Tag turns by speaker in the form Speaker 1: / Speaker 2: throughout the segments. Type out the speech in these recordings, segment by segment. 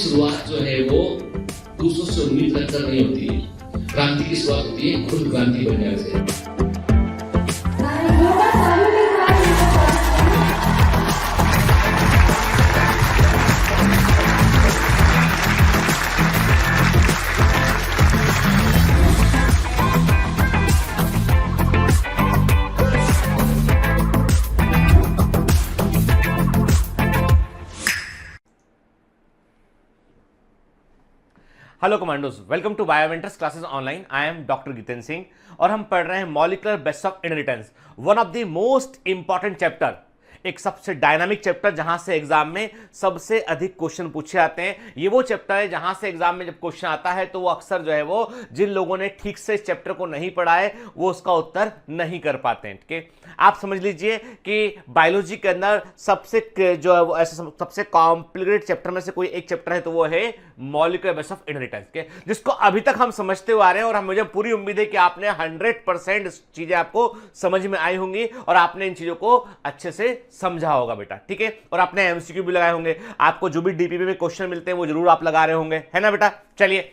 Speaker 1: शुरुआत जो है वो दूसरों से उम्मीद रखकर नहीं होती है। क्रांति की शुरुआत होती है खुद क्रांति बनने से।
Speaker 2: हेलो कमांडोज, वेलकम टू बायोवेंटर्स classes online. I am doctor Jitendra Singh और हम पढ़ रहे हैं molecular basis of inheritance, one of the most important chapter, एक सबसे डायनामिक चैप्टर जहां से एग्जाम में सबसे अधिक क्वेश्चन पूछे जाते हैं। ये वो चैप्टर है जहां से एग्जाम में जब क्वेश्चन आता है तो वो अक्सर जो है वो जिन लोगों ने ठीक से इस चैप्टर को नहीं पढ़ा है वो उसका उत्तर नहीं कर पाते हैं। ठीक है, आप समझ लीजिए कि बायोलॉजी के अंदर सबसे जो है वो ऐसे सबसे कॉम्प्लिकेटेड चैप्टर में से कोई एक चैप्टर है तो वो है मॉलिक्यूलर बेसिस ऑफ इनहेरिटेंस के, जिसको अभी तक हम समझते हुए आ रहे हैं। और मुझे पूरी उम्मीद है कि आपने 100% चीजें आपको समझ में आई होंगी और आपने इन चीजों को अच्छे से समझा होगा बेटा। ठीक है, और आपने एमसीक्यू भी लगाए होंगे, आपको जो भी डीपीपी में क्वेश्चन मिलते हैं वो जरूर आप लगा रहे होंगे, है ना बेटा। चलिए,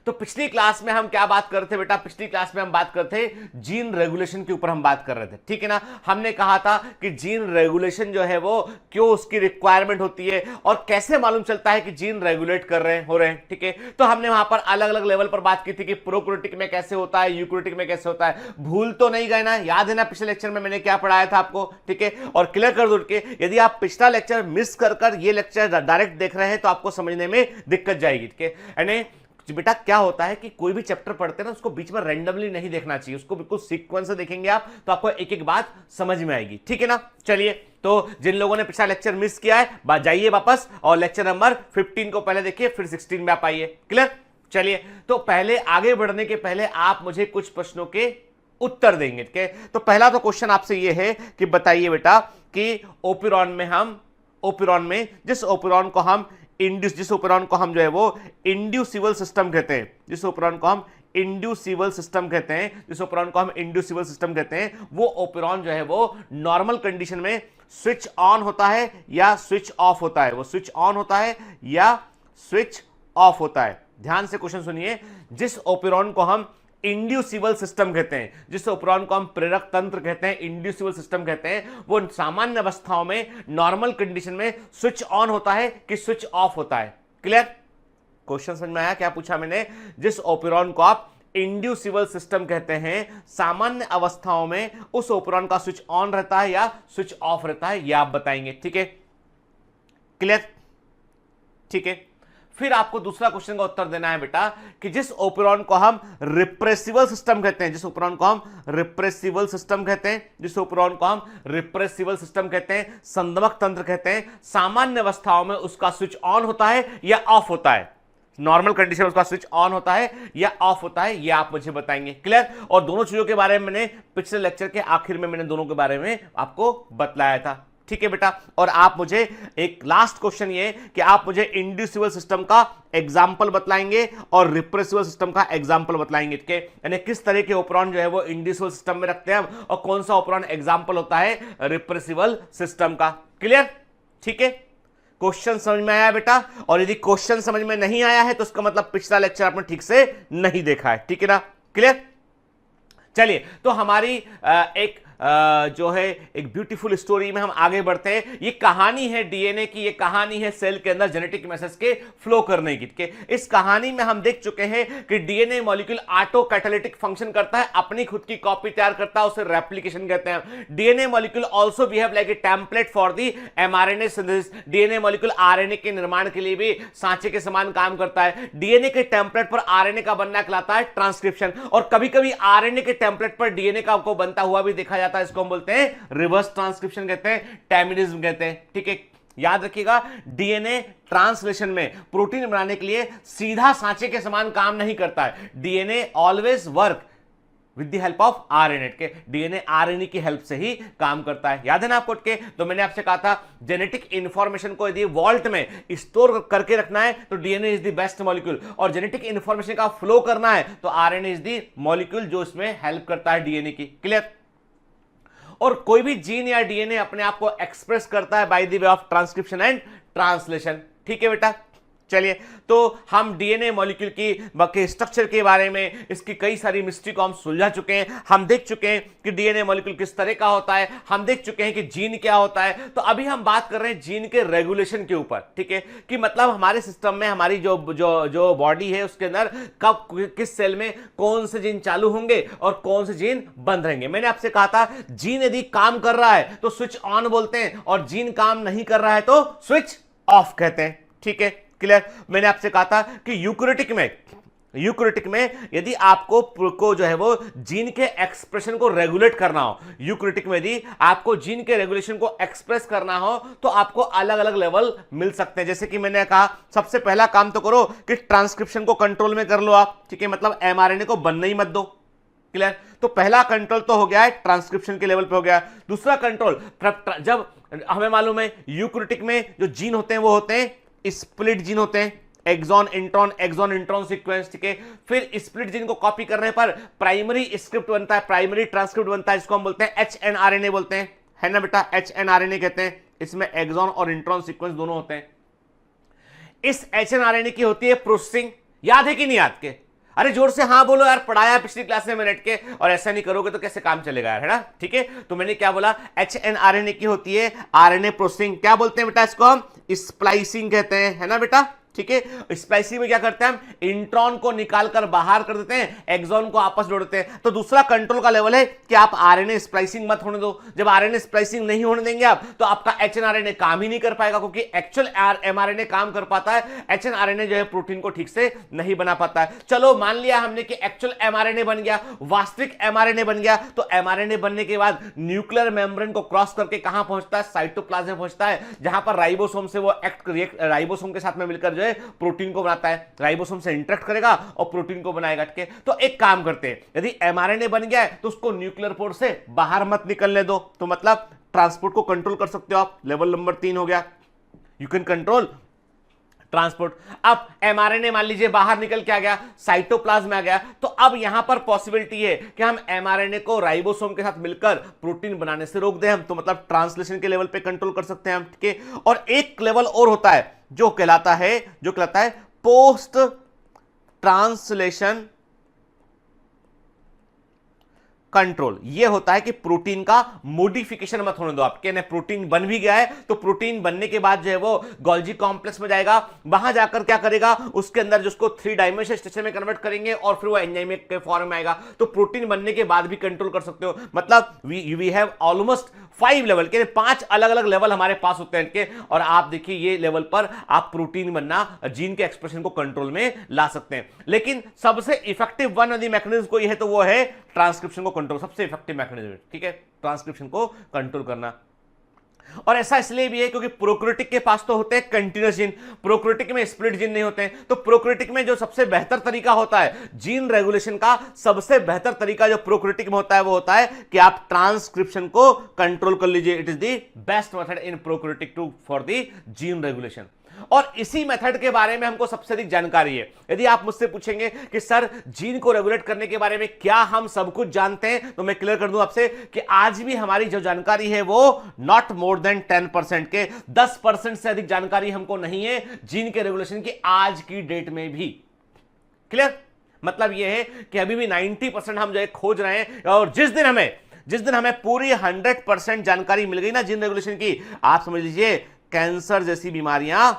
Speaker 2: तो पिछली क्लास में हम क्या बात कर रहे थे बेटा? पिछली क्लास में हम बात कर रहे थे जीन रेगुलेशन के ऊपर हम बात कर रहे थे, ठीक है ना। हमने कहा था कि जीन रेगुलेशन जो है वो क्यों उसकी रिक्वायरमेंट होती है और कैसे मालूम चलता है कि जीन रेगुलेट कर रहे हैं हो रहे हैं, ठीक है। तो हमने वहां पर अलग अलग लेवल पर बात की थी कि प्रोकैरियोटिक में कैसे होता है, यूकैरियोटिक में कैसे होता है। भूल तो नहीं गए ना? याद है ना पिछले लेक्चर में मैंने क्या पढ़ाया था आपको, ठीक है। और क्लियर कर दो कि यदि आप पिछला लेक्चर मिस कर ये लेक्चर डायरेक्ट देख रहे हैं तो आपको समझने में दिक्कत जाएगी, ठीक है। यानी बेटा क्या होता है कि कोई भी चैप्टर पढ़ते हैं ना उसको बीच में रैंडमली नहीं देखना चाहिए, उसको बिल्कुल सीक्वेंस से देखेंगे आप तो आपको एक एक बात समझ में आएगी, ठीक है ना। चलिए, तो जिन लोगों ने पिछला लेक्चर मिस किया है जाइए वापस और लेक्चर नंबर 15 को पहले देखिए, फिर 16 में आप आइए। क्लियर? चलिए, तो पहले आगे बढ़ने के पहले आप मुझे कुछ प्रश्नों के उत्तर देंगे, ठीक है। तो पहला तो क्वेश्चन आपसे यह है कि बताइए बेटा कि ओपिरॉन में जिस ओपिरॉन को हम जो है वो इंड्यूसिबल सिस्टम कहते हैं, जिस ओपिरॉन को हम इंड्यूसिबल सिस्टम कहते हैं, वो ओपिरॉन जो है वो नॉर्मल कंडीशन में स्विच ऑन होता है या स्विच ऑफ होता है? वो स्विच ऑन होता है या स्विच ऑफ होता है? ध्यान से क्वेश्चन सुनिए। जिस ओपिरॉन को हम इंड्यूसिबल सिस्टम कहते हैं, जिस ओपिरॉन को हम प्रेरक तंत्र कहते हैं, इंड्यूसिबल सिस्टम कहते हैं, वो सामान्य अवस्थाओं में नॉर्मल कंडीशन में स्विच ऑन होता है कि स्विच ऑफ होता है? क्लियर? क्वेश्चन समझ में आया क्या पूछा मैंने? जिस ओपिरॉन को आप इंड्यूसिबल सिस्टम कहते हैं, सामान्य अवस्थाओं में उस ओपिरॉन का स्विच ऑन रहता है या स्विच ऑफ रहता है, यह आप बताएंगे, ठीक है। क्लियर? ठीक है। फिर आपको दूसरा क्वेश्चन का उत्तर देना है बेटा कि जिस ओपिरॉन को हम रिप्रेसिबल सिस्टम कहते हैं, जिस ओपिरॉन को हम रिप्रेसिबल सिस्टम कहते हैं, संदमक तंत्र कहते हैं, सामान्य अवस्थाओं में उसका स्विच ऑन होता है या ऑफ होता है? नॉर्मल कंडीशन में उसका स्विच ऑन होता है या ऑफ होता है, ये आप मुझे बताएंगे। क्लियर? और दोनों चीजों के बारे में मैंने पिछले लेक्चर के आखिर में मैंने दोनों के बारे में आपको बतलाया था, ठीक है बेटा। और आप मुझे एक लास्ट क्वेश्चन ये कि आप मुझे इंड्यूसिबल सिस्टम का एग्जांपल बतलाएंगे और रिप्रेसिबल सिस्टम का एग्जांपल बतलाएंगे, ठीक है। यानी किस तरह के ओपिरॉन जो है वो इंड्यूसिबल सिस्टम में रखते हैं हम और कौन सा ओपिरॉन एग्जांपल होता है रिप्रेसिबल सिस्टम का। क्लियर? ठीक है। क्वेश्चन समझ में आया बेटा? और यदि क्वेश्चन समझ में नहीं आया है तो उसका मतलब पिछला लेक्चर आपने ठीक से नहीं देखा है, ठीक है ना। क्लियर? चलिए, तो हमारी जो है एक ब्यूटीफुल स्टोरी में हम आगे बढ़ते हैं। ये कहानी है डीएनए की, ये कहानी है सेल के अंदर जेनेटिक मैसेज के फ्लो करने की। इस कहानी में हम देख चुके हैं कि DNA molecule auto catalytic function करता है, अपनी खुद की कॉपी तैयार करता है, उसे रेप्लिकेशन कहते हैं। DNA molecule also behave like A template for the mRNA synthesis. DNA molecule RNA के निर्माण के लिए भी सांचे के समान काम करता है। डीएनए के टेम्पलेट पर आरएनए का बनना कहलाता है ट्रांसक्रिप्शन, और कभी कभी आरएनए के टेम्पलेट पर डीएनए का आपको बनता हुआ भी देखा जाता है। इसको हम बोलते हैं रिवर्स ट्रांसक्रिप्शन कहते हैं, टैमिनिज्म कहते हैं, ठीक है। याद रखिएगा, डीएनए ट्रांसलेशन में प्रोटीन बनाने के लिए सीधा सांचे के समान काम नहीं करता है। DNA always work with the help of RNA के, डीएनए आरएनए की हेल्प से ही काम करता है। याद है ना आपको के? तो मैंने आपसे कहा था जेनेटिक इंफॉर्मेशन को यदि वॉल्ट में स्टोर करके रखना है तो DNA is the best molecule, और जेनेटिक इंफॉर्मेशन का फ्लो करना है तो आरएनए इज द मॉलिक्यूल जो इसमें हेल्प करता है डीएनए की। क्लियर? और कोई भी जीन या डीएनए अपने आप को एक्सप्रेस करता है by the way of transcription and translation, ठीक है बेटा। चलिए, तो हम डीएनए मॉलिक्यूल की स्ट्रक्चर के बारे में, इसकी कई सारी मिस्ट्री को हम सुलझा चुके हैं। हम देख चुके हैं कि डीएनए मॉलिक्यूल किस तरह का होता है, हम देख चुके हैं कि जीन क्या होता है। तो अभी हम बात कर रहे हैं जीन के रेगुलेशन के ऊपर, ठीक है, कि मतलब हमारे सिस्टम में हमारी जो बॉडी है उसके अंदर कब किस सेल में कौन से जीन चालू होंगे और कौन से जीन बंद रहेंगे। मैंने आपसे कहा था जीन यदि काम कर रहा है तो स्विच ऑन बोलते हैं, और जीन काम नहीं कर रहा है तो स्विच ऑफ कहते हैं, ठीक है, क्लियर। मैंने आपसे कहा था कि यूकैरियोटिक में यदि आपको जो है वो जीन के एक्सप्रेशन को रेगुलेट करना हो, यूकैरियोटिक में यदि आपको जीन के रेगुलेशन को एक्सप्रेस करना हो तो आपको अलग अलग लेवल मिल सकते हैं। जैसे कि मैंने कहा सबसे पहला काम तो करो कि ट्रांसक्रिप्शन को कंट्रोल में कर लो आप, ठीक है, मतलब एमआरएनए को बनने ही मत दो, क्लियर। तो पहला कंट्रोल तो हो गया है, ट्रांसक्रिप्शन के लेवल पे हो गया। दूसरा कंट्रोल, जब हमें मालूम है यूकैरियोटिक में जो जीन होते हैं वो होते हैं स्प्लिट जीन होते हैं, एक्सॉन इंट्रॉन सीक्वेंस, ठीक है। फिर स्प्लिट जीन को कॉपी करने पर प्राइमरी स्क्रिप्ट बनता है, प्राइमरी ट्रांसक्रिप्ट बनता है, इसको हम बोलते हैं एचएनआरएनए बोलते हैं, है ना बेटा, एचएनआरएनए कहते हैं। इसमें एक्सॉन और इंट्रॉन सीक्वेंस दोनों होते हैं। इस एचएनआरएनए की होती है प्रोसेसिंग। याद है कि नहीं याद के? अरे जोर से हाँ बोलो यार, पढ़ाया पिछली क्लास में मिनट के, और ऐसा नहीं करोगे तो कैसे काम चलेगा यार, है ना, ठीक है। तो मैंने क्या बोला, एचएनआरएनए की होती है आरएनए प्रोसेसिंग। क्या बोलते हैं बेटा इसको? हम स्प्लाइसिंग कहते हैं, है ना बेटा, ठीक है। स्प्लाइसिंग में क्या करते हैं हम, इंट्रॉन को निकालकर बाहर कर देते हैं, एक्सॉन को आपस जोड़ देते हैं। तो दूसरा कंट्रोल का लेवल है कि आप आरएनए स्प्लाइसिंग मत होने दो। जब आरएनए स्प्लाइसिंग नहीं होने देंगे आप तो आपका एचएनआरएनए काम ही नहीं कर पाएगा, क्योंकि एक्चुअल एमआरएनए काम कर पाता है, एचएनआरएनए जो है प्रोटीन को ठीक से नहीं बना पाता है। चलो मान लिया हमने कि एक्चुअल एमआरएनए बन गया, वास्तविक एमआरएनए बन गया, तो एमआरएनए बनने के बाद न्यूक्लियर मेम्ब्रेन को क्रॉस करके कहां पहुंचता है, साइटोप्लाज्म में पहुंचता है, जहां पर राइबोसोम से वो राइबोसोम के साथ में मिलकर जो है प्रोटीन को बनाता है, राइबोसोम से इंटरेक्ट करेगा और प्रोटीन को बनाएगा, ठीक है। तो एक काम करते हैं, यदि एमआरएनए बन गया है तो उसको न्यूक्लियर पोर्ट से बाहर मत निकलने दो, तो मतलब ट्रांसपोर्ट को कंट्रोल कर सकते हो आप। लेवल नंबर 3 हो गया, यू कैन कंट्रोल ट्रांसपोर्ट। अब एमआरएनए मान लीजिए बाहर निकल के आ गया, साइटोप्लाज्म में आ गया, तो अब यहां पर पॉसिबिलिटी है कि हम एमआरएनए को राइबोसोम के साथ मिलकर प्रोटीन बनाने से रोक दें हम, तो मतलब ट्रांसलेशन के लेवल पे कंट्रोल कर सकते हैं हम, ठीक है। और एक लेवल और होता है जो कहलाता है पोस्ट ट्रांसलेशन कंट्रोल। ये होता है कि प्रोटीन का मॉडिफिकेशन मत होने दो आप, कहने प्रोटीन बन भी गया है तो प्रोटीन बनने के बाद जो है वो गोल्जी कॉम्प्लेक्स में जाएगा, वहां जाकर क्या करेगा, उसके अंदर जिसको 3 डायमेंशनल स्ट्रक्चर में कन्वर्ट करेंगे और फिर वो एंजाइम के फॉर्म में आएगा। तो प्रोटीन बनने के बाद भी कंट्रोल कर सकते हो, मतलब वी हैव ऑलमोस्ट 5 लेवल के 5 अलग अलग लेवल हमारे पास होते हैं इनके। और आप देखिए ये लेवल पर आप प्रोटीन बनना, जीन के एक्सप्रेशन को कंट्रोल में ला सकते हैं। लेकिन सबसे effective one of the mechanism कोई है तो वो है ट्रांसक्रिप्शन को कंट्रोल, सबसे इफेक्टिव मैकेनिज्म, ठीक है, ट्रांसक्रिप्शन को कंट्रोल करना। और ऐसा इसलिए भी है क्योंकि प्रोकैरियोटिक के पास तो होते हैं कंटीन्यूअस जीन, प्रोकैरियोटिक में स्प्लिट जीन नहीं होते हैं। तो प्रोकैरियोटिक में जो सबसे बेहतर तरीका होता है जीन रेगुलेशन का, सबसे बेहतर तरीका जो प्रोकैरियोटिक में होता है वो होता है कि आप ट्रांसक्रिप्शन को कंट्रोल कर लीजिए। It is the best method in prokaryotic to for the gene regulation. और इसी मेथड के बारे में हमको सबसे अधिक जानकारी है। यदि आप मुझसे पूछेंगे कि सर जीन को रेगुलेट करने के बारे में क्या हम सब कुछ जानते हैं, तो मैं क्लियर कर दूं आपसे कि आज भी हमारी जो जानकारी है वो नॉट मोर देन 10% के 10% से अधिक जानकारी हमको नहीं है जीन के रेगुलेशन की आज की डेट में भी। क्लियर? मतलब यह है कि अभी भी 90% हम जो है खोज रहे हैं, और जिस दिन हमें पूरी 100% जानकारी मिल गई ना जीन रेगुलेशन की, आप समझ लीजिए कैंसर जैसी बीमारियां,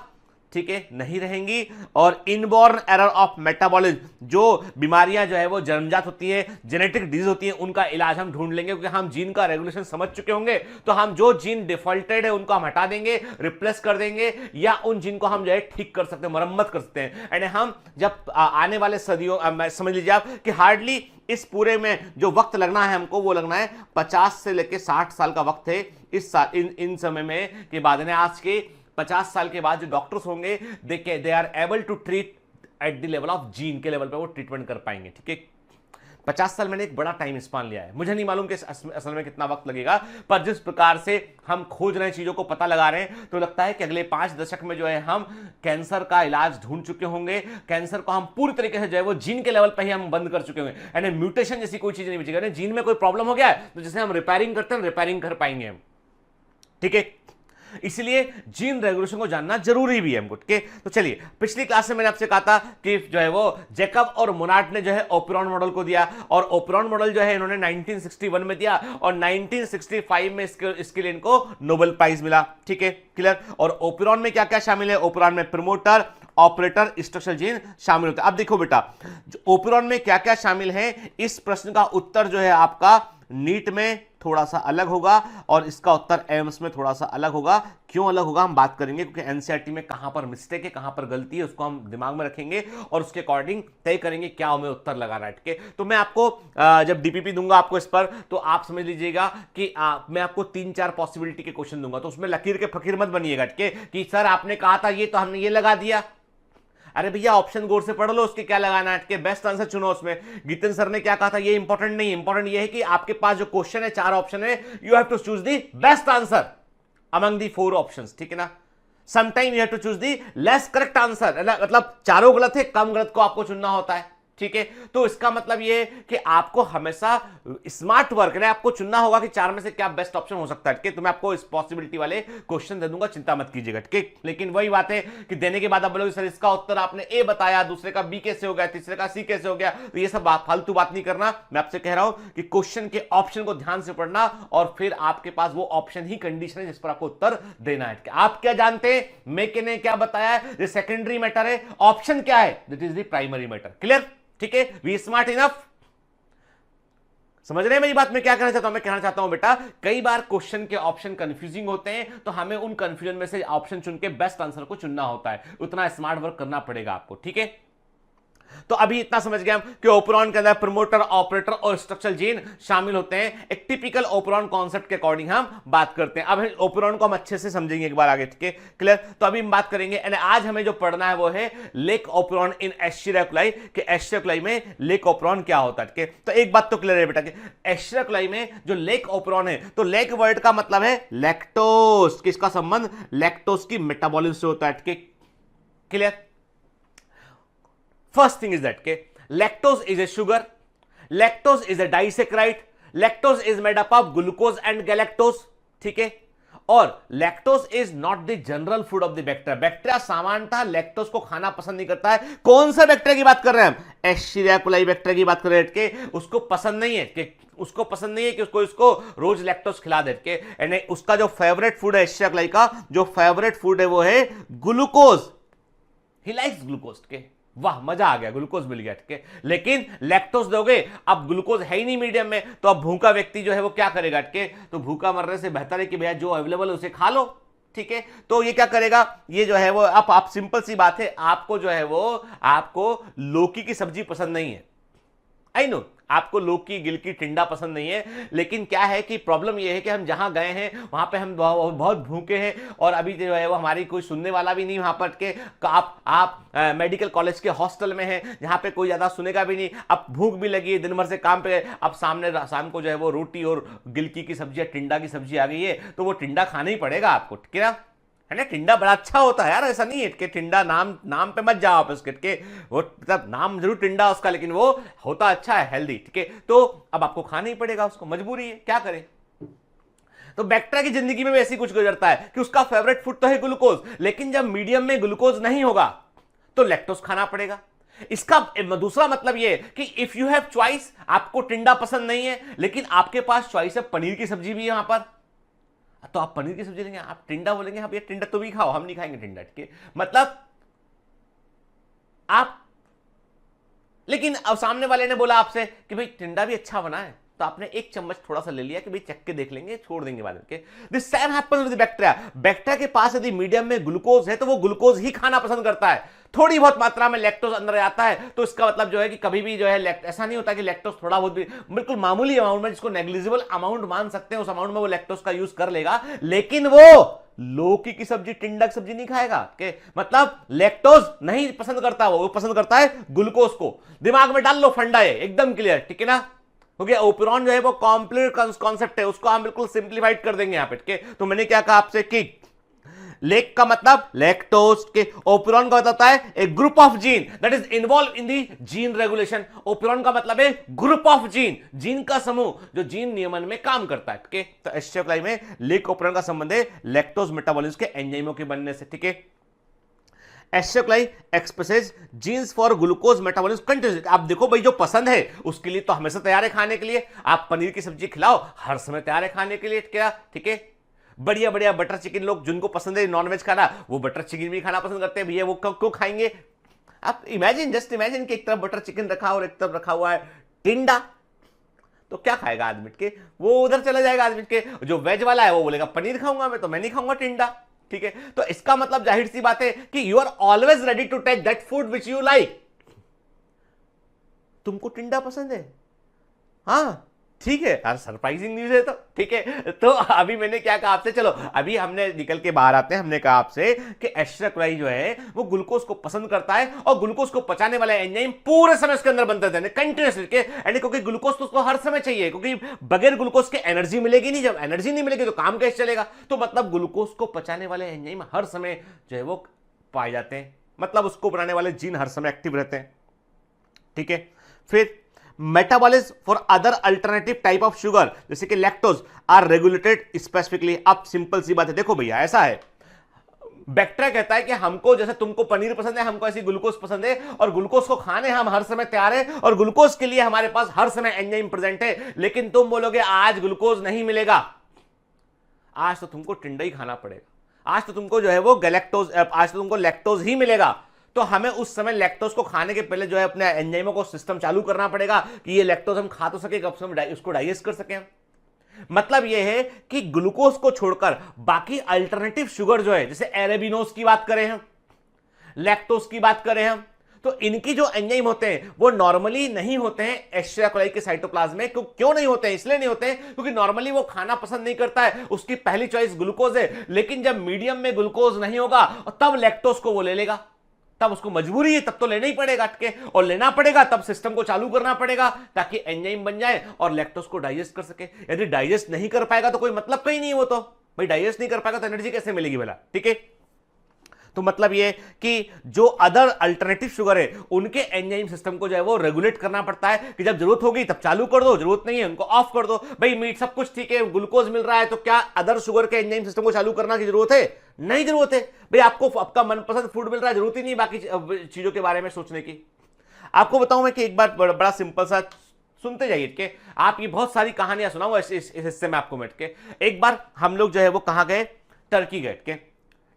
Speaker 2: ठीक है, नहीं रहेंगी। और इनबॉर्न एरर ऑफ मेटाबॉलिज्म, जो बीमारियां जो है वो जन्मजात होती है, जेनेटिक डिजीज होती है, उनका इलाज हम ढूंढ लेंगे, क्योंकि हम जीन का रेगुलेशन समझ चुके होंगे। तो हम जो जीन डिफॉल्टेड है उनको हम हटा देंगे, रिप्लेस कर देंगे, या उन जीन को हम जो है ठीक कर सकते हैं, मरम्मत कर सकते हैं। एंड हम जब आने वाले सदियों, समझ लीजिए आप कि हार्डली इस पूरे में जो वक्त लगना है हमको, वो लगना है 50 से लेकर 60 साल का वक्त है। इस साल इन समय में के बाद आज के 50 साल के बाद जो डॉक्टर्स होंगे they are able to treat at the level of gene के लेवल पे वो ट्रीटमेंट कर पाएंगे, ठीक है। 50 साल मैंने एक बड़ा टाइम स्पान लिया है, मुझे नहीं मालूम कि असल में कितना वक्त लगेगा, पर जिस प्रकार से हम खोज रहे हैं, चीजों को पता लगा रहे हैं, तो लगता है कि अगले 5 दशक में जो है हम कैंसर का इलाज ढूंढ चुके होंगे। कैंसर को हम पूरी तरीके से जो है वो जीन के लेवल पर ही हम बंद कर चुके होंगे, यानी म्यूटेशन जैसी कोई चीज नहीं बचेगी। जीन में कोई प्रॉब्लम हो गया है तो जैसे हम रिपेयरिंग करते हैं, रिपेयरिंग कर पाएंगे हम, ठीक है। इसलिए जीन रेगुलेशन को जानना जरूरी भी है हमको। ठीक है, तो चलिए, पिछली क्लास में मैंने आपसे कहा था कि जो है वो जैकब और मोनार्ड ने जो है ओपेरॉन मॉडल को दिया, और ओपेरॉन मॉडल जो है इन्होंने 1961 में दिया, और 1965 में इसके लिए इनको नोबेल प्राइज मिला। ठीक है, क्लियर। और ओपेरॉन में क्या क्या शामिल है? ओपेरॉन में प्रमोटर, ऑपरेटर, स्ट्रक्चरल जीन शामिल होते हैं। अब देखो बेटा, ओपेरॉन में क्या क्या शामिल है, इस प्रश्न का उत्तर जो है आपका नीट में थोड़ा सा अलग होगा और इसका उत्तर एम्स में थोड़ा सा अलग होगा। क्यों अलग होगा हम बात करेंगे, क्योंकि एनसीईआरटी में कहां पर मिस्टेक है, कहां पर गलती है, उसको हम दिमाग में रखेंगे और उसके अकॉर्डिंग तय करेंगे क्या हमें उत्तर लगाना है। ठीक है, तो मैं आपको जब डीपीपी दूंगा आपको इस पर, तो आप समझ लीजिएगा कि मैं आपको 3-4 पॉसिबिलिटी के क्वेश्चन दूंगा, तो उसमें लकीर के फकीर मत बनिएगा। ठीक है, कि सर आपने कहा था ये, तो हमने ये लगा दिया। अरे भैया ऑप्शन गौर से पढ़ लो, उसके क्या लगाना है, के बेस्ट आंसर चुनो। उसमें गीतन सर ने क्या कहा था, ये इंपॉर्टेंट नहीं, इंपॉर्टेंट ये है कि आपके पास जो क्वेश्चन है 4 ऑप्शन है, you have to choose the best answer among the 4 options. ठीक है ना, sometime you have to choose the less correct answer, मतलब चारों गलत है, कम गलत को आपको चुनना होता है। ठीक है, तो इसका मतलब ये कि आपको हमेशा स्मार्ट वर्क है, आपको चुनना होगा कि 4 में से क्या बेस्ट ऑप्शन हो सकता है। ठीक है, तो मैं आपको इस पॉसिबिलिटी वाले क्वेश्चन दे दूंगा, चिंता मत कीजिएगा। ठीक है, लेकिन वही बात है कि देने के बाद आप बोलोगे सर इसका उत्तर आपने ए बताया, दूसरे का बी कैसे हो गया, तीसरे का सी कैसे हो गया, तो ये सब फालतू बात नहीं करना। मैं आपसे कह रहा हूं कि क्वेश्चन के ऑप्शन को ध्यान से पढ़ना, और फिर आपके पास वो ऑप्शन ही कंडीशन है जिस पर आपको उत्तर देना है। आप क्या जानते हैं, मेके ने क्या बताया, ये सेकेंडरी मैटर है, ऑप्शन क्या है, that is the primary matter. Clear? ठीक है, वी स्मार्ट इनफ। समझ रहे हैं मेरी बात? मैं क्या कहना चाहता हूं, मैं कहना चाहता हूं बेटा, कई बार क्वेश्चन के ऑप्शन कंफ्यूजिंग होते हैं, तो हमें उन कंफ्यूजन में से ऑप्शन चुन के बेस्ट आंसर को चुनना होता है, उतना स्मार्ट वर्क करना पड़ेगा आपको। ठीक है, तो अभी इतना समझ गए हम कि ओपेरॉन के अंदर प्रमोटर, ऑपरेटर और स्ट्रक्चरल जीन शामिल होते हैं। एक टिपिकल ओपेरॉन कॉन्सेप्ट के अकॉर्डिंग हम बात करते हैं। अब ओपेरॉन को हम अच्छे से समझेंगे एक बार आगे। ठीक है, क्लियर? तो अभी हम बात करेंगे, आज हमें जो पढ़ना है वो है लेक ओपेरॉन इन एस्चेरिया कोलाई, कि एस्चेरिया कोलाई में लेक ओपेरॉन क्या होता है। ठीक है, तो एक बात तो क्लियर है बेटा कि एस्चेरिया कोलाई में जो लेक ओपेरॉन है, तो लेक वर्ड का मतलब है लैक्टोज, किसका संबंध, लैक्टोज की मेटाबॉलिज्म से होता है। ठीक है, clear? First thing is that lactose is a sugar, lactose is a disaccharide, lactose is made up of glucose and galactose. ठीक है, और lactose is not the general food of the bacteria. Bacteria सामान्यतः lactose को खाना पसंद नहीं करता है। कौन सा बैक्टीरिया की बात कर रहे हैं हम, एस्चेरिया कोलाई बैक्टीरिया की बात कर रहे हैं। कि उसको पसंद नहीं है, कि उसको पसंद नहीं है कि उसको रोज लैक्टोज खिला दे के, यानी उसका जो फेवरेट फूड है एस्चेरिया कोलाई का, जो फेवरेट फूड है वो है ग्लूकोज। He likes glucose. के वाह मजा आ गया, ग्लूकोज मिल गया। ठीक है, लेकिन लैक्टोज दोगे, अब ग्लूकोज है ही नहीं मीडियम में, तो अब भूखा व्यक्ति जो है वो क्या करेगा। ठीक है, तो भूखा मरने से बेहतर है कि भैया जो अवेलेबल है उसे खा लो। ठीक है, तो ये क्या करेगा, ये जो है वो आप सिंपल सी बात है, आपको जो है वो आपको लौकी की सब्जी पसंद नहीं है। आई नो आपको लौकी, गिलकी, टिंडा पसंद नहीं है, लेकिन क्या है कि प्रॉब्लम यह है कि हम जहां गए हैं वहां पे हम बहुत भूखे हैं, और अभी जो है वो हमारी कोई सुनने वाला भी नहीं वहां पर के, आप मेडिकल कॉलेज के हॉस्टल में हैं जहां पे कोई ज्यादा सुनेगा भी नहीं। अब भूख भी लगी है, दिन भर से काम पे, अब शाम को जो है वो रोटी और गिलकी की सब्जी या टिंडा की सब्जी आ गई है, तो वो टिंडा खाना ही पड़ेगा आपको। ठीक है ना, टिंडा बड़ा अच्छा होता है यार, ऐसा नहीं है कि टिंडा नाम पे मत जाओ आप इसके, के वो मतलब नाम जरूर टिंडा उसका, लेकिन वो होता अच्छा है, हेल्दी। ठीक है, तो अब आपको खाना ही पड़ेगा उसको, मजबूरी है, क्या करें। तो बैक्टीरिया की जिंदगी में भी ऐसी कुछ गुजरता है कि उसका फेवरेट फूड तो है ग्लूकोज, लेकिन जब मीडियम में ग्लूकोज नहीं होगा तो लैक्टोज खाना पड़ेगा। इसका दूसरा मतलब यह कि इफ यू हैव चॉइस, आपको टिंडा पसंद नहीं है लेकिन आपके पास चॉइस है पनीर की सब्जी भी यहां पर, तो आप पनीर की सब्जी लेंगे, आप टिंडा बोलेंगे हाँ भैया टिंडा तो भी खाओ, हम नहीं खाएंगे टिंडा। ठीक है, मतलब आप, लेकिन अब सामने वाले ने बोला आपसे कि भाई टिंडा भी अच्छा बना है, तो आपने एक चम्मच थोड़ा सा ले लिया कि भाई चख के देख लेंगे, छोड़ देंगे बाद में। This same happens with bacteria. Bacteria के पास यदि मीडियम में ग्लूकोज है तो वो ग्लूकोज ही खाना पसंद करता है। थोड़ी बहुत मात्रा में लैक्टोज अंदर आता है, तो इसका मतलब जो है कि कभी भी जो है ऐसा नहीं होता कि लैक्टोज थोड़ा बहुत भी, बिल्कुल मामूली अमाउंट में, जिसको नेग्लिजिबल अमाउंट मान सकते हैं, उस अमाउंट में वो लैक्टोज का यूज कर लेगा, लेकिन वो लौकी की सब्जी, टिंडा की सब्जी नहीं खाएगा। के मतलब लैक्टोज नहीं पसंद करता, वो पसंद करता है ग्लूकोज को। दिमाग में डाल लो फंडा है, एकदम क्लियर। ठीक है ना, ओके, ओपेरॉन जो है वो कॉम्प्लीट कॉन्सेप्ट है, उसको हम बिल्कुल सिंप्लीफाइड कर देंगे यहां पे। ठीक है, तो मैंने क्या कहा आपसे कि लेक का मतलब लैक्टोज के, ओपेरॉन का मतलब होता है एक group of gene that is involve in the gene regulation. Operon का मतलब है ग्रुप ऑफ जीन, जीन का समूह जो जीन नियमन में काम करता है। ठीक है, तो एस्ट्रोक्लाई में लेक ओपेरॉन का संबंध है लैक्टोज मेटाबॉलिज्म के एंजाइमों के बनने से। ठीक है, एस्ट्रोक्लाई expresses genes for glucose metabolism continuous. आप देखो भाई, जो पसंद है उसके लिए तो हमेशा तैयार है खाने के लिए। आप पनीर की सब्जी खिलाओ, हर समय तैयार है खाने के लिए। क्या? ठीक है, बढ़िया बढ़िया बटर चिकन, लोग जिनको पसंद है नॉनवेज खाना वो बटर चिकन भी खाना पसंद करते हैं। भैया वो क्यों खाएंगे? आप इमेजिन, जस्ट इमेजिन कि एक तरफ बटर चिकन रखा और एक तरफ रखा हुआ है टिंडा, तो क्या खाएगा आदमी के? वो उधर चला जाएगा आदमी के। जो वेज वाला है वो बोलेगा पनीर खाऊंगा मैं, तो मैं नहीं खाऊंगा टिंडा। ठीक है, तो इसका मतलब जाहिर सी बात है कि you are always ready to take that food which you like. तुमको टिंडा पसंद है? हाँ ठीक है यार, सरप्राइजिंग न्यूज है। तो ठीक है, तो अभी मैंने क्या कहा आपसे, चलो अभी हमने निकल के बाहर आते हैं। हमने कहा आपसे कि एस्ट्रोक्लाई जो है वो ग्लूकोज को पसंद करता है और ग्लूकोज को पचाने वाला एंजाइम पूरे समय उसके अंदर बनते रहते हैं कंटिन्यूसली के, यानी क्योंकि ग्लूकोज तो उसको हर समय चाहिए, क्योंकि बगैर ग्लूकोज के एनर्जी मिलेगी नहीं। जब एनर्जी नहीं मिलेगी तो काम कैसे चलेगा? तो मतलब ग्लूकोज को पचाने वाले एंजाइम हर समय जो है वो पाए जाते हैं, मतलब उसको बनाने वाले जीन हर समय एक्टिव रहते हैं। ठीक है, फिर metabolism for other alternative type of sugar जैसे कि लैक्टोज आर रेगुलेटेड स्पेसिफिकली। अब सिंपल सी बात है, देखो भैया ऐसा है, बैक्टीरिया कहता है कि हमको, जैसे तुमको पनीर पसंद है, हमको ऐसी ग्लूकोज पसंद है, और ग्लूकोज को खाने हम हर समय तैयार है, और ग्लूकोज के लिए हमारे पास हर समय एंजाइम प्रेजेंट है। लेकिन तुम बोलोगे आज ग्लूकोज नहीं मिलेगा, आज तो तुमको टिंडा ही खाना पड़ेगा, आज तो तुमको जो है वो गैलेक्टोज, आज तो तुमको लैक्टोज ही मिलेगा। तो हमें उस समय लैक्टोज को खाने के पहले जो है अपने एंजाइमों को सिस्टम चालू करना पड़ेगा कि ये लैक्टोज हम खा तो सके, कब से हम उसको डाइजेस्ट कर सकें। मतलब ये है कि ग्लूकोज को छोड़कर बाकी अल्टरनेटिव शुगर जो है, जैसे एरेबिनोज की बात करें हम, लैक्टोज की बात करें हम, तो इनकी जो एंजाइम होते हैं वो नॉर्मली नहीं होते हैं एस्ट्रोक्लाई के साइटोप्लाज्म में। क्यों नहीं होते हैं? इसलिए नहीं होते हैं क्योंकि नॉर्मली वो खाना पसंद नहीं करता है, उसकी पहली चॉइस ग्लूकोज है। लेकिन जब मीडियम में ग्लूकोज नहीं होगा और तब लैक्टोज को वो ले लेगा, तब उसको मजबूरी है, तब तो लेना ही पड़ेगा अटके, और लेना पड़ेगा तब सिस्टम को चालू करना पड़ेगा ताकि एंजाइम बन जाए और लैक्टोज को डाइजेस्ट कर सके। यदि डाइजेस्ट नहीं कर पाएगा तो कोई मतलब कहीं नहीं, वो तो भाई डाइजेस्ट नहीं कर पाएगा तो एनर्जी कैसे मिलेगी भला? ठीक है, तो मतलब ये कि जो अदर अल्टरनेटिव शुगर है उनके एंजाइम सिस्टम को जो है वो रेगुलेट करना पड़ता है कि जब जरूरत होगी तब चालू कर दो, जरूरत नहीं है उनको ऑफ कर दो। भाई मीट सब कुछ ठीक है, ग्लूकोज मिल रहा है, तो क्या अदर शुगर के एंजाइम सिस्टम को चालू करना की जरूरत है? नहीं जरूरत है। भाई आपको आपका मनपसंद फूड मिल रहा है, जरूरत ही नहीं बाकी चीजों के बारे में सोचने की। आपको बताऊं मैं कि एक बार बड़ा सिंपल सा, सुनते जाइए के, आप ये बहुत सारी कहानियां सुनाऊंगा इस हिस्से में आपको बैठ के। एक बार हम लोग जो है वो कहां गए? टर्की गए के।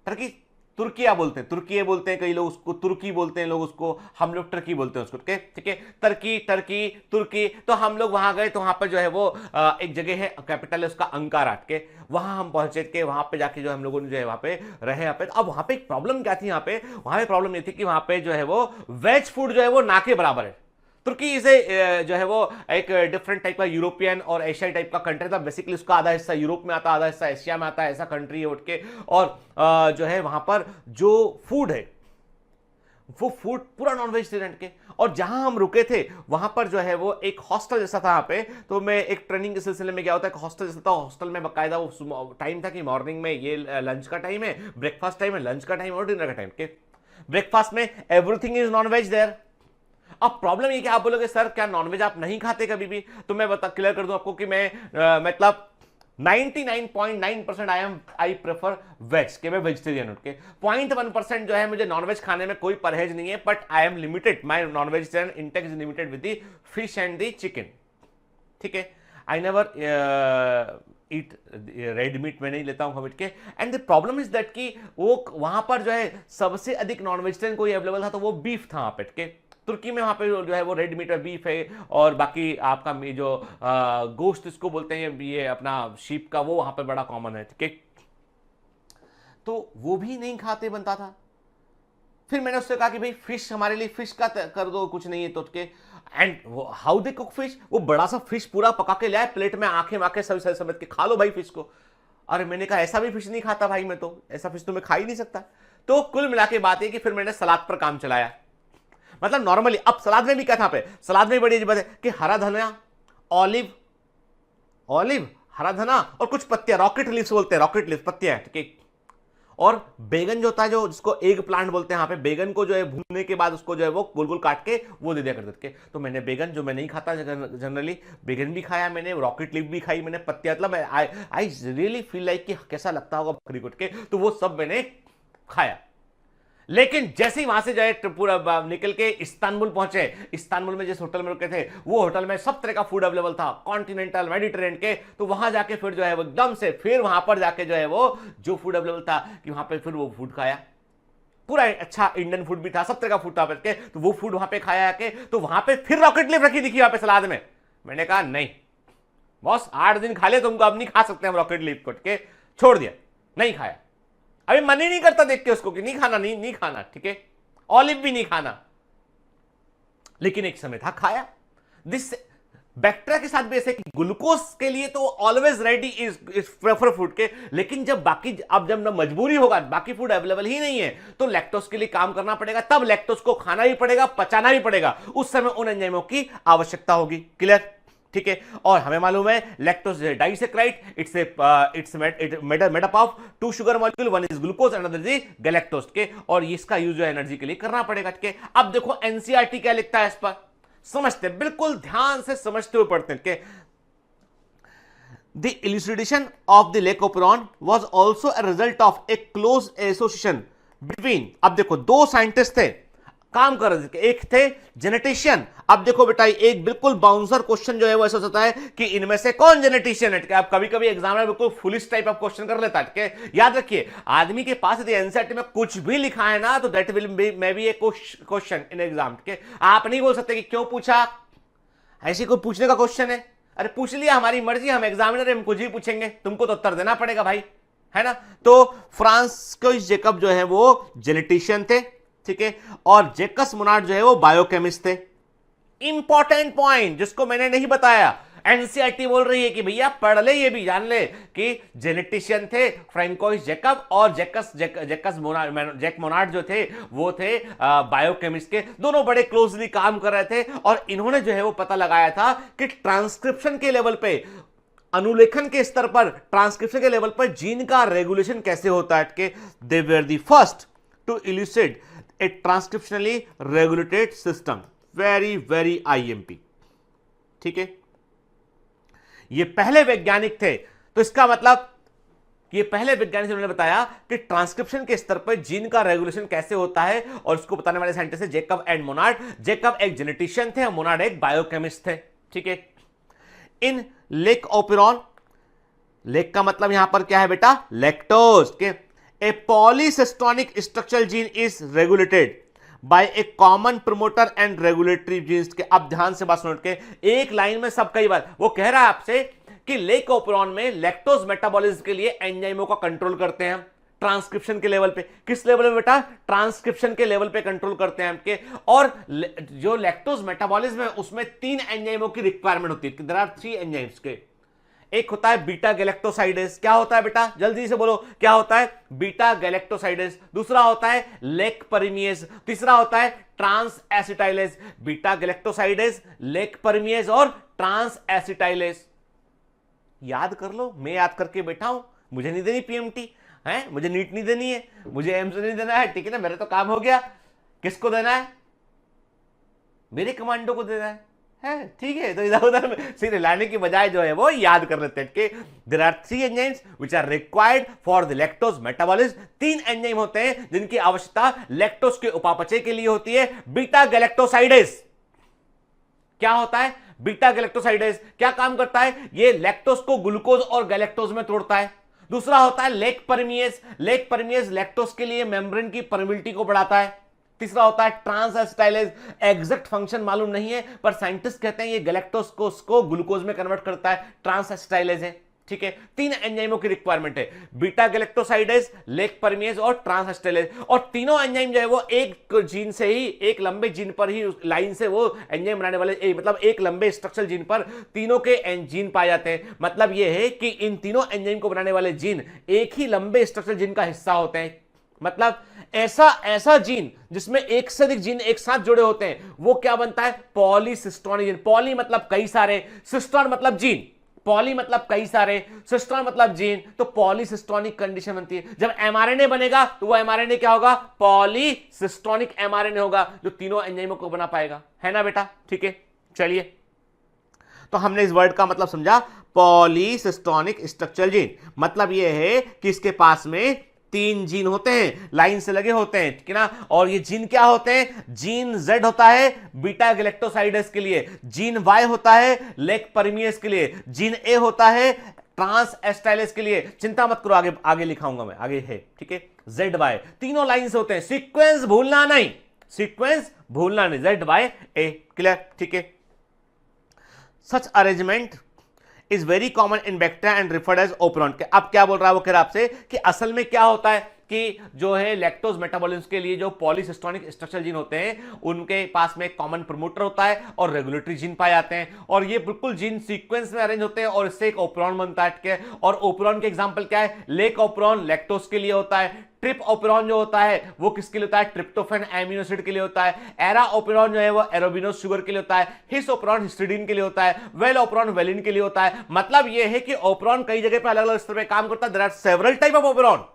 Speaker 2: टर्की तुर्किया बोलते हैं, तुर्की बोलते हैं, कई लोग उसको तुर्की बोलते हैं, लोग उसको, हम लोग टर्की बोलते हैं उसको। ठीक है, टर्की टर्की तुर्की। तो हम लोग वहां गए, तो वहां पर जो है वो एक जगह है, कैपिटल है उसका अंकारा के, वहां हम पहुंचे के, वहां पे जाके जो हम लोगों ने जो है वहां पे रहे। यहाँ पे अब वहां पे एक प्रॉब्लम क्या थी? वहां पे प्रॉब्लम ये थी कि वहां पे जो है वो वेज फूड जो है वो ना के बराबर है। तुर्की इसे जो है वो एक डिफरेंट टाइप का यूरोपियन और एशियाई टाइप का कंट्री था। बेसिकली उसका आधा हिस्सा यूरोप में आता है, आधा हिस्सा एशिया में आता है, ऐसा कंट्री है उठ के। और जो है वहां पर जो फूड है वो फूड पूरा नॉन वेजिटेरियन के। और जहां हम रुके थे वहां पर जो है वो एक हॉस्टल जैसा था। यहाँ पे तो मैं एक ट्रेनिंग के सिलसिले में गया होता है, हॉस्टल जैसा था। हॉस्टल में बकायदा वो टाइम था कि मॉर्निंग में ये लंच का टाइम है, ब्रेकफास्ट टाइम है, लंच का टाइम और डिनर का टाइम के। ब्रेकफास्ट में everything is non veg there. अब प्रॉब्लम ये कि आप बोलोगे सर क्या नॉनवेज आप नहीं खाते कभी भी? तो मैं क्लियर कर दूं आपको कि मैं मतलब 99.9% आई प्रेफर वेज, के मैं वेजिटेरियन उठ के। 0.1% जो है मुझे नॉनवेज खाने में कोई परहेज नहीं है, but I am limited, my non vegetarian intake is limited with the fish and the chicken. ठीक है, I never eat red meat, मैं नहीं लेता हूं कभी के। And the problem is that कि वो वहां पर जो है सबसे अधिक नॉन वेजिटेरियन कोई अवेलेबल था तो वो बीफ था वहां पे के। तुर्की में वहां पे जो है वो रेड मीट और बीफ है, और बाकी आपका जो गोश्त इसको बोलते हैं ये अपना शीप का, वो वहां पे बड़ा कॉमन है। ठीक है, तो वो भी नहीं खाते बनता था। फिर मैंने उससे कहा कि भाई फिश हमारे लिए फिश का कर दो, कुछ नहीं है तो उसके। And how they cook fish, वो बड़ा सा फिश पूरा पका के लाए प्लेट में, आंखें वाखें सब समझ के खा लो भाई फिश को। अरे मैंने कहा ऐसा भी फिश नहीं खाता भाई, मैं तो ऐसा फिश तो मैं खा ही नहीं सकता। तो कुल मिला के बात है कि फिर मैंने सलाद पर काम चलाया। मतलब नॉर्मली अब सलाद में भी क्या था पे, सलाद में बड़ी अजीब बात है कि हरा धनिया, ऑलिव, हरा धना और कुछ पत्तियां, रॉकेट लीव्स बोलते हैं, रॉकेट लीव्स पत्तियां, ठीक है। और बैगन जो होता है, जो जिसको एग प्लांट बोलते हैं यहाँ पे, बैगन को जो है भूनने के बाद उसको जो है वो गोल गोल काट के वो दे दिया करते थे। तो मैंने बैगन, जो मैं नहीं खाता जनरली, बैगन भी खाया मैंने, रॉकेट लीफ भी खाई मैंने, पत्तियां, मतलब आई रियली फील लाइक कि कैसा लगता होगा बकरी कुट के, तो वो सब मैंने खाया। लेकिन जैसे ही वहां से जाए पूरा निकल के इस्तांबुल पहुंचे, इस्तांबुल में जिस होटल में रुके थे वो होटल में सब तरह का फूड अवेलेबल था, कॉन्टिनेंटल, मेडिटेरेनियन के। तो वहां जाके फिर जो है वो एकदम से फिर वहां पर जाके जो है वो जो फूड अवेलेबल था कि वहां पे फिर वो फूड खाया, पूरा अच्छा इंडियन फूड भी था, सब तरह का फूड था करके, तो वो फूड वहां पे खाया के। तो वहां पे फिर रॉकेट लीफ रखी दिखी वहां पे सलाद में। मैंने कहा नहीं बॉस, 8 दिन खा ले तुमको, अब नहीं खा सकते हम रॉकेट लीफ कट के, छोड़ दिया, नहीं खाया। अभी मन ही नहीं करता देख के उसको कि नहीं खाना, नहीं खाना, ठीक है, ऑलिव भी नहीं खाना। लेकिन एक समय था खाया। दिस बैक्टीरिया के साथ भी ऐसे कि ग्लूकोज के लिए तो always ready is prefer food के, लेकिन जब बाकी, अब जब मजबूरी होगा, बाकी फूड अवेलेबल ही नहीं है, तो लैक्टोज के लिए काम करना पड़ेगा, तब लैक्टोज को खाना भी पड़ेगा, पचाना भी पड़ेगा, उस समय उन एंजाइमों की आवश्यकता होगी। क्लियर, ठीक है। और हमें मालूम है lactose disaccharide, it's made up of 2 sugar molecule, one is glucose another is galactose के, और इसका यूज जो एनर्जी के लिए करना पड़ेगा, ठीक है। अब देखो एनसीईआरटी क्या लिखता है इस पर, समझते, बिल्कुल ध्यान से समझते हुए पढ़ते हैं। The elucidation of the lac operon was also a result of a close association between, अब देखो 2 साइंटिस्ट थे काम कर रहे थे, एक थे जेनेटिशियन। अब देखो बेटा, एक बिल्कुल बाउंसर क्वेश्चन जो है वो ऐसा होता है कि इनमें से कौन जेनेटिशियन है। अब कभी कभी एग्जामिनर बिल्कुल फुलिश टाइप ऑफ क्वेश्चन कर लेता है। याद रखिए, आदमी के पास यदि एनसीईआरटी में कुछ भी लिखा है ना, तो that will be may be A question in exam. आप नहीं बोल सकते कि क्यों पूछा, ऐसी कोई पूछने का क्वेश्चन है, अरे पूछ लिया, हमारी मर्जी, हम एग्जामिनर हम कुछ भी पूछेंगे, तुमको तो उत्तर देना पड़ेगा भाई, है ना। तो फ्रांसिस जैकब जो है वो जेनेटिशियन थे, ठीक है, और जैकस मोनार्ड जो है वो बायोकेमिस्ट थे। इंपॉर्टेंट पॉइंट जिसको मैंने नहीं बताया, एनसीईआरटी बोल रही है कि भैया पढ़ ले, ये भी जान ले कि जेनेटिशियन थे फ्रैंकोइस जैकब, और जैक मोनार्ड जो थे वो थे बायोकेमिस्ट के, दोनों बड़े क्लोजली काम कर रहे थे। और इन्होंने जो है वो पता लगाया था कि ट्रांसक्रिप्शन के लेवल पे, अनुलेखन के स्तर पर, ट्रांसक्रिप्शन के लेवल पर जीन का रेगुलेशन कैसे होता है, कि they were the first to elucidate a transcriptionally regulated system, very IMP, ठीक है। ये पहले वैज्ञानिक थे, तो इसका मतलब ये पहले वैज्ञानिक ने बताया कि ट्रांसक्रिप्शन के स्तर पर जीन का रेगुलेशन कैसे होता है, और इसको बताने वाले साइंटिस्ट है जैकब एंड मोनार्ड। जैकब एक जेनेटिशियन थे, मोनार्ड एक बायोकेमिस्ट थे, ठीक है। इन लेकोपेरॉन, लेक का मतलब यहां पर क्या है बेटा, लैक्टोज के, a polycystonic structural gene is regulated by a common promoter and regulatory genes के। अब ध्यान से बात सुन के, एक लाइन में सब कई बार वो कह रहा है आपसे कि लेकोपेरॉन में लैक्टोज मेटाबॉलिज्म के लिए एंजाइमों का कंट्रोल करते हैं ट्रांसक्रिप्शन के लेवल पे। किस लेवल पे बेटा, ट्रांसक्रिप्शन के लेवल पे कंट्रोल करते हैं आपके। और जो लैक्टोज मेटाबॉलिज्म है उसमें 3 एंजाइमों की रिक्वायरमेंट होती है, देयर आर 3 एंजाइम्स के। एक होता है बीटा गैलेक्टोसाइडेज, क्या होता है बेटा, जल्दी से बोलो क्या होता है, बीटा गैलेक्टोसाइडेज। दूसरा होता है लेक परमिएज, तीसरा होता है transacetylase. Beta galactosidase, lac permease और ट्रांस एसिटाइलेज। याद कर लो, मैं याद करके बैठा हूं, मुझे नहीं देनी पीएमटी है, मुझे नीट नहीं देनी है, मुझे एम्स नहीं देना है, ठीक है ना, मेरा तो काम हो गया। किसको देना है, मेरे कमांडो को देना है, ठीक है। तो इधर उधर सिर्फ लाने की बजाय जो है वो याद कर लेते हैं कि there are 3 enzymes which are required for the lactose metabolism. 3 enzyme होते हैं जिनकी आवश्यकता लैक्टोज के उपापचय के लिए होती है। बीटा गैलेक्टोसाइडेज क्या होता है, बीटा गैलेक्टोसाइडेज क्या काम करता है, ये लैक्टोज को ग्लूकोज और गैलेक्टोज में तोड़ता है। दूसरा होता है लेक परमिएज, लेक परमिएज लैक्टोज के लिए मेम्ब्रेन की परमिबिलिटी को बढ़ाता है। तीसरा होता है ट्रांस एसिटाइलेज, एग्जैक्ट फंक्शन मालूम नहीं है पर साइंटिस्ट कहते हैं ये गैलेक्टोज को ग्लूकोज में कन्वर्ट करता है, ट्रांस एसिटाइलेज है, ठीक है। 3 एंजाइमों की रिक्वायरमेंट है, बीटा गैलेक्टोसाइडेज, लेक परमिएज और ट्रांस एसिटाइलेज। और तीनों एंजाइम जो है वो एक जीन से ही, एक लंबे जीन पर ही लाइन से वो एंजाइम बनाने वाले, मतलब एक लंबे स्ट्रक्चरल जीन पर तीनों के जीन पाए जाते हैं। मतलब ये है कि इन तीनों एंजाइम को बनाने वाले जीन एक ही लंबे स्ट्रक्चरल जीन का हिस्सा होते हैं। मतलब ऐसा जीन जिसमें एक से अधिक जीन एक साथ जुड़े होते हैं वो क्या बनता है, पॉलीसिस्टोनिक जीन। पॉली मतलब कई सारे, सिस्टोन मतलब जीन, पॉली मतलब कई सारे, सिस्टोन मतलब जीन, तो पॉलीसिस्टोनिक कंडीशन बनती है। जब एमआरएनए बनेगा तो वो एमआरएनए क्या होगा, पॉलीसिस्टोनिक एमआरएनए होगा, जो तीनों एंजाइमों को बना पाएगा, है ना बेटा। ठीक है, चलिए, तो हमने इस वर्ड का मतलब समझा, पॉलीसिस्टोनिक स्ट्रक्चरल जीन, मतलब ये है कि इसके पास में 3 जीन होते हैं, लाइन से लगे होते हैं, ठीक है ना। और ये जीन क्या होते हैं, जीन Z होता है बीटा गैलेक्टोसाइडस के लिए, जीन Y होता है लेक परमियस के लिए, जीन A होता है ट्रांस एस्टाइलस के लिए। चिंता मत करो, आगे आगे लिखाऊंगा मैं, आगे है, ठीक है। ZY तीनों लाइन से होते हैं, सीक्वेंस भूलना नहीं, सीक्वेंस भूलना नहीं, ZYA, क्लियर, ठीक है। Such arrangement is very common in bacteria and referred as operon. अब क्या बोल रहा है वो, कह रहा है आपसे कि असल में क्या होता है कि जो है लैक्टोज मेटाबॉलिज्म के लिए जो पॉलीसिस्टोनिक स्ट्रक्चरल जीन होते हैं, उनके पास में कॉमन प्रमोटर होता है और रेगुलेटरी जीन पाए जाते हैं, और ये बिल्कुल जीन सीक्वेंस में अरेंज होते हैं, और इससे एक ओपरॉन बनता है। और ओपरॉन के एग्जांपल क्या है, लेक ओपरॉन लैक्टोज के लिए होता है, ट्रिप ओपेरॉन जो होता है वो किसके लिए होता है, ट्रिप्टोफैन एमिनो एसिड के लिए होता है, एरा ओपेरॉन जो है वो एरोबिनोज शुगर के लिए होता है, हिस ओपेरॉन हिस्टिडीन के लिए होता है, वेल ओपेरॉन वेलिन के लिए होता है। मतलब ये है कि ओपेरॉन कई जगह पे अलग अलग स्तर पे काम करता है, there are several type of operon,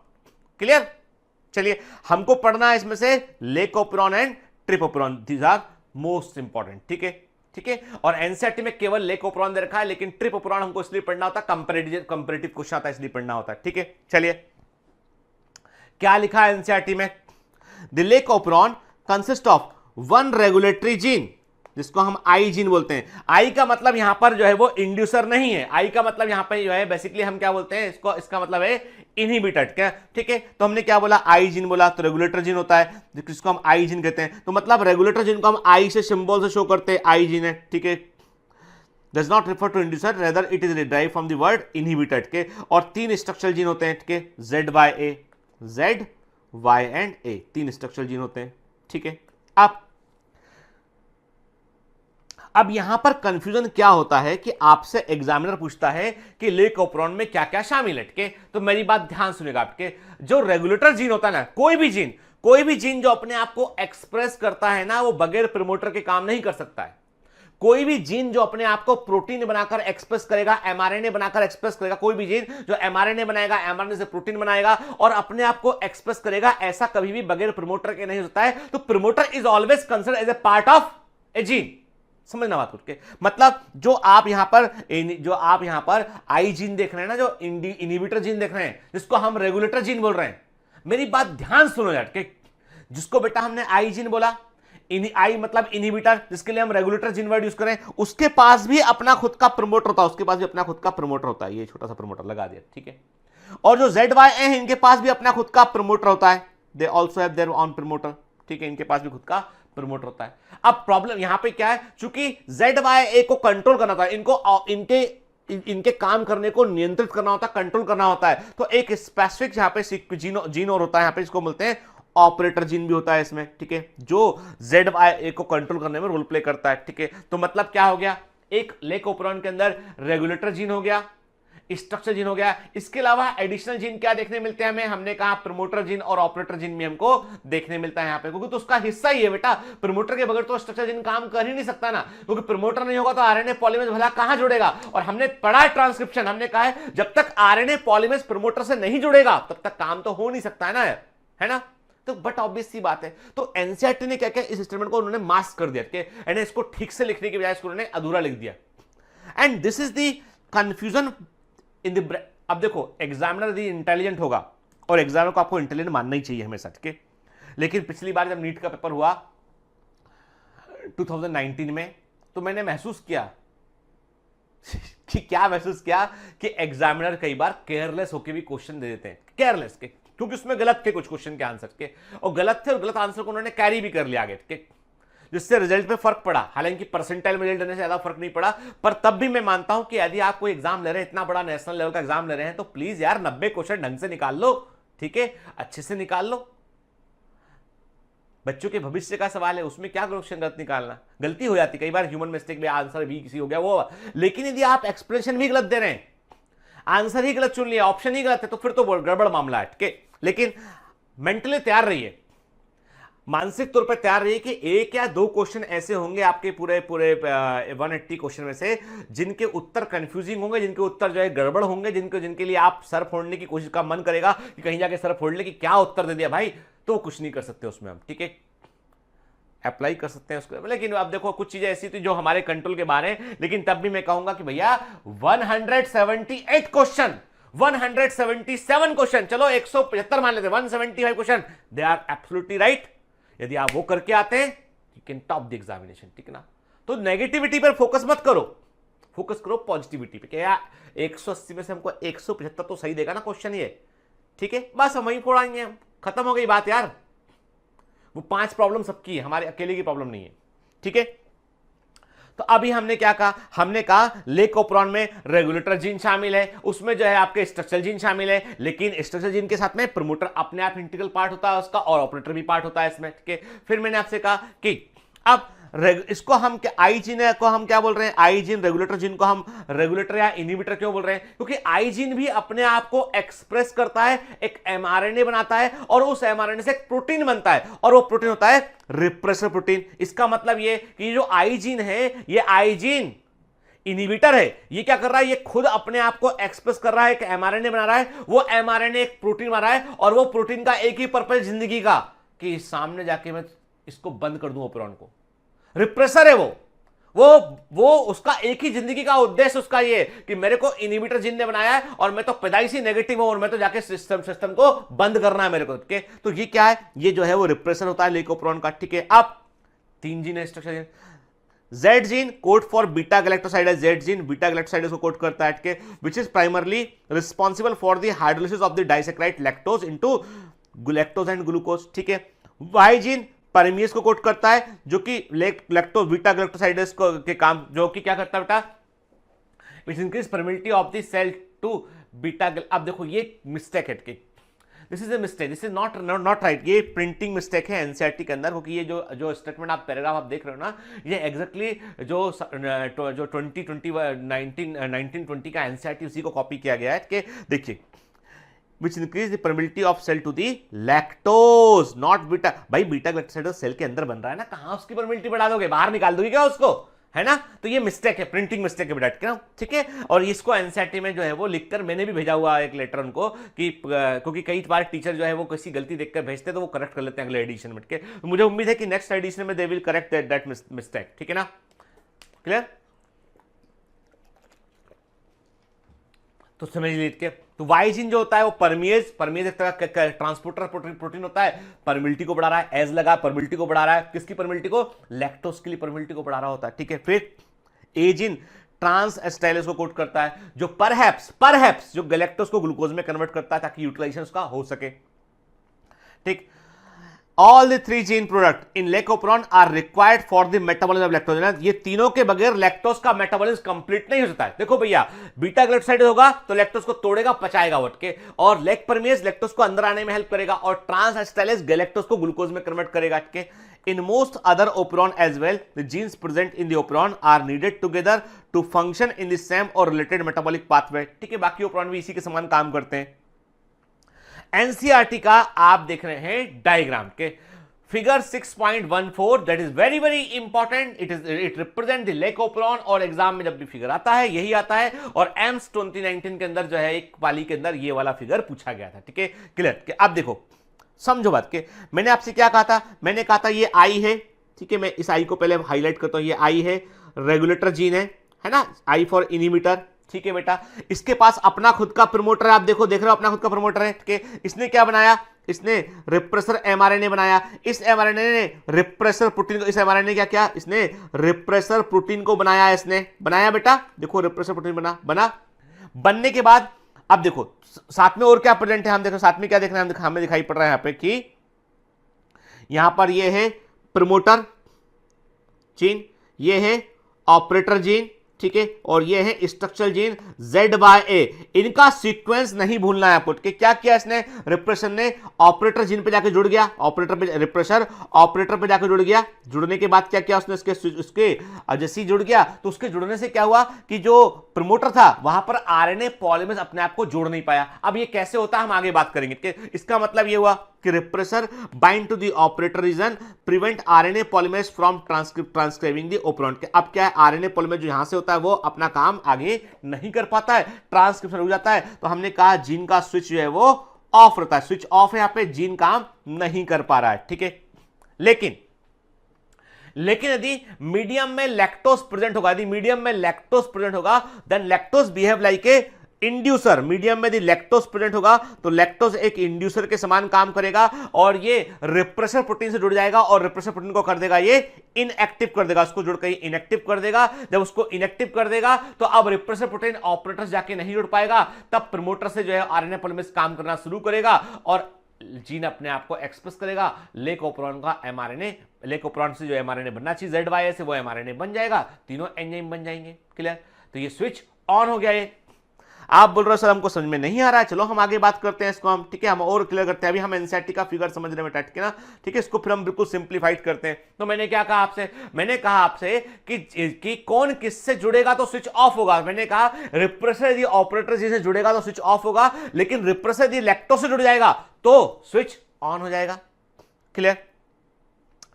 Speaker 2: clear. चलिए, हमको पढ़ना है इसमें से lac operon and trp operon, these are most important, ठीक है, ठीक है। और एनसीईआरटी में केवल लेक ओपेरॉन दे रखा है, लेकिन ट्रिप ओपेरॉन हमको इसलिए पढ़ना होता है, कंपैरेटिव क्वेश्चन आता है इसलिए पढ़ना होता है, ठीक है। चलिए, क्या लिखा है एनसीईआरटी में, the lake operon consist of 1 regulatory gene, जिसको हम आई जीन बोलते हैं। आई का मतलब यहां पर जो है वो इंड्यूसर नहीं है, आई का मतलब यहां पर जो है बेसिकली हम क्या बोलते हैं इसको, इसका मतलब है इनहिबिटर, क्या, ठीक है। तो हमने क्या बोला, आई जीन बोला, तो रेगुलेटर जीन होता है जिसको हम आई जीन कहते हैं। तो मतलब रेगुलेटर जीन को हम आई से सिंबल से शो करते हैं, आई जीन है, ठीक है। does not refer to inducer, rather it is derived from the word inhibitor, के। और 3 स्ट्रक्चरल जीन होते हैं, ठीक है, ZYA, Z, Y and A, 3 structural gene होते हैं, ठीक है। अब यहां पर कंफ्यूजन क्या होता है कि आपसे एग्जामिनर पूछता है कि लेक ओपेरॉन में क्या क्या शामिल है, ठीक है। तो मेरी बात ध्यान सुनेगा आपके, जो रेगुलेटर जीन होता है ना, कोई भी जीन जो अपने आप को एक्सप्रेस करता है ना, वो बगैर प्रमोटर के काम नहीं कर सकता है। कोई भी जीन जो अपने आप को प्रोटीन बनाकर एक्सप्रेस करेगा, एमआरएनए बनाकर एक्सप्रेस करेगा, कोई भी जीन जो एमआरएनए बनाएगा, एमआरएनए से प्रोटीन बनाएगा और अपने आप को एक्सप्रेस करेगा, ऐसा कभी भी बगैर प्रमोटर के नहीं होता है। तो promoter is always considered as a part of a gene, समझना बात करके। मतलब जो आप यहां पर आई जीन देख रहे हैं ना, जो इनहिबिटर जीन देख रहे हैं, जिसको हम रेगुलेटर जीन बोल रहे हैं, मेरी बात ध्यान सुनो यार, जिसको बेटा हमने आई जीन बोला, आई मतलब इनहिबिटर, जिसके लिए हम रेगुलेटर जीन वर्ड यूज करें, उसके पास भी अपना खुद का प्रमोटर होता है, उसके पास भी अपना खुद का प्रमोटर होता है, ये छोटा सा प्रमोटर लगा दिया, ठीक है। और जो ZYA है, इनके पास भी अपना खुद का प्रमोटर होता है, they also have their own promoter, ठीक है, इनके पास भी खुद का प्रमोटर होता है। अब प्रॉब्लम यहां पे क्या है, चूंकि ZYA को कंट्रोल करना था, इनके काम करने को नियंत्रित करना होता है, कंट्रोल करना होता है, तो एक स्पेसिफिक यहां पे जीन और होता है, यहां पे इसको बोलते हैं ऑपरेटर जीन भी होता है इसमें, ठीक है, जो ZYA को कंट्रोल करने में रोल प्ले करता है, ठीक है। तो मतलब क्या हो गया, एक लेक ओपेरॉन के अंदर रेगुलेटर जीन हो गया, स्ट्रक्चर जीन हो गया, इसके अलावा एडिशनल जीन क्या देखने मिलते हैं हमें, हमने कहा प्रमोटर जीन और ऑपरेटर जीन भी हमको देखने मिलता है यहां पे, क्योंकि तो उसका हिस्सा ही है बेटा, प्रमोटर के बगैर तो स्ट्रक्चर जीन काम कर ही नहीं सकता ना, क्योंकि प्रमोटर नहीं होगा तो आरएनए पॉलीमरेज भला कहां जुड़ेगा। और हमने पढ़ा ट्रांसक्रिप्शन, हमने कहा है जब तक आरएनए पॉलीमरेज प्रमोटर से नहीं जुड़ेगा तब तक काम तो हो नहीं सकता है ना। तो बट ऑब्वियस सी बात है, तो एनसीईआरटी ने क्या किया, इस स्टेटमेंट को उन्होंने मास्क कर दिया, यानी इसको ठीक से लिखने की बजाय इसको उन्होंने अधूरा लिख दिया, and this is the confusion in the. अब देखो, एग्जामिनर यदि इंटेलिजेंट होगा, और एग्जामिनर को आपको इंटेलिजेंट मानना ही चाहिए हमेशा, ठीक है। लेकिन पिछली बार जब नीट का पेपर हुआ 2019 में, तो मैंने महसूस किया कि क्या महसूस किया कि एग्जामिनर कई बार केयरलेस होकर भी क्वेश्चन दे देते हैं, केयरलेस के, क्योंकि उसमें गलत थे कुछ क्वेश्चन के आंसर के, और गलत थे और गलत आंसर को उन्होंने कैरी भी कर लिया आगे, ठीक है, जिससे रिजल्ट पे फर्क पड़ा। हालांकि परसेंटाइल में रिजल्ट देने से ज्यादा फर्क नहीं पड़ा, पर तब भी मैं मानता हूं कि यदि आप कोई एग्जाम ले रहे हैं, इतना बड़ा नेशनल लेवल का एग्जाम ले रहे हैं, तो प्लीज यार 90 क्वेश्चन ढंग से निकाल लो, ठीक है, अच्छे से निकाल लो। बच्चों के भविष्य का सवाल है, उसमें क्या क्वेश्चन गलत निकालना, गलती हो जाती कई बार, ह्यूमन मिस्टेक में आंसर भी किसी हो गया वो, लेकिन यदि आप एक्सप्रेशन भी गलत दे रहे हैं, आंसर ही गलत चुन लिया, ऑप्शन ही गलत है, तो फिर तो गड़बड़ मामला है, ठीक है। लेकिन मेंटली तैयार रहिए, मानसिक तौर पर तैयार रहिए कि एक या दो क्वेश्चन ऐसे होंगे आपके पूरे 180 क्वेश्चन में से जिनके उत्तर कंफ्यूजिंग होंगे, जिनके उत्तर जो है गड़बड़ होंगे, जिनके लिए आप सर फोड़ने की कोशिश का मन करेगा कि कहीं जाके सर फोड़ ले कि क्या उत्तर दे दिया भाई, तो कुछ नहीं कर सकते उसमें हम, ठीक है, अप्लाई कर सकते हैं उसको। लेकिन अब देखो कुछ चीजें ऐसी थी जो हमारे कंट्रोल के बाहर है, लेकिन तब भी मैं कहूंगा कि भैया 178 क्वेश्चन, 177 क्वेश्चन, चलो 175 मान लेते, 175 question, they are absolutely right. यदि आप वो करके आते हैं you can top the examination, ठीक है ना। तो नेगेटिविटी पर फोकस मत करो, फोकस करो पॉजिटिविटी पे। क्या 180 में से हमको 175 तो सही देगा ना क्वेश्चन ये, ठीक है, बस हम वहीं फोड़ाएंगे, हम खत्म हो गई बात यार। वो 5 प्रॉब्लम सबकी है, हमारे अकेले की प्रॉब्लम नहीं है, ठीक है। तो अभी हमने क्या कहा, हमने कहा लेकोप्रोन में रेगुलेटर जीन शामिल है, उसमें जो है आपके स्ट्रक्चरल जीन शामिल है, लेकिन स्ट्रक्चरल जीन के साथ में प्रमोटर अपने आप इंटीग्रल पार्ट होता है उसका, और ऑपरेटर भी पार्ट होता है इसमें, ठीक है। फिर मैंने आपसे कहा कि अब इसको हम क्या, आई जीन को हम क्या बोल रहे हैं, आई जीन, रेगुलेटर जीन को हम रेगुलेटर या इनहिबिटर क्यों बोल रहे हैं, क्योंकि आई जीन भी अपने आप को एक्सप्रेस करता है, एक एमआरएनए बनाता है, और उस एमआरएनए से एक प्रोटीन बनता है, और वो प्रोटीन होता है रिप्रेसर प्रोटीन। इसका मतलब ये कि जो आई जीन है, ये आई जीन इनहिबिटर है, ये क्या कर रहा है, ये खुद अपने आप को एक्सप्रेस कर रहा है, एक एमआरएनए बना रहा है, वो एमआरएनए एक प्रोटीन बना रहा है, और वो प्रोटीन का एक ही पर्पस जिंदगी का कि सामने जाके मैं इसको बंद कर दूं ओपेरॉन को। रिप्रेसर है वो उसका एक ही जिंदगी का उद्देश्य उसका ये कि मेरे को इनहिबिटर जीन ने बनाया है, और मैं तो पैदाइशी नेगेटिव हूं, और मैं तो जाके सिस्टम को बंद करना है मेरे को, ठीक है। तो ये क्या है, ये जो है वो रिप्रेसर होता है लेकोप्रोन का, ठीक है। अब 3 जीन है structure gene, Z gene code for beta galactoside, Z gene beta galactoside को कोड करता है, ठीक है, which is primarily responsible for the hydrolysis of the disaccharide lactose into lactose and glucose, ठीक है। वाई जीन परमियस को code करता है, जो कि लैक्टो बीटा गैलेक्टोसाइड्स को के काम, जो कि क्या करता है बेटा, which increase permeability of the cell to beta. अब देखो ये मिस्टेक है, this is a mistake, this is not right, ये प्रिंटिंग मिस्टेक है एनसीईआरटी के अंदर, क्योंकि ये जो स्टेटमेंट आप पैराग्राफ आप देख रहे हो ना, ये एग्जैक्टली जो 1920 का एनसीईआरटी उसी को कॉपी किया गया है, कि देखिए which increase the permeability of cell to the lactose, not beta। भाई बीटा गैलेक्टोसाइड सेल के अंदर बन रहा है ना, कहां उसकी परमिलिटी बढ़ा दोगे, बाहर निकाल दोगे क्या उसको, है ना। तो ये मिस्टेक है, प्रिंटिंग मिस्टेक है बेटा, ठीक है। और इसको एनसीईआरटी में जो है वो लिखकर मैंने भी भेजा हुआ एक लेटर उनको, कि क्योंकि कई बार टीचर जो है वो किसी गलती देखकर भेजते तो वो करेक्ट कर लेते हैं अगले एडिशन में, ठीक है। मुझे उम्मीद है कि नेक्स्ट एडिशन में they will correct that mistake, ठीक है ना, क्लियर। तो समझ लीजिए, तो वाई जीन जो होता है वो परमिएज एक तरह का ट्रांसपोर्टर प्रोटीन होता है, परमिलिटी को बढ़ा रहा है, एज लगा परमिलिटी को बढ़ा रहा है, किसकी परमिलिटी को, लैक्टोज के लिए परमिलिटी को बढ़ा रहा होता है, ठीक है। फिर ए जीन ट्रांस एस्टाइलेज को कोड करता है, जो परहैप्स जो गैलेक्टोज को ग्लूकोज में कन्वर्ट करता है ताकि यूटिलाइजेशन उसका हो सके, ठीक। All the 3 gene product in लेकोप्रोन are required for the metabolism of lactose। ये तीनों के बगैर लैक्टोज का मेटाबॉलिज्म कंप्लीट नहीं हो सकता है। देखो भैया, बीटा गैलेक्टोसाइड होगा तो लैक्टोज को तोड़ेगा, पचाएगा उठ के, और लेक परमिएज लैक्टोज को अंदर आने में हेल्प करेगा, और ट्रांस एस्टाइलेज गैलेक्टोज को ग्लूकोज में कन्वर्ट करेगा, ठीक है। In most other operon as well, the genes present in the operon are needed together to function in the same or related metabolic pathway, ठीक है। बाकी operon भी इसी के समान काम करते हैं। एनसीईआरटी का आप देख रहे हैं डायग्राम के figure 6.14, that is very very important, it represent the lac operon, और एग्जाम में जब भी फिगर आता है यही आता है, और एम्स 2019 के अंदर जो है एक पाली के अंदर ये वाला फिगर पूछा गया था, ठीक है, क्लियर। अब देखो समझो बात के, मैंने आपसे क्या कहा था, मैंने कहा था ये आई है, ठीक है, मैं इस आई को पहले हाईलाइट करता हूं, ये आई है, रेगुलेटर जीन है ना, आई फॉर इनहिबिटर, ठीक है बेटा। इसके पास अपना खुद का प्रमोटर है, आप देख रहे हो अपना खुद का प्रमोटर है, ठीक है। इसने क्या बनाया, इसने रिप्रेसर एमआरएनए बनाया, इस एमआरएनए ने रिप्रेसर प्रोटीन को, इस एमआरएनए क्या किया, इसने रिप्रेसर प्रोटीन को बनाया, इसने बनाया बेटा, देखो रिप्रेसर प्रोटीन बना बनने के बाद अब देखो साथ में और क्या प्रेजेंट है, हम देखो साथ में क्या देख रहे हैं, हमें दिखाई पड़ रहा है यहां पे कि यहां पर ये है प्रमोटर जीन, ये है ऑपरेटर जीन, ठीक है, और ये है स्ट्रक्चरल जीन ZA। इनका सीक्वेंस नहीं भूलना है आपको, क्या किया इसने, रिप्रेशन ने ऑपरेटर जीन पे जाके जुड़ गया, ऑपरेटर पे रिप्रेशर ऑपरेटर पे जाके जुड़ गया, जुड़ने के बाद क्या किया उसने, उसके जैसे ही जुड़ गया तो उसके जुड़ने से क्या हुआ कि जो प्रमोटर था वहां पर आरएनए पॉलीमरेज अपने आप को जोड़ नहीं पाया। अब ये कैसे होता है हम आगे बात करेंगे कि इसका मतलब ये हुआ कि repressor bind to the operator region prevent RNA polymerase from transcribing the operon. अब क्या है, आरएनए पॉलीमरेज जो यहां से होता है वो अपना काम आगे नहीं कर पाता है, ट्रांसक्रिप्शन हो जाता है। तो हमने कहा जीन का स्विच जो है वो ऑफ रहता है, स्विच ऑफ है, यहां पे जीन काम नहीं कर पा रहा है, ठीक है। लेकिन यदि मीडियम में लैक्टोज प्रेजेंट होगा, यदि मीडियम में लैक्टोज प्रेजेंट होगा then lactose behave like a inducer. Medium में यदि लैक्टोज प्रेजेंट होगा तो लैक्टोज एक इंड्यूसर के समान काम करेगा और ये रिप्रेसर प्रोटीन से जुड़ जाएगा और रिप्रेसर प्रोटीन को कर देगा ये इनएक्टिव कर देगा, उसको जुड़ के इनएक्टिव कर देगा। जब उसको इनएक्टिव कर देगा तो अब रिप्रेसर प्रोटीन ऑपरेटर जाके नहीं जुड़ पाएगा, तब प्रमोटर से जो है आरएनए पॉलीमरेज काम करना शुरू करेगा और जीन अपने आप को एक्सप्रेस करेगा। लेक ओपरॉन का एमआरएनए, लेक ओपरॉन से जो एमआरएनए बनना चाहिए ZYA से, वो एमआरएनए बन जाएगा, तीनों एंजाइम बन जाएंगे। क्लियर? तो ये स्विच ऑन हो गया। ये आप बोल रहे हो सर हमको समझ में नहीं आ रहा है, चलो हम आगे बात करते हैं इसको हम, ठीक है, हम और क्लियर करते हैं। अभी हम एनसीईआरटी का फिगर समझ रहे हैं बेटा, ठीक है ना, ठीक है, इसको फिर हम बिल्कुल सिंप्लीफाइड करते हैं। तो मैंने क्या कहा आपसे, मैंने कहा आपसे कि कौन किससे जुड़ेगा तो स्विच ऑफ होगा। मैंने कहा रिप्रेसर यदि ऑपरेटर जिससे जुड़ेगा तो स्विच ऑफ होगा, लेकिन रिप्रेसर यदि लैक्टोज से जुड़ जाएगा तो स्विच ऑन हो जाएगा। क्लियर?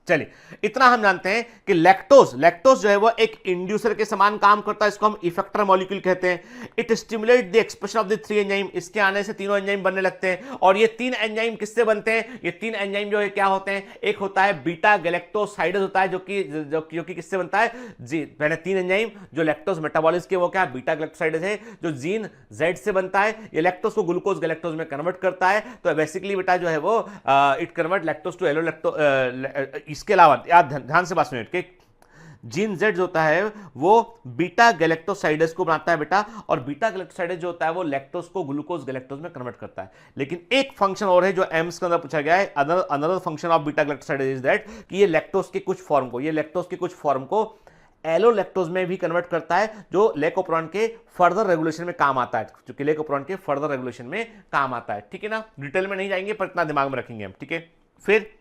Speaker 2: चलिए, इतना हम जानते हैं कि लैक्टोज जो है वो एक इंड्यूसर के समान काम करता है, इसको हम इफेक्टर मॉलिक्यूल कहते हैं। It stimulate the expression of the 3 enzyme, इसके आने से तीनों एंजाइम बनने लगते हैं। और ये 3 एंजाइम किससे बनते हैं? ये 3 एंजाइम जो है क्या होते हैं, एक होता है बीटा गैलेक्टोसाइडेज होता है, जो कि किससे बनता है जी, पहले 3 एंजाइम जो लैक्टोज मेटाबॉलिज्म के वो क्या बीटा गैलेक्टोसाइडेज है, जो जीन Z से बनता है। ये लैक्टोज को ग्लूकोज गैलेक्टोज में कन्वर्ट करता है। तो बेसिकली बेटा जो है वो it convert lactose to allo. इसके अलावा याद ध्यान से बात सुनिए कि जीन Z जो होता है वो बीटा गैलेक्टोसाइडेज को बनाता है बेटा, और बीटा गैलेक्टोसाइडेज जो होता है वो लैक्टोज को ग्लूकोज गैलेक्टोज में कन्वर्ट करता है। लेकिन एक फंक्शन और है जो एम्स के अंदर पूछा गया है, another function of beta galactosidase is that कि ये लैक्टोज के कुछ फॉर्म को एलोलैक्टोज में भी कन्वर्ट करता है, जो लेकोप्रोन के फर्दर रेगुलेशन में काम आता है, जो कि लेकोप्रोन के फर्दर रेगुलेशन में काम आता है। ठीक है ना, डिटेल में नहीं जाएंगे पर इतना दिमाग में रखेंगे हम। ठीक है, फिर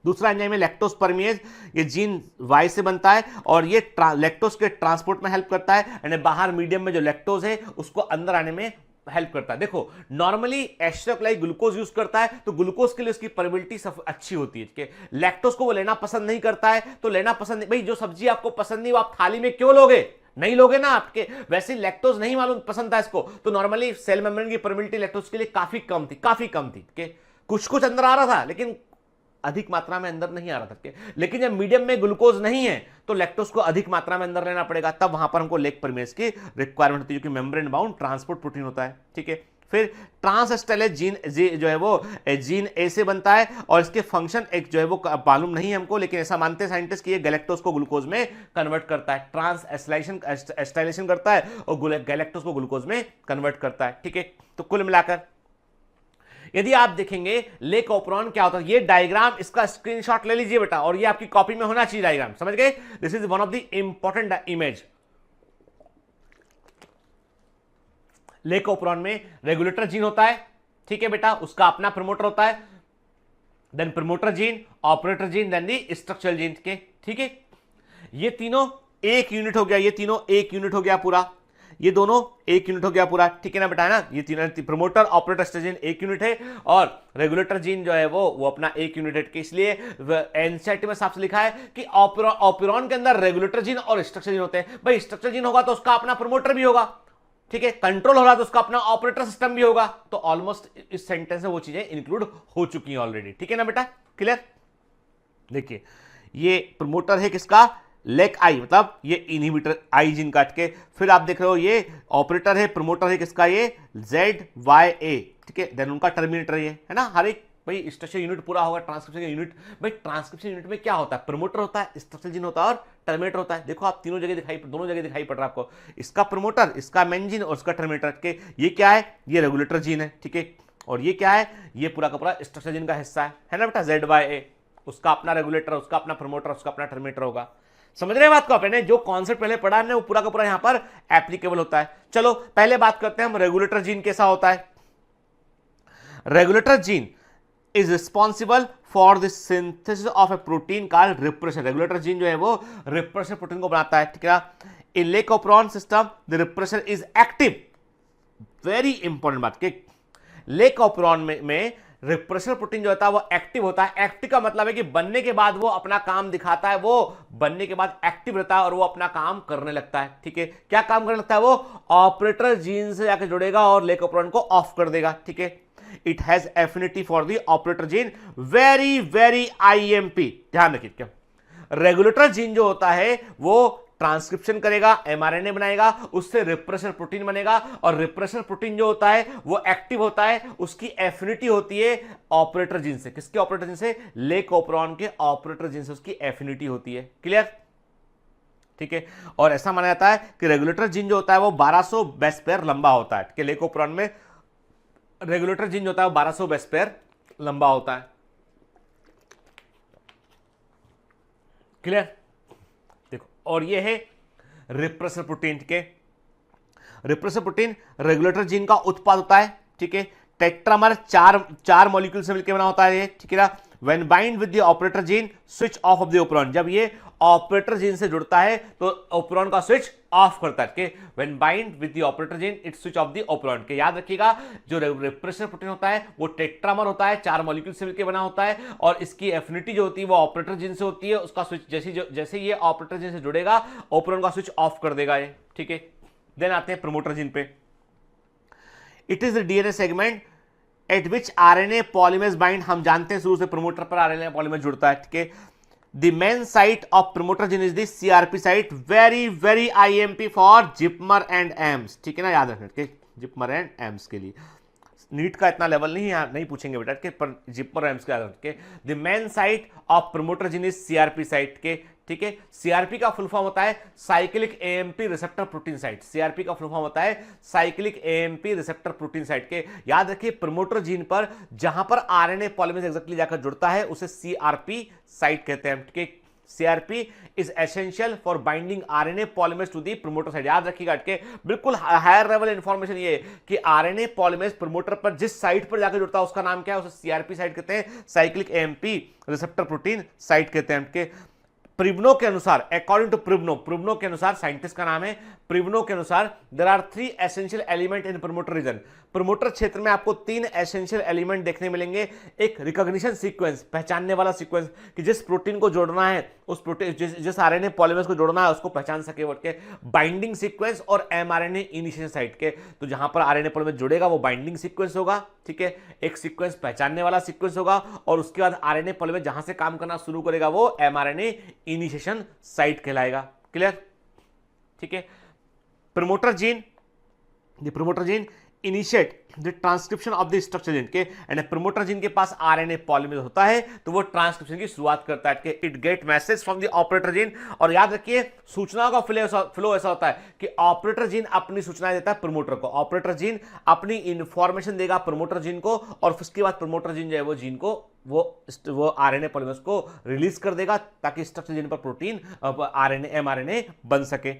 Speaker 2: दूसरा एंजाइम है लैक्टोज परमिएज, ये जीन Y से बनता है और ये लैक्टोज के ट्रांसपोर्ट में हेल्प करता है, यानी बाहर मीडियम में जो लैक्टोज है उसको अंदर आने में हेल्प करता है। देखो नॉर्मली एस्ट्रोक्लाइक ग्लूकोज यूज करता है तो ग्लूकोज के लिए उसकी परमिबिलिटी अच्छी होती है, ठीक है। लैक्टोज को वो लेना पसंद नहीं करता है, तो लेना पसंद नहीं, भाई जो सब्जी आपको पसंद नहीं वो आप थाली में क्यों लोगे, नहीं लोगे ना आपके। वैसे लैक्टोज नहीं मालूम पसंद था इसको, तो नॉर्मली सेल मेम्ब्रेन की परमिबिलिटी लैक्टोज के लिए काफी कम थी, ठीक है। कुछ अंदर आ रहा था लेकिन अधिक मात्रा में अंदर नहीं आ रहा था। लेकिन जब मीडियम में ग्लूकोज नहीं है तो लैक्टोज को अधिक मात्रा में अंदर लेना पड़ेगा, तब वहां पर हमको लेक परमेज की रिक्वायरमेंट होती है, जो कि मेम्ब्रेन बाउंड ट्रांसपोर्ट प्रोटीन होता है। ठीक है, फिर ट्रांसएस्टेलेज जीन जो है वो जीन ए से बनता है और इसके फंक्शन एक जो है वो मालूम नहीं है हमको, लेकिन ऐसा मानते हैं साइंटिस्ट कि ये गैलेक्टोज को ग्लूकोज में कन्वर्ट करता है, ट्रांसएस्टाइलेशन करता है और गैलेक्टोज को ग्लूकोज में कन्वर्ट करता है। ठीक है, तो कुल मिलाकर यदि आप देखेंगे लेकोप्रोन क्या होता है, ये डायग्राम इसका स्क्रीनशॉट ले लीजिए बेटा, और ये आपकी कॉपी में होना चाहिए डायग्राम, समझ गए। This is one of the important image. Lac operon में रेगुलेटर जीन होता है, ठीक है बेटा, उसका अपना प्रमोटर होता है, then promoter gene, operator gene, then the structural gene के। ठीक है, ये तीनों एक यूनिट हो गया, ये तीनों एक यूनिट हो गया पूरा, ये दोनों एक यूनिट हो गया पूरा। ठीक है ना बेटा, है ना, ये तीनों प्रमोटर ऑपरेटर स्ट्रक्चर जीन एक यूनिट है और रेगुलेटर जीन जो है वो अपना एक यूनिट है। इसलिए एनसीईआरटी में साफ से लिखा है कि ऑपरेरॉन के अंदर रेगुलेटर जीन और स्ट्रक्चर जीन होते हैं। भाई स्ट्रक्चर जीन होगा तो उसका अपना प्रमोटर भी होगा, ठीक है, कंट्रोल हो रहा तो उसका अपना ऑपरेटर सिस्टम भी होगा। तो ऑलमोस्ट इस सेंटेंस में वो चीजें इंक्लूड हो चुकी हैं ऑलरेडी। ठीक है ना बेटा, क्लियर। देखिए ये प्रमोटर है किसका, लेक आई, मतलब ये इनहिबिटर आई जीन काट के। फिर आप देख रहे हो ये ऑपरेटर है, प्रमोटर है किसका, ये ZYA, ठीक है, देन उनका टर्मिनेटर ये है ना। हर एक भाई स्ट्रक्चर यूनिट पूरा होगा, ट्रांसक्रिप्शन यूनिट, भाई ट्रांसक्रिप्शन यूनिट में क्या होता है, प्रमोटर होता है, स्ट्रक्चर जीन होता है और टर्मिनेटर होता है। देखो आप दोनों जगह दिखाई पड़ रहा है आपको, इसका प्रमोटर, इसका मेन जीन और इसका टर्मिनेटर के। ये क्या है, ये रेगुलेटर जीन है, ठीक है, और ये क्या है, ये पूरा का पूरा स्ट्रक्चर जीन का हिस्सा है ना बेटा, ZYA, उसका अपना रेगुलेटर, उसका अपना प्रमोटर, उसका अपना टर्मिनेटर होगा। समझ रहे हैं बात को, आपने जो कॉन्सेप्ट पहले पढ़ा है वो पूरा का पूरा यहां पर एप्लीकेबल होता है। चलो पहले बात करते हैं हम रेगुलेटर जीन कैसा होता है। Regulator gene is responsible for the synthesis of A protein called repressor. Regulator gene जो है वो रिप्रेसर प्रोटीन को बनाता है, ठीक है। In lac operon system the repressor is active. Very important बात कि लेकोप्रोन में रिप्रेसर प्रोटीन जो होता है वो एक्टिव होता है। एक्टिव का मतलब है कि बनने के बाद वो अपना काम दिखाता है, वो बनने के बाद एक्टिव रहता है और वो अपना काम करने लगता है। ठीक है, क्या काम करने लगता है? वो ऑपरेटर जीन से जाकर जुड़ेगा और लेकोप्रोन को ऑफ कर देगा। ठीक है, it has affinity for the operator gene, very very IMP. ध्यान रखिए, क्या रेगुलेटर जीन जो होता है वो ट्रांसक्रिप्शन करेगा, एमआरएनए बनाएगा, उससे रिप्रेसर प्रोटीन बनेगा और रिप्रेसर प्रोटीन जो होता है वो एक्टिव होता है, उसकी एफिनिटी होती है ऑपरेटर जीन से। किसके ऑपरेटर जीन से? लेकोप्रोन के ऑपरेटर जीन से उसकी एफिनिटी होती है। क्लियर? ठीक है, और ऐसा माना जाता है कि रेगुलेटर जीन जो होता है वो 1200 बेस पेयर लंबा होता है कि लेकोप्रोन में रेगुलेटर जीन जो होता है वो 1200 बेस पेयर लंबा होता है। क्लियर? देखो, और ये है रिप्रेसर प्रोटीन के। रिप्रेसर प्रोटीन रेगुलेटर जीन का उत्पाद होता है। ठीक है, टेट्रामर चार मॉलिक्यूल से मिलकर बना होता है ये। ठीक है ना, when bind with the operator gene switch off of the operon, जब ये ऑपरेटर जीन से जुड़ता है तो ओपरॉन का स्विच ऑफ करता है। When bind with the operator gene it switch of the operon के। याद रखिएगा, जो रिप्रेसर प्रोटीन होता है वो टेट्रामर होता है, 4 मॉलिक्यूल से मिलकर बना होता है और इसकी एफिनिटी जो होती है वो ऑपरेटर जीन से होती है। उसका स्विच जैसे ये ऑपरेटर जीन से जुड़ेगा ओपरॉन का स्विच ऑफ कर देगा ये। ठीक है, देन आते हैं प्रमोटर जीन पे। It is the DNA segment eight which RNA polymerase bind. हम जानते हैं शुरू से प्रमोटर पर आरएनए पॉलीमरेज जुड़ता है। ठीक है, the main site of promoter gene is the CRP site, very very IMP for JIPMER and AIIMS. ठीक है ना, याद रखना जिपमर एंड एम्स के लिए। नीट का इतना लेवल नहीं पूछेंगे बेटा के, पर जिपमर एम्स के याद रखें। The main site of promoter gene is CRP site के। ठीक है, सीआरपी का फुल फॉर्म होता है cyclic AMP receptor protein site. CRP का फुल फॉर्म होता है cyclic AMP receptor protein site के। याद रखिए, प्रमोटर जीन पर जहां पर आरएनए पॉलीमरेज एग्जैक्टली जाकर जुड़ता है उसे सीआरपी साइट कहते हैं। ठीक है, CRP is essential for binding RNA polymerase to the promoter site. याद रखिएगा के बिल्कुल हायर लेवल इंफॉर्मेशन ये कि आरएनए पॉलीमरेज प्रमोटर पर जिस साइट पर जाकर जुड़ता है उसका नाम क्या है? उसे सीआरपी साइट कहते हैं, cyclic AMP receptor protein site कहते हैं। के प्रिवनो के अनुसार, अकॉर्डिंग टू प्रिवनो के अनुसार, साइंटिस्ट का नाम है प्रिवनो के अनुसार, there are 3 essential element in promoter region. Promoter क्षेत्र में आपको 3 एसेंशियल एलिमेंट देखने मिलेंगे। एक रिकॉग्निशन सीक्वेंस, पहचानने वाला सीक्वेंस कि जिस प्रोटीन को जोड़ना है, उस प्रोटीन जिस आरएनए पॉलीमरेज को जोड़ना है उसको पहचान सके वर्ड के। बाइंडिंग सीक्वेंस और एमआरएनए इनिशिएशन साइट के। तो जहां पर आरएनए पॉलीमरेज जुड़ेगा वो बाइंडिंग सीक्वेंस होगा। ठीक है, एक सीक्वेंस पहचानने वाला सीक्वेंस होगा और उसके बाद आरएनए पॉलीमरेज जहां से काम करना शुरू करेगा वो एमआरएनए इनिशिएशन साइट कहलाएगा। क्लियर? ठीक है, promoter gene initiate the transcription of the structure gene के, एंड प्रमोटर जीन के पास आरएनए पॉलीमरेज होता है तो वो ट्रांसक्रिप्शन की शुरुआत करता है कि it get message from the operator gene. और याद रखिए, सूचनाओं का फ्लो ऐसा होता है कि ऑपरेटर जीन अपनी सूचनाएं देता है प्रमोटर को, ऑपरेटर जीन अपनी इंफॉर्मेशन देगा प्रमोटर जीन को और उसके बाद प्रमोटर जीन जो है वो जीन को वो आरएनए पॉलीमरेज को रिलीज कर देगा ताकि स्ट्रक्चर जीन पर प्रोटीन आरएनए एमआरएनए बन सके।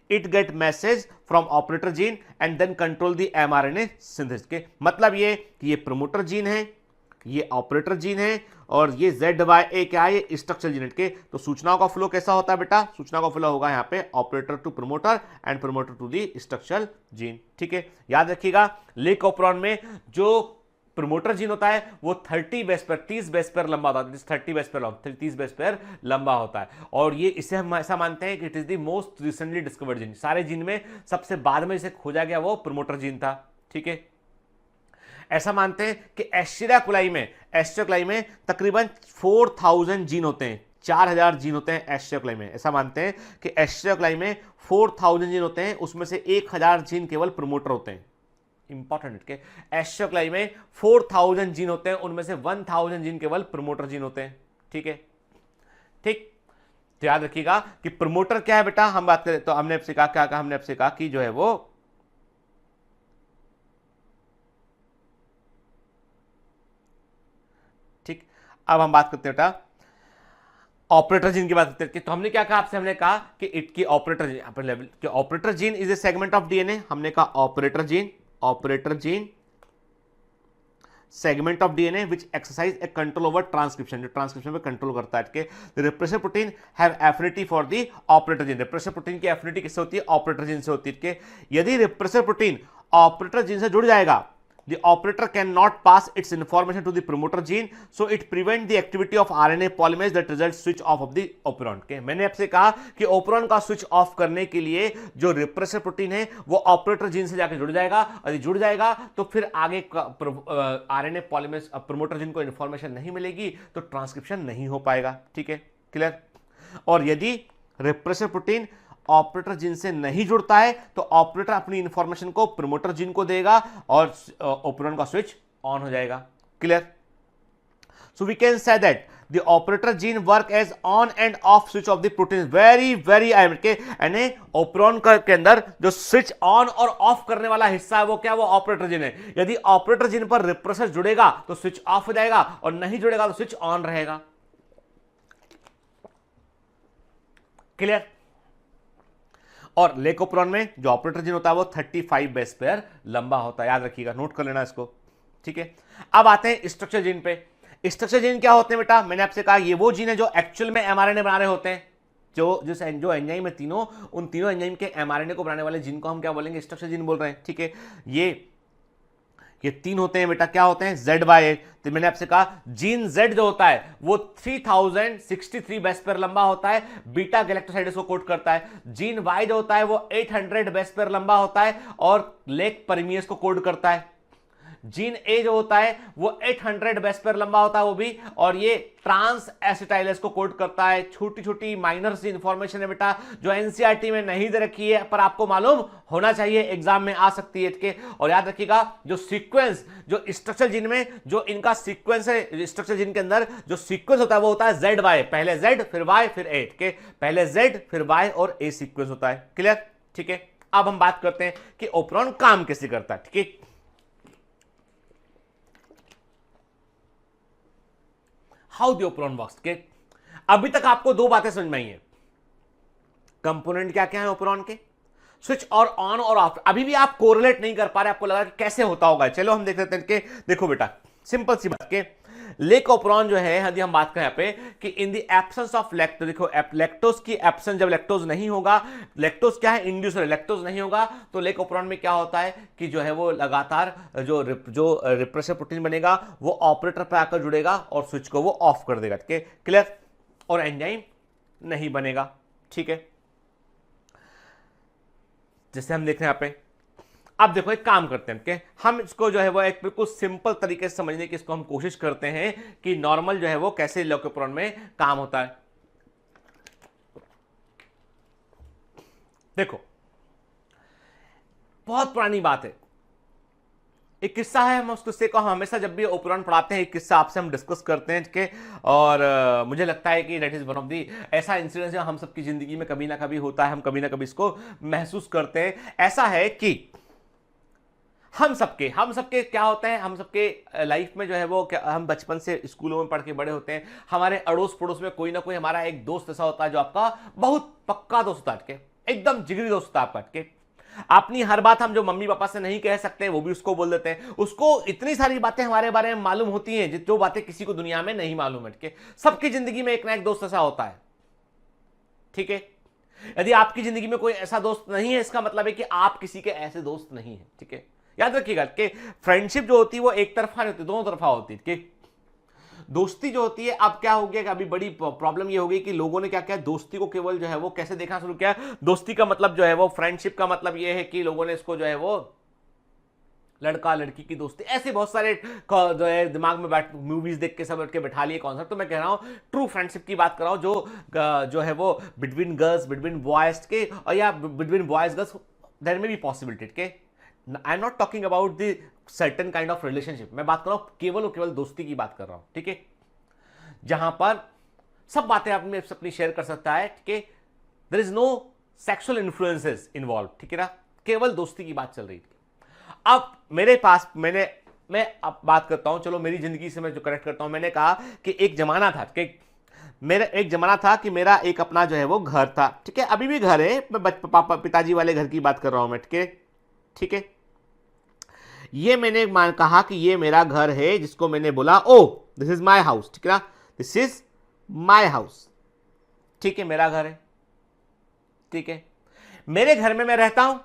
Speaker 2: It get message from operator gene and then control the mRNA synthesis के। मतलब ये कि ये प्रमोटर जीन है, ये ऑपरेटर जीन है और ये ZYA क्या है? ये स्ट्रक्चर जीन के। तो सूचनाओं का फ्लो कैसा होता है बेटा? सूचनाओं का फ्लो होगा यहाँ पे operator to promoter and promoter to the structure gene. ठीक है, याद रखिएगा, लेकोप्रोन में जो प्रमोटर जीन होता है वो 30 बेस पेयर लंबा होता है। 30 base pair long, 30 base pair लंबा होता है और ये इसे हम ऐसा मानते हैं कि it is the most recently discovered gene. सारे जीन में सबसे बाद में इसे खोजा गया वो प्रमोटर जीन था। ठीक है, ऐसा मानते हैं कि एस्चेरिया कोलाई में तकरीबन 4000 जीन होते हैं, 4000 जीन होते हैं एस्चेरिया कोलाई में। ऐसा मानते हैं कि एस्चेरिया कोलाई में 4000 जीन होते हैं, उसमें से 1000 जीन केवल प्रमोटर होते हैं। इंपॉर्टेंट के एस्चेरिया कोलाई में 4000 जीन होते हैं, उनमें से 1000 जीन केवल प्रमोटर जीन होते हैं। ठीक है, ठीक, तो याद रखिएगा कि प्रमोटर क्या है बेटा? हम बात करें तो हमने आपसे कहा क्या कहा? हमने आपसे कहा कि जो है वो ठीक। अब हम बात करते हैं बेटा ऑपरेटर जीन की बात करते हैं। तो हमने क्या कहा आपसे? हमने कहा कि इट की operator gene is A segment of DNA. हमने कहा operator gene segment of DNA which exercise A control over transcription, जो ट्रांसक्रिप्शन पे कंट्रोल करता है। ठीक है, repressor protein have affinity for the operator gene. Repressor protein की एफिनिटी किससे होती है? ऑपरेटर जीन से होती है। ठीक है, यदि रिप्रेसर प्रोटीन ऑपरेटर जीन से जुड़ जाएगा, the operator cannot pass its information to the promoter gene, so it prevent the activity of RNA polymerase that results switch off of the operon। के मैंने आपसे कहा कि operon का स्विच ऑफ करने के लिए जो रिप्रेसर प्रोटीन है वो ऑपरेटर जीन से जाकर जुड़ जाएगा, यदि जुड़ जाएगा तो फिर आगे RNA पॉलीमरेज प्रोमोटर जीन को इंफॉर्मेशन नहीं मिलेगी तो ट्रांसक्रिप्शन नहीं हो पाएगा। ठीक है, क्लियर। और यदि रिप्रेसर प्रोटीन ऑपरेटर जीन से नहीं जुड़ता है तो ऑपरेटर अपनी इंफॉर्मेशन को प्रोमोटर जीन को देगा और ओपरॉन का स्विच ऑन हो जाएगा। Clear. So we can say that the operator gene work as on and off switch of the protein. Very very यानी ओपरॉन के अंदर जो स्विच ऑन और ऑफ करने वाला हिस्सा है वो क्या? वो ऑपरेटर जीन है। यदि ऑपरेटर जीन पर रिप्रेसर जुड़ेगा तो स्विच ऑफ हो जाएगा और नहीं जुड़ेगा तो स्विच ऑन रहेगा। क्लियर। और लेकोप्रोन में जो ऑपरेटर जीन होता है वो 35 बेस पेयर लंबा होता है, याद रखिएगा, नोट कर लेना इसको। ठीक है, अब आते हैं स्ट्रक्चर जीन पे। स्ट्रक्चर जीन क्या होते हैं बेटा? मैंने आपसे कहा ये वो जीन है जो एक्चुअल में एमआरएनए बना रहे होते हैं। जो एंजाइम है तीनों, उन तीनों एंजाइम के एमआरएनए को बनाने वाले जीन को हम क्या बोलेंगे? स्ट्रक्चर जीन बोल रहे हैं। ठीक है, ये तीन होते हैं बेटा, क्या होते हैं? Z/A। तो मैंने आपसे कहा जीन Z जो होता है वो 3063 बेस पेयर लंबा होता है, बीटा गैलेक्टोसाइड्स को कोड करता है। जीन Y जो होता है वो 800 बेस पेयर लंबा होता है और लेक परमियस को कोड करता है। जीन ए जो होता है वो 800 बेस पेयर लंबा होता है वो भी, और ये ट्रांस एसिटाइलेज को कोड करता है। छोटी छोटी माइनर सी इंफॉर्मेशन है बेटा जो एनसीईआरटी में नहीं दे रखी है पर आपको मालूम होना चाहिए, एग्जाम में आ सकती है। ठीक, और याद रखिएगा जो सीक्वेंस, जो स्ट्रक्चर जीन में जो इनका सीक्वेंस है, स्ट्रक्चर जीन के अंदर जो सीक्वेंस होता है वो होता है Z/Y, पहले Z फिर Y फिर A। ठीक है, पहले Z फिर Y और A सीक्वेंस होता है। क्लियर। ठीक है, अब हम बात करते हैं कि ओपरॉन काम कैसे करता है। ठीक है, हाउ द ओपरॉन वर्क्स। के अभी तक आपको दो बातें समझ में आई हैं, कंपोनेंट क्या क्या है ओपरॉन के, स्विच और ऑन और ऑफ। अभी भी आप कोरिलेट नहीं कर पा रहे, आपको लगा कि कैसे होता होगा। चलो हम देख लेते हैं कि देखो बेटा, सिंपल सी बात के लेकोप्रोन जो है, यदि हम बात करें यहाँ पे कि in the absence of lactose, देखो लैक्टोज की एब्सेंस, जब लैक्टोज नहीं होगा, लैक्टोज क्या है? इंड्यूसर, लैक्टोज नहीं होगा तो लेकोप्रोन में क्या होता है कि जो है वो लगातार जो रिप्रेसर प्रोटीन बनेगा वो ऑपरेटर पे आकर जुड़ेगा और स्विच को वो ऑफ कर देगा। ठीक है, क्लियर। और एंजाइम नहीं बनेगा। ठीक है, जैसे हम देख रहे हैं यहाँ पे। अब देखो एक काम करते हैं कि हम इसको जो है वो एक बिल्कुल सिंपल तरीके से समझने की इसको हम कोशिश करते हैं कि नॉर्मल जो है वो कैसे लेकोप्रोन में काम होता है। देखो बहुत पुरानी बात है, एक किस्सा है, हम उस किस्से को हमेशा जब भी ओपरॉन पढ़ाते हैं एक किस्सा आपसे हम डिस्कस करते हैं कि, और मुझे लगता है कि that is one of the ऐसा इंसिडेंस जो हम सबकी जिंदगी में कभी ना कभी होता है, हम कभी ना कभी इसको महसूस करते हैं। ऐसा है कि हम सबके क्या होता है, हम सबके लाइफ में जो है वो हम बचपन से स्कूलों में पढ़ के बड़े होते हैं, हमारे अड़ोस पड़ोस में कोई ना कोई हमारा एक दोस्त ऐसा होता है जो आपका बहुत पक्का दोस्त होता है, एकदम जिगरी दोस्त होता है आपका। अपनी हर बात हम जो मम्मी पापा से नहीं कह सकते वो भी उसको बोल देते हैं, उसको इतनी सारी बातें हमारे बारे में मालूम होती हैं जो बातें किसी को दुनिया में नहीं मालूम है। सबकी जिंदगी में एक ना एक दोस्त ऐसा होता है। ठीक है, यदि आपकी जिंदगी में कोई ऐसा दोस्त नहीं है इसका मतलब है कि आप किसी के ऐसे दोस्त नहीं है। ठीक है, याद रखिएगा कि फ्रेंडशिप जो होती है वो एक तरफा नहीं होती, दोनों तरफा होती है। कि दोस्ती जो होती है, अब क्या हो गया कि अभी बड़ी प्रॉब्लम ये हो गई कि लोगों ने क्या किया, दोस्ती को केवल जो है वो कैसे देखना शुरू किया, दोस्ती का मतलब जो है वो फ्रेंडशिप का मतलब ये है कि लोगों ने इसको जो है वो लड़का लड़की की दोस्ती, ऐसे बहुत सारे जो है दिमाग में बैठ मूवीज देख के सब बैठ के बैठा लिए कॉन्सेप्ट। तो मैं कह रहा हूँ ट्रू फ्रेंडशिप की बात कर रहा हूँ जो है वो बिटवीन गर्ल्स, बिटवीन बॉयज के, और या बिटवीन बॉयज गर्ल्स, देयर में भी पॉसिबिलिटी के। I am not talking about the certain kind of relationship, मैं बात कर रहा हूं केवल और केवल दोस्ती की बात कर रहा हूं। ठीक है, जहां पर सब बातें आप में अपनी शेयर कर सकता है। ठीक है, there is no sexual influences involve. ठीक है ना, केवल दोस्ती की बात चल रही थी। अब मेरे पास मैं अब बात करता हूं, चलो मेरी जिंदगी से मैं जो कनेक्ट करता हूं। मैंने कहा कि एक जमाना था कि मेरा एक अपना जो है वो घर था। ठीक है, अभी भी घर है, मैं पापा पिताजी वाले घर की बात कर रहा हूं मैं। ठीक है, ये मैंने कहा कि ये मेरा घर है, जिसको मैंने बोला ओ दिस इज माई हाउस, ठीक है ना, दिस इज माई हाउस, ठीक है, मेरा घर है, ठीक है। मेरे घर में मैं रहता हूं,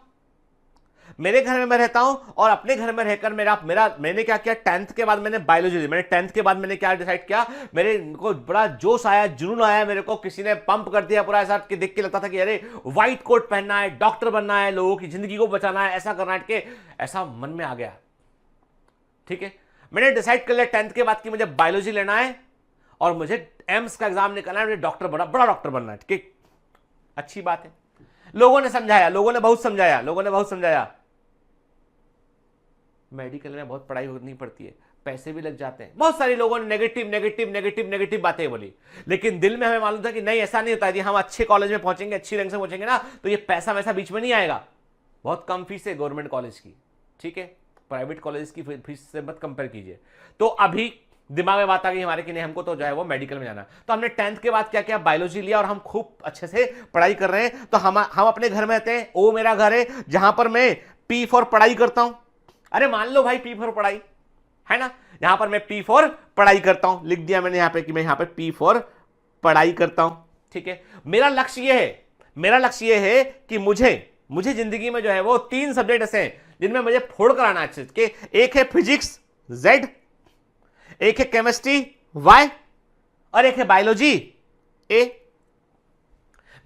Speaker 2: मेरे घर में मैं रहता हूं, और अपने घर में रहकर मैंने क्या किया, 10th के बाद मैंने बायोलॉजी ली। मैंने 10th के बाद मैंने क्या डिसाइड किया, मेरे को बड़ा जोश आया, जुनून आया, मेरे को किसी ने पंप कर दिया पूरा, ऐसा कि देख के लगता था कि अरे व्हाइट कोट पहनना है, डॉक्टर बनना है, लोगों की जिंदगी को बचाना है, ऐसा करना है कि ऐसा मन में आ गया, ठीक है। मैंने डिसाइड कर लिया 10th के बाद कि मुझे बायोलॉजी लेना है और मुझे एम्स का एग्जाम निकालना है, मुझे डॉक्टर बड़ा डॉक्टर बनना है, ठीक है। अच्छी बात है, लोगों ने समझाया, लोगों ने बहुत समझाया, मेडिकल में बहुत पढ़ाई करनी पड़ती है, पैसे भी लग जाते हैं, बहुत सारे लोगों ने नेगेटिव बातें बोली, लेकिन दिल में हमें मालूम था कि नहीं, ऐसा नहीं होता, यदि हम अच्छे कॉलेज में पहुंचेंगे, अच्छी रैंक से पहुंचेंगे ना, तो ये पैसा वैसा बीच में नहीं आएगा। बहुत कम फीस है गवर्नमेंट कॉलेज की, ठीक है, प्राइवेट कॉलेज की फीस से मत कंपेयर कीजिए। तो अभी दिमाग में बात आ गई हमारे कि नहीं, हमको तो जो है वो मेडिकल में जाना है। तो हमने 10th के बाद क्या किया, बायोलॉजी लिया, और हम खूब अच्छे से पढ़ाई कर रहे हैं। तो हम अपने घर में रहते हैं, ओ मेरा घर है, जहां पर मैं पी फॉर पढ़ाई करता हूं। अरे मान लो भाई, पी फॉर पढ़ाई है ना, यहां पर मैं पी फॉर पढ़ाई करता हूं, लिख दिया मैंने यहां पे कि मैं यहां पे पी फॉर पढ़ाई करता हूं, ठीक है। मेरा लक्ष्य यह है कि मुझे जिंदगी में जो है वो 3 सब्जेक्ट ऐसे हैं जिनमें मुझे फोड़ कर आना अच्छे के। एक है फिजिक्स Z, एक है केमिस्ट्री Y, और एक है बायोलॉजी A।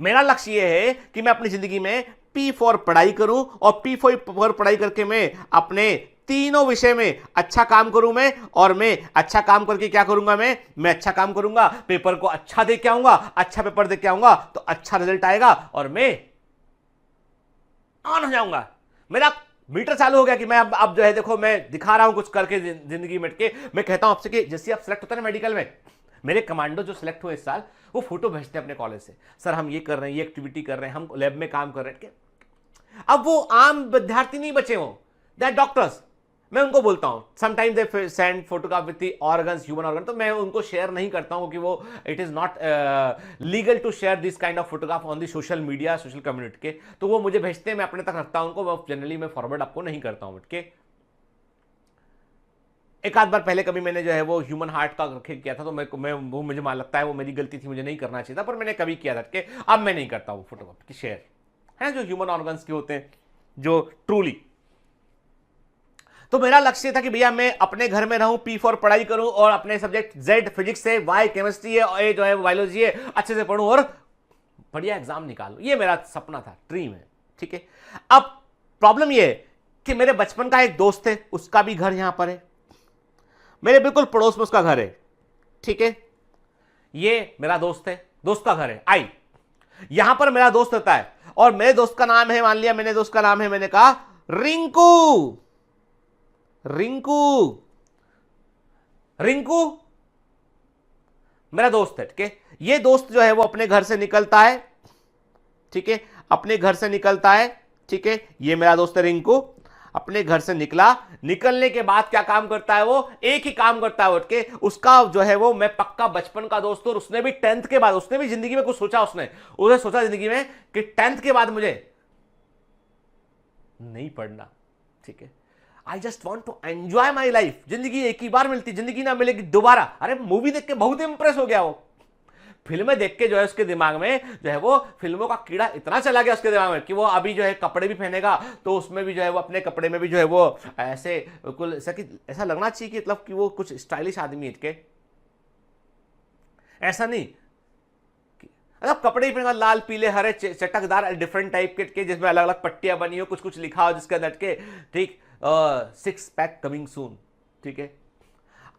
Speaker 2: मेरा लक्ष्य यह है कि मैं अपनी जिंदगी में P फॉर पढ़ाई करूं, और P फॉर पढ़ाई करके मैं अपने तीनों विषय में अच्छा काम करूं मैं, और मैं अच्छा काम करके क्या करूंगा, मैं अच्छा काम करूंगा, पेपर को अच्छा दे के आऊंगा, अच्छा पेपर दे के आऊंगा तो अच्छा रिजल्ट आएगा, और मैं ऑन हो जाऊंगा। मेरा मीटर चालू हो गया कि मैं अब जो है देखो, मैं दिखा रहा हूं कुछ करके जिंदगी में के। मैं कहता हूं आपसे कि जैसे आप सिलेक्ट होता है ना मेडिकल में, मेरे कमांडो जो सिलेक्ट हुए इस साल, वो फोटो भेजते हैं अपने कॉलेज से, सर हम ये कर रहे हैं, ये एक्टिविटी कर रहे हैं, हम लैब में काम कर रहे हैं। अब वो आम विद्यार्थी नहीं बचे हो, दे आर डॉक्टर्स। मैं उनको बोलता हूं, sometimes they send photograph with the organs, human organ, तो मैं उनको शेयर नहीं करता हूं कि वो it is not legal to share this kind of photograph on the social media, social community के। तो वो मुझे भेजते हैं, मैं अपने तक रखता हूं उनको, वो जनरली मैं फॉरवर्ड आपको नहीं करता हूं के। एक आध बार पहले कभी मैंने जो है वो ह्यूमन हार्ट का किया था, तो वो मुझे लगता है वो मेरी गलती थी, मुझे नहीं करना चाहिए था, पर मैंने कभी किया था के। अब मैं नहीं करता हूं फोटोग्राफ की शेयर, है जो ह्यूमन ऑर्गन्स के होते हैं जो ट्रूली। तो मेरा लक्ष्य था कि भैया मैं अपने घर में रहूं, P फॉर पढ़ाई करूं, और अपने सब्जेक्ट Z फिजिक्स है, Y केमिस्ट्री है, और A जो है बायोलॉजी है, अच्छे से पढ़ूं और बढ़िया एग्जाम निकालूं। ये मेरा सपना था, ड्रीम है, ठीक है। अब प्रॉब्लम ये है कि मेरे बचपन का एक दोस्त है, उसका भी घर यहां पर है, मेरे बिल्कुल पड़ोस में उसका घर है, ठीक है। ये मेरा दोस्त है, दोस्त का घर है, आई यहां पर मेरा दोस्त रहता है, और मेरे दोस्त का नाम है, मान लिया मैंने दोस्त का नाम है, मैंने कहा रिंकू। रिंकू मेरा दोस्त है, ठीक है। ये दोस्त जो है वो अपने घर से निकलता है, ठीक है, अपने घर से निकलता है, ठीक है। ये मेरा दोस्त है रिंकू, अपने घर से निकलने के बाद क्या काम करता है, वो एक ही काम करता है उठ के, उसका जो है वो मैं पक्का बचपन का दोस्त हूं। और उसने भी 10th के बाद, उसने भी जिंदगी में कुछ सोचा, उसने सोचा जिंदगी में कि 10th के बाद मुझे नहीं पढ़ना, ठीक है, I just want to enjoy my life. जिंदगी एक ही बार मिलती, जिंदगी ना मिलेगी दोबारा। अरे मूवी देख के बहुत इंप्रेस हो गया वो, फिल्में देख के जो है उसके दिमाग में जो है वो फिल्मों का कीड़ा इतना चला गया उसके दिमाग में कि वो अभी जो है कपड़े भी पहनेगा तो उसमें भी जो है वो अपने कपड़े में भी जो है वो ऐसे बिल्कुल ऐसा लगना चाहिए कि मतलब कि वो कुछ स्टाइलिश आदमी है के, ऐसा नहीं मतलब कपड़े ही पहनेगा लाल पीले हरे चटकदार डिफरेंट टाइप के जिसमें अलग अलग पट्टियां बनी हो, कुछ कुछ लिखा हो जिसके अंदर के, ठीक, 6 पैक कमिंग सून, ठीक है,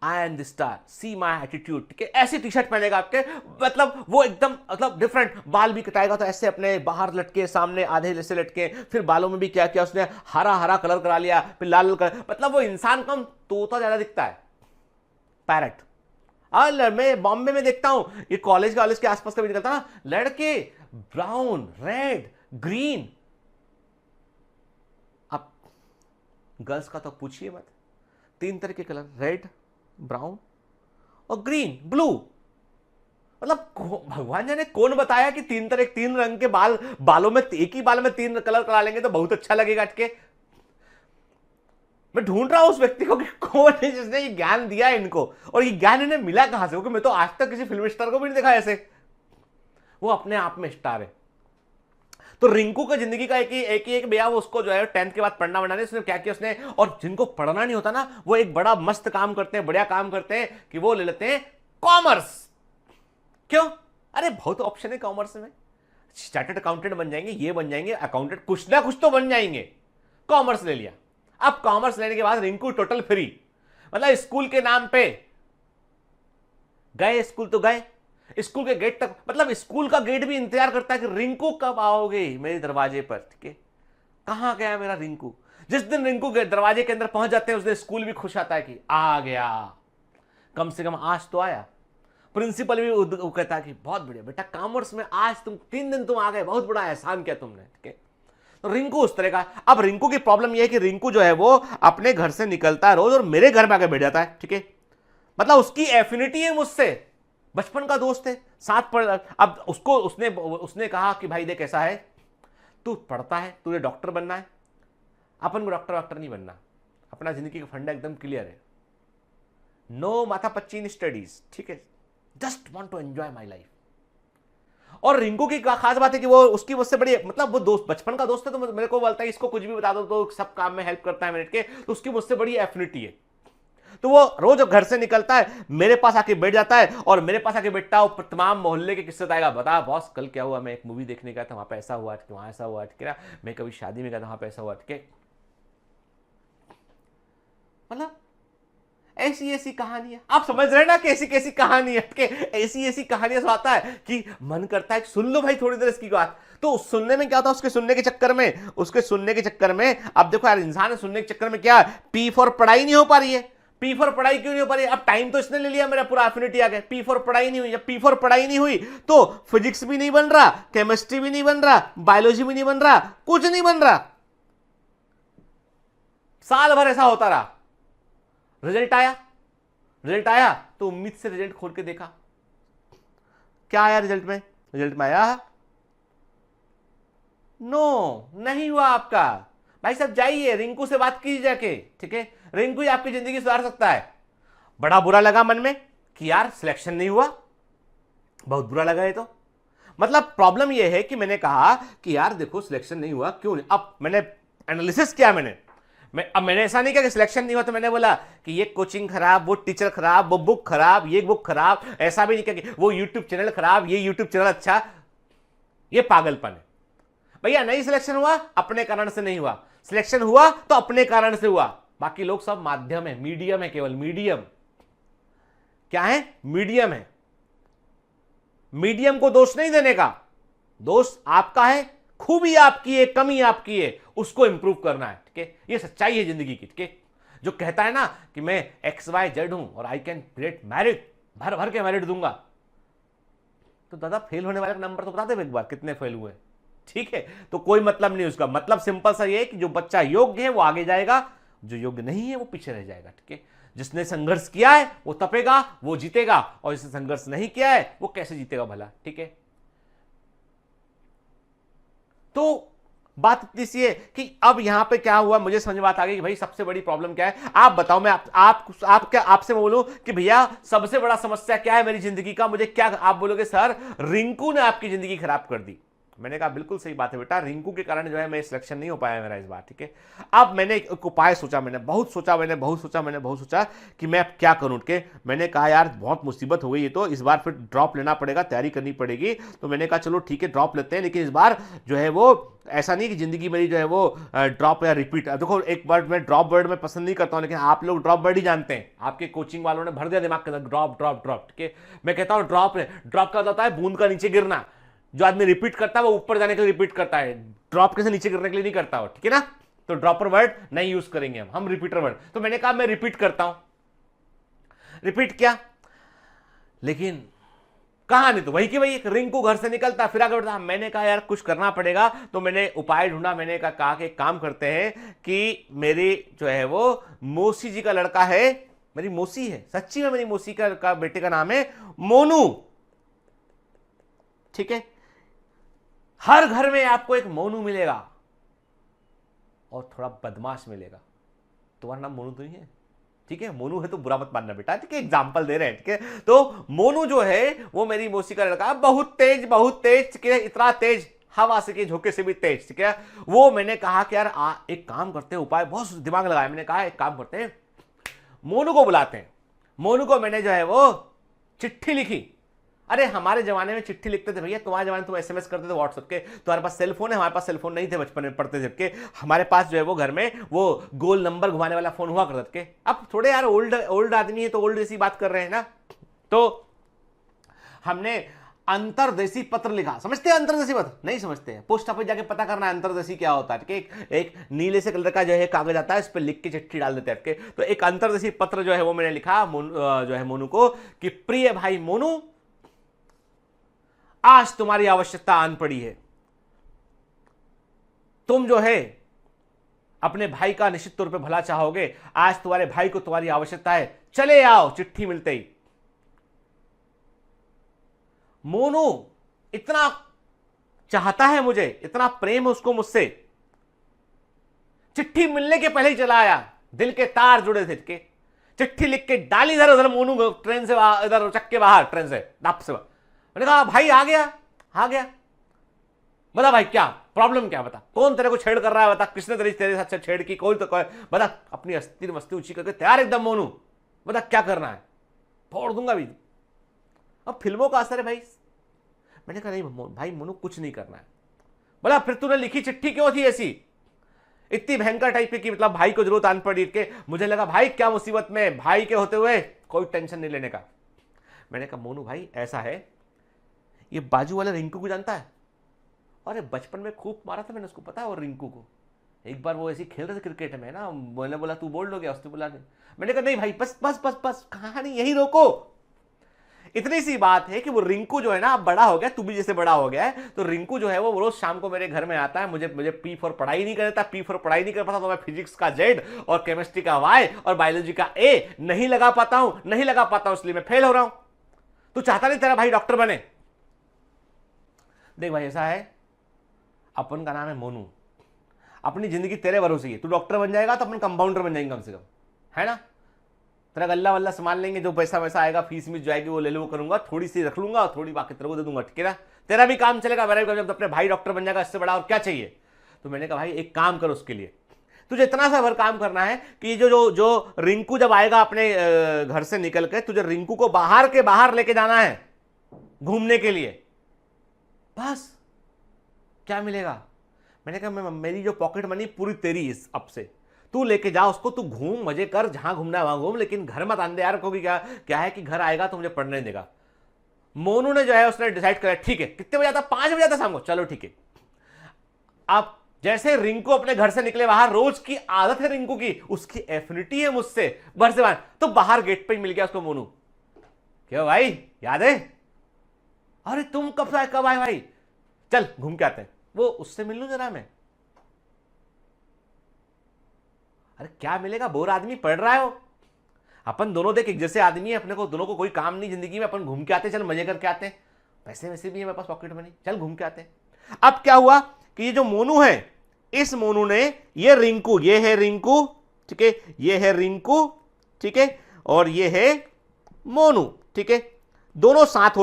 Speaker 2: I am the star, see my attitude, ठीक है, ऐसी टी शर्ट पहनेगा आपके, मतलब वो एकदम मतलब डिफरेंट। बाल भी कटाएगा तो ऐसे अपने बाहर लटके, सामने आधे जैसे लटके, फिर बालों में भी क्या किया उसने, हरा हरा कलर करा लिया, फिर लाल कलर, मतलब वो इंसान कम तोता ज्यादा दिखता है, पैरट। और मैं बॉम्बे में देखता हूं, ये कॉलेज के आसपास कभी निकलता ना, लड़के ब्राउन, रेड, ग्रीन। अब गर्ल्स का तो पूछिए मत, 3 तरह के कलर, रेड, ब्राउन और ग्रीन, ब्लू। मतलब भगवान जाने कौन बताया कि 3 रंग के बालों में एक ही बाल में 3 कलर करा लेंगे तो बहुत अच्छा लगेगा। अटके मैं ढूंढ रहा हूं उस व्यक्ति को कि कौन है जिसने ये ज्ञान दिया है इनको, और ये ज्ञान इन्हें मिला कहां से, क्योंकि मैं तो आज तक किसी फिल्म स्टार को भी नहीं देखा ऐसे। वो अपने आप में स्टार है। तो रिंकू का जिंदगी का एक भैया, वो उसको जो है 10th के बाद पढ़ना वढ़ना नहीं, उसने क्या किया उसने, और जिनको पढ़ना नहीं होता ना, वो एक बड़ा मस्त काम करते हैं, बढ़िया काम करते हैं कि वो ले लेते हैं कॉमर्स। क्यों? अरे बहुत ऑप्शन है कॉमर्स में, चार्टर्ड अकाउंटेंट बन जाएंगे, ये बन जाएंगे अकाउंटेंट, कुछ ना कुछ तो बन जाएंगे। कॉमर्स ले लिया। अब कॉमर्स लेने के बाद रिंकू टोटल फ्री, मतलब स्कूल के नाम पे गए, स्कूल तो गए, स्कूल के गेट तक, मतलब स्कूल का गेट भी इंतजार करता है कि रिंकू कब आओगे मेरे दरवाजे पर। ठीक है, कहां गया मेरा रिंकू। जिस दिन रिंकू दरवाजे के अंदर पहुंच जाते हैं उस दिन स्कूल भी खुश आता है कि आ गया, कम से कम आज तो आया। प्रिंसिपल भी वो कहता है कि बहुत बढ़िया बेटा, कॉमर्स में आज तुम 3 दिन तुम आ गए, बहुत बड़ा एहसान किया तुमने। ठीक है, तो रिंकू उस तरह का। अब रिंकू की प्रॉब्लम यह है कि रिंकू जो है वो अपने घर से निकलता है रोज और मेरे घर में आके बैठ जाता है। ठीक है, मतलब उसकी एफिनिटी है मुझसे, बचपन का दोस्त है, साथ पढ़। अब उसको उसने कहा कि भाई देख ऐसा है, तू पढ़ता है, तुझे डॉक्टर बनना है, अपन को डॉक्टर नहीं बनना, अपना जिंदगी का फंडा एकदम क्लियर है, नो माथा पच्ची इन स्टडीज। ठीक है, just want to enjoy my life. और रिंकू की खास बात है कि वो उसकी मुझसे बड़ी, मतलब वो दोस्त, बचपन का दोस्त है, तो मेरे को बोलता है इसको कुछ भी बता दो तो सब काम में हेल्प करता है मिनट के, तो उसकी मुझसे बड़ी एफिनिटी है। तो वो रोज घर से निकलता है मेरे पास आके बैठ जाता है, और मेरे पास आके बैठता है, तमाम मोहल्ले के किस्से बताएगा। बता बॉस कल क्या हुआ, मैं एक मूवी देखने गया था, वहां पे ऐसा हुआ, वहां ऐसा हुआ, ठीक है, मैं कभी शादी में गया था, वहां पे ऐसा हुआ। ठीक है, मतलब ऐसी ऐसी कहानियां, आप समझ रहे हैं ना, कैसी कैसी कहानियां, ऐसी ऐसी कहानियां सुनाता है कि मन करता है कि सुन लो भाई थोड़ी देर इसकी बात। तो सुनने में क्या होता है, उसके सुनने के चक्कर में अब देखो यार, इंसान सुनने के चक्कर में क्या, पी फॉर पढ़ाई नहीं हो पा रही है। पी फॉर पढ़ाई क्यों नहीं हो पा रही है? अब टाइम तो इसने ले लिया, मेरा पूरा एफिनिटी आ गया, पी फॉर पढ़ाई नहीं हुई। जब पी फॉर पढ़ाई नहीं हुई तो फिजिक्स भी नहीं बन रहा, केमिस्ट्री भी नहीं बन रहा, बायोलॉजी भी नहीं बन रहा, कुछ नहीं बन रहा। साल भर ऐसा होता रहा। रिजल्ट आया तो उम्मीद से रिजल्ट खोल के देखा, क्या आया रिजल्ट में आया नो, नहीं हुआ आपका। भाई साहब जाइए, रिंकू से बात कीजिए जाके। ठीक है, रिंकू ही आपकी जिंदगी सुधार सकता है। बड़ा बुरा लगा मन में कि यार सिलेक्शन नहीं हुआ, बहुत बुरा लगा ये तो। मतलब प्रॉब्लम ये है कि मैंने कहा कि यार देखो सिलेक्शन नहीं हुआ, क्यों नहीं। अब मैंने एनालिसिस किया, मैंने ऐसा नहीं किया कि सिलेक्शन नहीं हुआ तो मैंने बोला कि ये कोचिंग खराब, वो टीचर खराब, वो बुक खराब, ये बुक खराब, ऐसा भी नहीं किया कि वो यूट्यूब चैनल खराब, ये यूट्यूब चैनल अच्छा। ये पागलपन है भैया। नहीं सिलेक्शन हुआ अपने कारण से नहीं हुआ, सिलेक्शन हुआ तो अपने कारण से हुआ। बाकी लोग सब माध्यम है, मीडियम है, केवल मीडियम। क्या है? मीडियम है। मीडियम को दोष नहीं देने का, दोष आपका है, खूबी आपकी है, कमी आपकी है, उसको इंप्रूव करना है। ठीक है, ये सच्चाई है जिंदगी की। ठीक है, जो कहता है ना कि मैं XYZ हूं और आई कैन क्रिएट मेरिट, भर भर के मेरिट दूंगा, तो दादा फेल होने वाले का नंबर तो बता दे एक बार, कितने फेल हुए। ठीक है, तो कोई मतलब नहीं उसका। मतलब सिंपल सा ये है कि जो बच्चा योग्य है वो आगे जाएगा, जो योग्य नहीं है वो पीछे रह जाएगा। ठीक है, जिसने संघर्ष किया है वो तपेगा, वो जीतेगा, और जिसने संघर्ष नहीं किया है वो कैसे जीतेगा भला। ठीक है, तो बात इतनी सी है कि अब यहां पे क्या हुआ, मुझे समझ बात आ गई कि भाई सबसे बड़ी प्रॉब्लम क्या है। आप बताओ, मैं आपसे मैं बोलूं कि भैया सबसे बड़ा समस्या क्या है मेरी जिंदगी का, मुझे क्या, आप बोलोगे सर रिंकू ने आपकी जिंदगी खराब कर दी। मैंने कहा बिल्कुल सही बात है बेटा, रिंकू के कारण जो है मैं सिलेक्शन नहीं हो पाया मेरा इस बार। ठीक है, अब मैंने एक उपाय सोचा, मैंने बहुत सोचा कि मैं अब क्या करूं। के मैंने कहा यार बहुत मुसीबत हो गई, ये तो इस बार फिर ड्रॉप लेना पड़ेगा, तैयारी करनी पड़ेगी। तो मैंने कहा चलो ठीक है ड्रॉप लेते हैं, लेकिन इस बार जो है वो ऐसा नहीं कि जिंदगी मेरी जो है वो ड्रॉप या रिपीट। देखो एक वर्ड मैं ड्रॉप वर्ड में पसंद नहीं करता हूं, लेकिन आप लोग ड्रॉप वर्ड ही जानते हैं, आपके कोचिंग वालों ने भर दिया दिमाग के अंदर ड्रॉप ड्रॉप ड्रॉप। ठीक है, मैं कहता हूं ड्रॉप का होता है बूंद का नीचे गिरना। जो आदमी रिपीट करता है वो ऊपर जाने के लिए रिपीट करता है, ड्रॉप कैसे नीचे गिरने के लिए नहीं करता हो। ठीक है ना, तो ड्रॉपर वर्ड नहीं यूज करेंगे हम रिपीटर वर्ड। तो मैंने कहा मैं रिपीट करता हूं, रिपीट किया, लेकिन कहानी तो वही की वही। रिंकू घर से निकलता फिर आगे बढ़ता। मैंने कहा यार कुछ करना पड़ेगा, तो मैंने उपाय ढूंढा। मैंने कहा कि एक काम करते हैं कि मेरी जो है वो मौसी जी का लड़का है, मेरी मौसी है सच्ची में, मेरी मौसी का बेटे का नाम है मोनू। ठीक है, हर घर में आपको एक मोनू मिलेगा और थोड़ा बदमाश मिलेगा। तुम्हारा नाम मोनू तो ही है, ठीक है, मोनू है तो बुरा मत मानना बेटा, ठीक है, एग्जाम्पल दे रहे हैं, ठीक है। तो मोनू जो है वो मेरी मौसी का लड़का, बहुत तेज, ठीक है, इतना तेज हवा से के झोंके से भी तेज, ठीक है। वो मैंने कहा कि यार एक काम करते हैं, उपाय बहुत दिमाग लगाया, मैंने कहा एक काम करते हैं, मोनू को बुलाते हैं। मोनू को मैंने जो है वो चिट्ठी लिखी। अरे हमारे जमाने में चिट्ठी लिखते थे भैया, तुम्हारे जमाने में तुम एसएमएस करते थे व्हाट्सएप के, तुम्हारे पास सेल फोन है, हमारे पास सेल फोन नहीं थे बचपन में पढ़ते जबकि, हमारे पास जो है वो घर में वो गोल नंबर घुमाने वाला फोन हुआ करते थे। अब थोड़े यार ओल्ड आदमी है तो ओल्ड जैसी बात कर रहे हैं ना। तो हमने अंतरदेशी पत्र लिखा। समझते हैं अंतरदेशी पत्र? नहीं समझते हैं। पोस्ट ऑफिस जाके पता करना अंतरदेशी क्या होता है, ठीक है। एक नीले से कलर का जो है कागज आता है, इस पर लिख के चिट्ठी डाल देते हैं। तो एक अंतरदेशी पत्र जो है वो मैंने लिखा जो है मोनू को कि प्रिय भाई मोनू, आज तुम्हारी आवश्यकता आन पड़ी है। तुम जो है अपने भाई का निश्चित तौर पे भला चाहोगे, आज तुम्हारे भाई को तुम्हारी आवश्यकता है, चले आओ चिट्ठी मिलते ही। मोनू इतना चाहता है मुझे, इतना प्रेम है उसको मुझसे, चिट्ठी मिलने के पहले ही चला आया, दिल के तार जुड़े थे के, चिट्ठी लिख के डाली इधर उधर, मोनू ट्रेन से इधर चक्के बाहर, ट्रेन से नाप से। मैंने कहा भाई आ गया, बता भाई क्या प्रॉब्लम, क्या बता, कौन तेरे को छेड़ कर रहा है, बता किसने तेरे साथ छेड़ की, कोई तो कोई बता, अपनी अस्थिर मस्ती ऊंची करके तैयार एकदम मोनू, बता क्या करना है, फोड़ दूंगा भी। अब फिल्मों का असर है भाई। मैंने कहा नहीं भाई मोनू कुछ नहीं करना है। बोला फिर तूने लिखी चिट्ठी क्यों थी ऐसी, इतनी भयंकर टाइप की, मतलब भाई को जरूरत आन पड़ी के। मुझे लगा भाई क्या मुसीबत में, भाई के होते हुए कोई टेंशन नहीं लेने का। मैंने कहा मोनू भाई ऐसा है, ये बाजू वाले रिंकू को जानता है? अरे बचपन में खूब मारा था मैंने उसको, पता है, और रिंकू को एक बार वो ऐसे खेल रहे थे क्रिकेट में ना, मैंने बोला तू बोल लोगे, उसने बोला नहीं। मैंने कहा नहीं भाई बस बस बस बस, कहानी यही रोको। इतनी सी बात है कि वो रिंकू जो है ना, अब बड़ा हो गया, तू भी जैसे बड़ा हो गया है, तो रिंकू जो है वो रोज शाम को मेरे घर में आता है। मुझे पी फॉर पढ़ाई नहीं करता, पी फॉर पढ़ाई नहीं कर पाता तो मैं फिजिक्स का जेड और केमिस्ट्री का वाई और बायोलॉजी का ए नहीं लगा पाता हूं, इसलिए मैं फेल हो रहा हूं। तू चाहता नहीं तेरा भाई डॉक्टर बने? देख भाई ऐसा है, अपन का नाम है मोनू, अपनी जिंदगी तेरे भरोसे ही है। तू डॉक्टर बन जाएगा तो अपन कंपाउंडर बन जाएंगे कम से कम, है ना। तेरा गल्ला वल्ला संभाल लेंगे, जो पैसा वैसा आएगा, फीस मिल जाएगी वो ले लो, वो करूंगा, थोड़ी सी रख लूंगा और थोड़ी बाकी तेरे को दे दूंगा, ठीक है ना। तेरा भी काम चलेगा, मेरा भी काम, जब अपने भाई डॉक्टर बन जाएगा, इससे बड़ा और क्या चाहिए। तो मैंने कहा भाई एक काम करो, उसके लिए तुझे इतना सा भर काम करना है कि जो रिंकू जब आएगा अपने घर से निकल के, तुझे रिंकू को बाहर के बाहर लेके जाना है घूमने के लिए। बस क्या मिलेगा? मैंने कहा मेरी जो पॉकेट मनी पूरी तेरी इस अब से, तू लेके जा उसको, तू घूम मजे कर, जहां घूमना है वहां घूम, लेकिन घर मत आंदे यार, क्योंकि क्या है कि घर आएगा तो मुझे पढ़ने नहीं देगा। मोनू ने जो है उसने डिसाइड करा, ठीक है कितने बजे आता, 5 बजे आता शाम को, चलो ठीक है। अब जैसे रिंकू अपने घर से निकले बाहर, रोज की आदत है रिंकू की, उसकी एफिनिटी है मुझसे घर से बाहर, तो बाहर गेट पे ही मिल गया उसको मोनू। क्यों भाई याद है? अरे तुम कब आए भाई, चल घूम के आते हैं, वो उससे मिल लूं जरा मैं। अरे क्या मिलेगा, बोर आदमी पढ़ रहा है वो, अपन दोनों देख एक जैसे आदमी है, अपने को दोनों को कोई काम नहीं जिंदगी में, अपन घूम के आते, चल मजे करके आते हैं, पैसे वैसे भी है मेरे पास पॉकेट मनी, चल घूम के आते हैं। अब क्या हुआ कि ये जो मोनू है, इस मोनू ने ये रिंकू, ये है रिंकू, ठीक है, ये है रिंकू, ठीक है, और ये है मोनू, ठीक है, दोनों साथ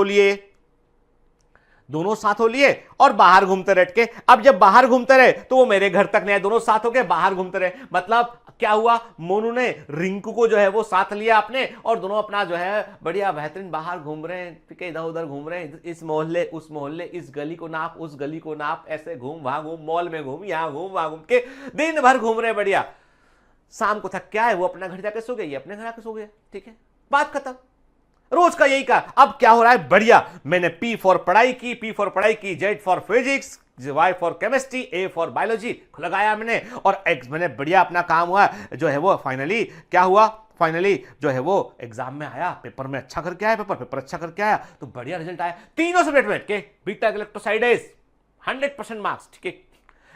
Speaker 2: हो लिए और बाहर घूमते रह के। अब जब बाहर घूमते रहे तो वो मेरे घर तक नहीं आए, दोनों साथ हो गए, बाहर घूमते रहे। मतलब क्या हुआ, मोनू ने रिंकू को जो है वो साथ लिया अपने, और दोनों अपना जो है बढ़िया बेहतरीन बाहर घूम रहे हैं, ठीक है, इधर उधर घूम रहे हैं, इस मोहल्ले उस मोहल्ले, इस गली को नाप उस गली को नाप, ऐसे घूम वहां घूम, मॉल में घूम, यहां घूम वहां घूम के दिन भर घूम रहे बढ़िया। शाम को थक क्या है, वो अपना घर जाके सो गए, ये अपने घर आके सो गए, ठीक है, बात खत्म। रोज का यही का। अब क्या हो रहा है, बढ़िया, मैंने पी फॉर पढ़ाई की, Z for physics, Y for chemistry, A for biology लगाया मैंने, और मैंने बढ़िया अपना काम हुआ जो है वो, फाइनली क्या हुआ, फाइनली जो है वो एग्जाम में आया, पेपर में अच्छा करके आया, पेपर अच्छा करके आया, तो बढ़िया रिजल्ट आया तीनों सब्जेक्ट में के, बीटा इलेक्ट्रोसाइडेज 100% मार्क्स, ठीक है,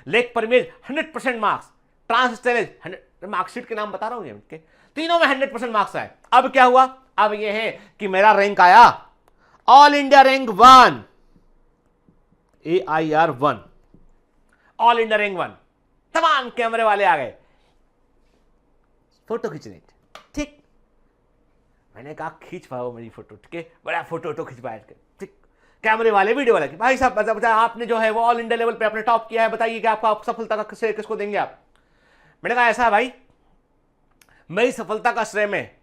Speaker 2: लेक परमेज 100% मार्क्स, ट्रांसस्टेरेज 100, मार्कशीट के नाम बता रहा हूं के, तीनों में 100% मार्क्स आए। अब क्या हुआ, अब यह है कि मेरा रैंक आया all India rank 1, AIR 1, all India rank 1, तमाम कैमरे वाले आ गए, फोटो खींचनी थी, ठीक। मैंने कहा खींच पाओ मेरी फोटो, ठीक है, बड़ा फोटो खिंचवाया, ठीक। कैमरे वाले, वीडियो वाले, भाई साहब बताया आपने जो है वो ऑल इंडिया लेवल पे आपने टॉप किया है, बताइए कि आपका सफलता का श्रेय किसको देंगे आप। मैंने कहा ऐसा भाई, मेरी सफलता का श्रेय में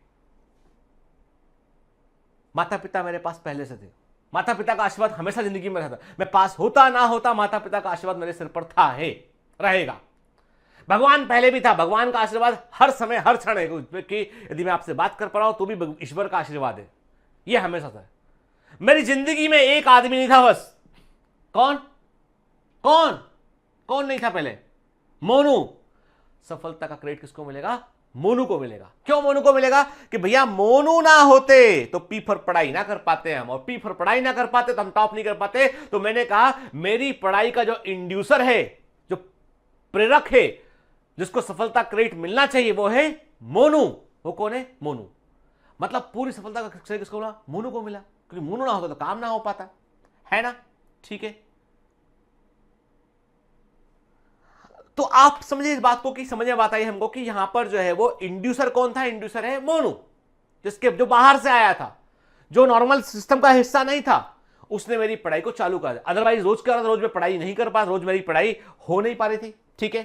Speaker 2: माता पिता मेरे पास पहले से थे, माता पिता का आशीर्वाद हमेशा जिंदगी में रहता, मैं पास होता ना होता माता पिता का आशीर्वाद मेरे सिर पर था, है, रहेगा। भगवान पहले भी था, भगवान का आशीर्वाद हर समय हर क्षण है कि यदि मैं आपसे बात कर पा रहा हूं तो भी ईश्वर का आशीर्वाद है, यह हमेशा था। मेरी जिंदगी में एक आदमी नहीं था बस। कौन कौन कौन नहीं था पहले? मोनू। सफलता का क्रेडिट किसको मिलेगा? मोनू को मिलेगा। क्यों मोनू को मिलेगा? कि भैया मोनू ना होते तो पी फॉर पढ़ाई ना कर पाते हम, और पी फॉर पढ़ाई ना कर पाते तो हम टॉप नहीं कर पाते। तो मैंने कहा मेरी पढ़ाई का जो इंड्यूसर है, जो प्रेरक है, जिसको सफलता क्रेडिट मिलना चाहिए, वो है मोनू। वो कौन है? मोनू। मतलब पूरी सफलता का श्रेय किसको मिला? मोनू को मिला, क्योंकि मोनू ना होता तो काम ना हो पाता, है ना? ठीक है, तो आप समझिए इस बात को कि समझ में बात आई हमको कि यहां पर जो है वो इंड्यूसर कौन था? इंड्यूसर है मोनू, जिसके जो बाहर से आया था, जो नॉर्मल सिस्टम का हिस्सा नहीं था, उसने मेरी पढ़ाई को चालू कर दिया। अदरवाइज रोज का रोज मैं पढ़ाई नहीं कर पा, रोज मेरी पढ़ाई हो नहीं पा रही थी, ठीक है।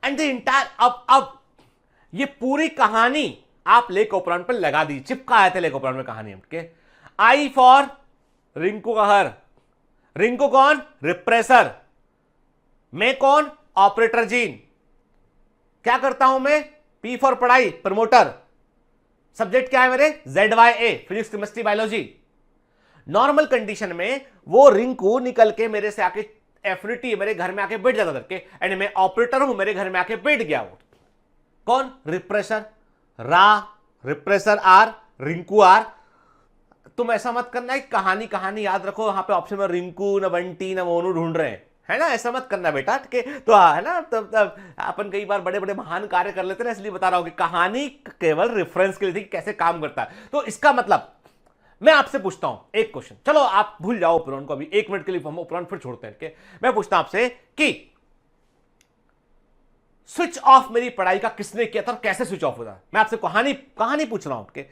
Speaker 2: एंड द इंटायर, अब ये पूरी कहानी आप लेक ओपरान पर लगा दी, चिपका आए थे लेक ओपरान में कहानी हमके। आई फॉर रिंकू कहर। रिंकू कौन? रिप्रेसर। मैं कौन? Operator gene. क्या करता हूं मैं? पी फॉर पढ़ाई, प्रमोटर। सब्जेक्ट क्या है मेरे? ZYA, physics chemistry biology. Normal condition में वो रिंकू निकल के मेरे से आके एफिनिटी मेरे घर में आके बैठ जाता करके, एंड मैं ऑपरेटर हूं, मेरे घर में आके बैठ गया वो। कौन? Repressor. Repressor R, Rinku R. तुम ऐसा मत करना है कहानी याद रखो, वहां पे ऑप्शन में रिंकू न बंटी न मोनू ढूंढ रहे हैं, है ना? ऐसा मत करना बेटा, ठीक है? तो है ना, तब अपन कई बार बड़े बड़े महान कार्य कर लेते हैं, इसलिए बता रहा हूं कि कहानी केवल रेफरेंस के लिए थी कि कैसे काम करता है। तो इसका मतलब मैं आपसे पूछता हूं एक क्वेश्चन, चलो आप भूल जाओ उपरान को, अभी 1 मिनट के लिए हम उपरान फिर छोड़ते हैं। मैं पूछता हूं आपसे कि स्विच ऑफ मेरी पढ़ाई का किसने किया था और कैसे स्विच ऑफ होता? मैं आपसे कहानी पूछ रहा हूं,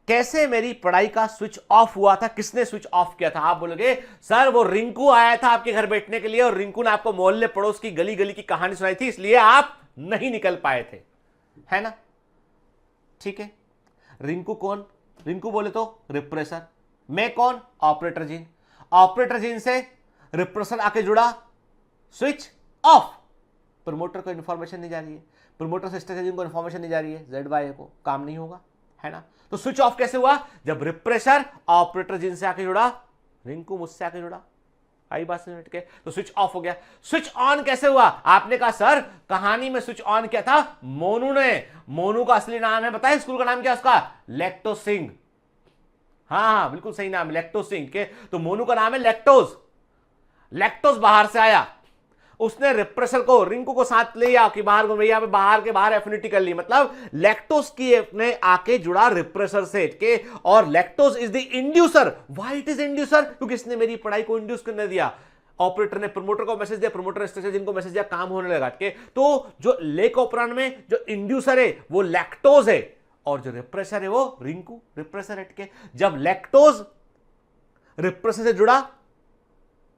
Speaker 2: कैसे मेरी पढ़ाई का स्विच ऑफ हुआ था, किसने स्विच ऑफ किया था? आप बोलोगे सर वो रिंकू आया था आपके घर बैठने के लिए, और रिंकू ने आपको मोहल्ले पड़ोस की गली गली की कहानी सुनाई थी, इसलिए आप नहीं निकल पाए थे, है ना? ठीक है। रिंकू कौन? रिंकू बोले तो रिप्रेसर। मैं कौन? Operator gene. ऑपरेटर जीन से रिप्रेसर आके जुड़ा, स्विच ऑफ। प्रमोटर को इंफॉर्मेशन नहीं जा रही है, प्रमोटर से स्ट्रेटेजी को इंफॉर्मेशन नहीं जा रही है, ZYA को काम नहीं होगा, है ना? तो स्विच ऑफ कैसे हुआ? जब रिप्रेसर ऑपरेटर जीन से आके जुड़ा, रिंकू मुझसे आके जुड़ा, आई बात समझ के, तो स्विच ऑफ हो गया। स्विच ऑन कैसे हुआ? आपने कहा सर कहानी में स्विच ऑन किया था मोनू ने। मोनू का असली नाम है, बताए स्कूल का नाम क्या उसका? लैक्टोज सिंह। हाँ बिल्कुल सही नाम, लैक्टोज सिंह के। तो मोनू का नाम है लैक्टोज। लैक्टोज बाहर से आया, उसने रिप्रेसर को, रिंकू को साथ ले या कि बाहर भैया बाहर के बाहर एफिनिटी कर ली, मतलब लैक्टोज की ने आके जुड़ा रिप्रेसर से के, और lactose is the inducer. Why it is inducer? क्योंकि इसने मेरी पढ़ाई को इंड्यूस करने दिया। ऑपरेटर ने प्रमोटर को मैसेज दिया, प्रमोटर स्ट्रेटेजी को मैसेज दिया, काम होने लगा के। तो जो लेक ओपरान में जो इंड्यूसर है वो लैक्टोज है, और जो रिप्रेसर है वो रिंकू, रिप्रेसर हट के। जब लैक्टोज रिप्रेसर से जुड़ा,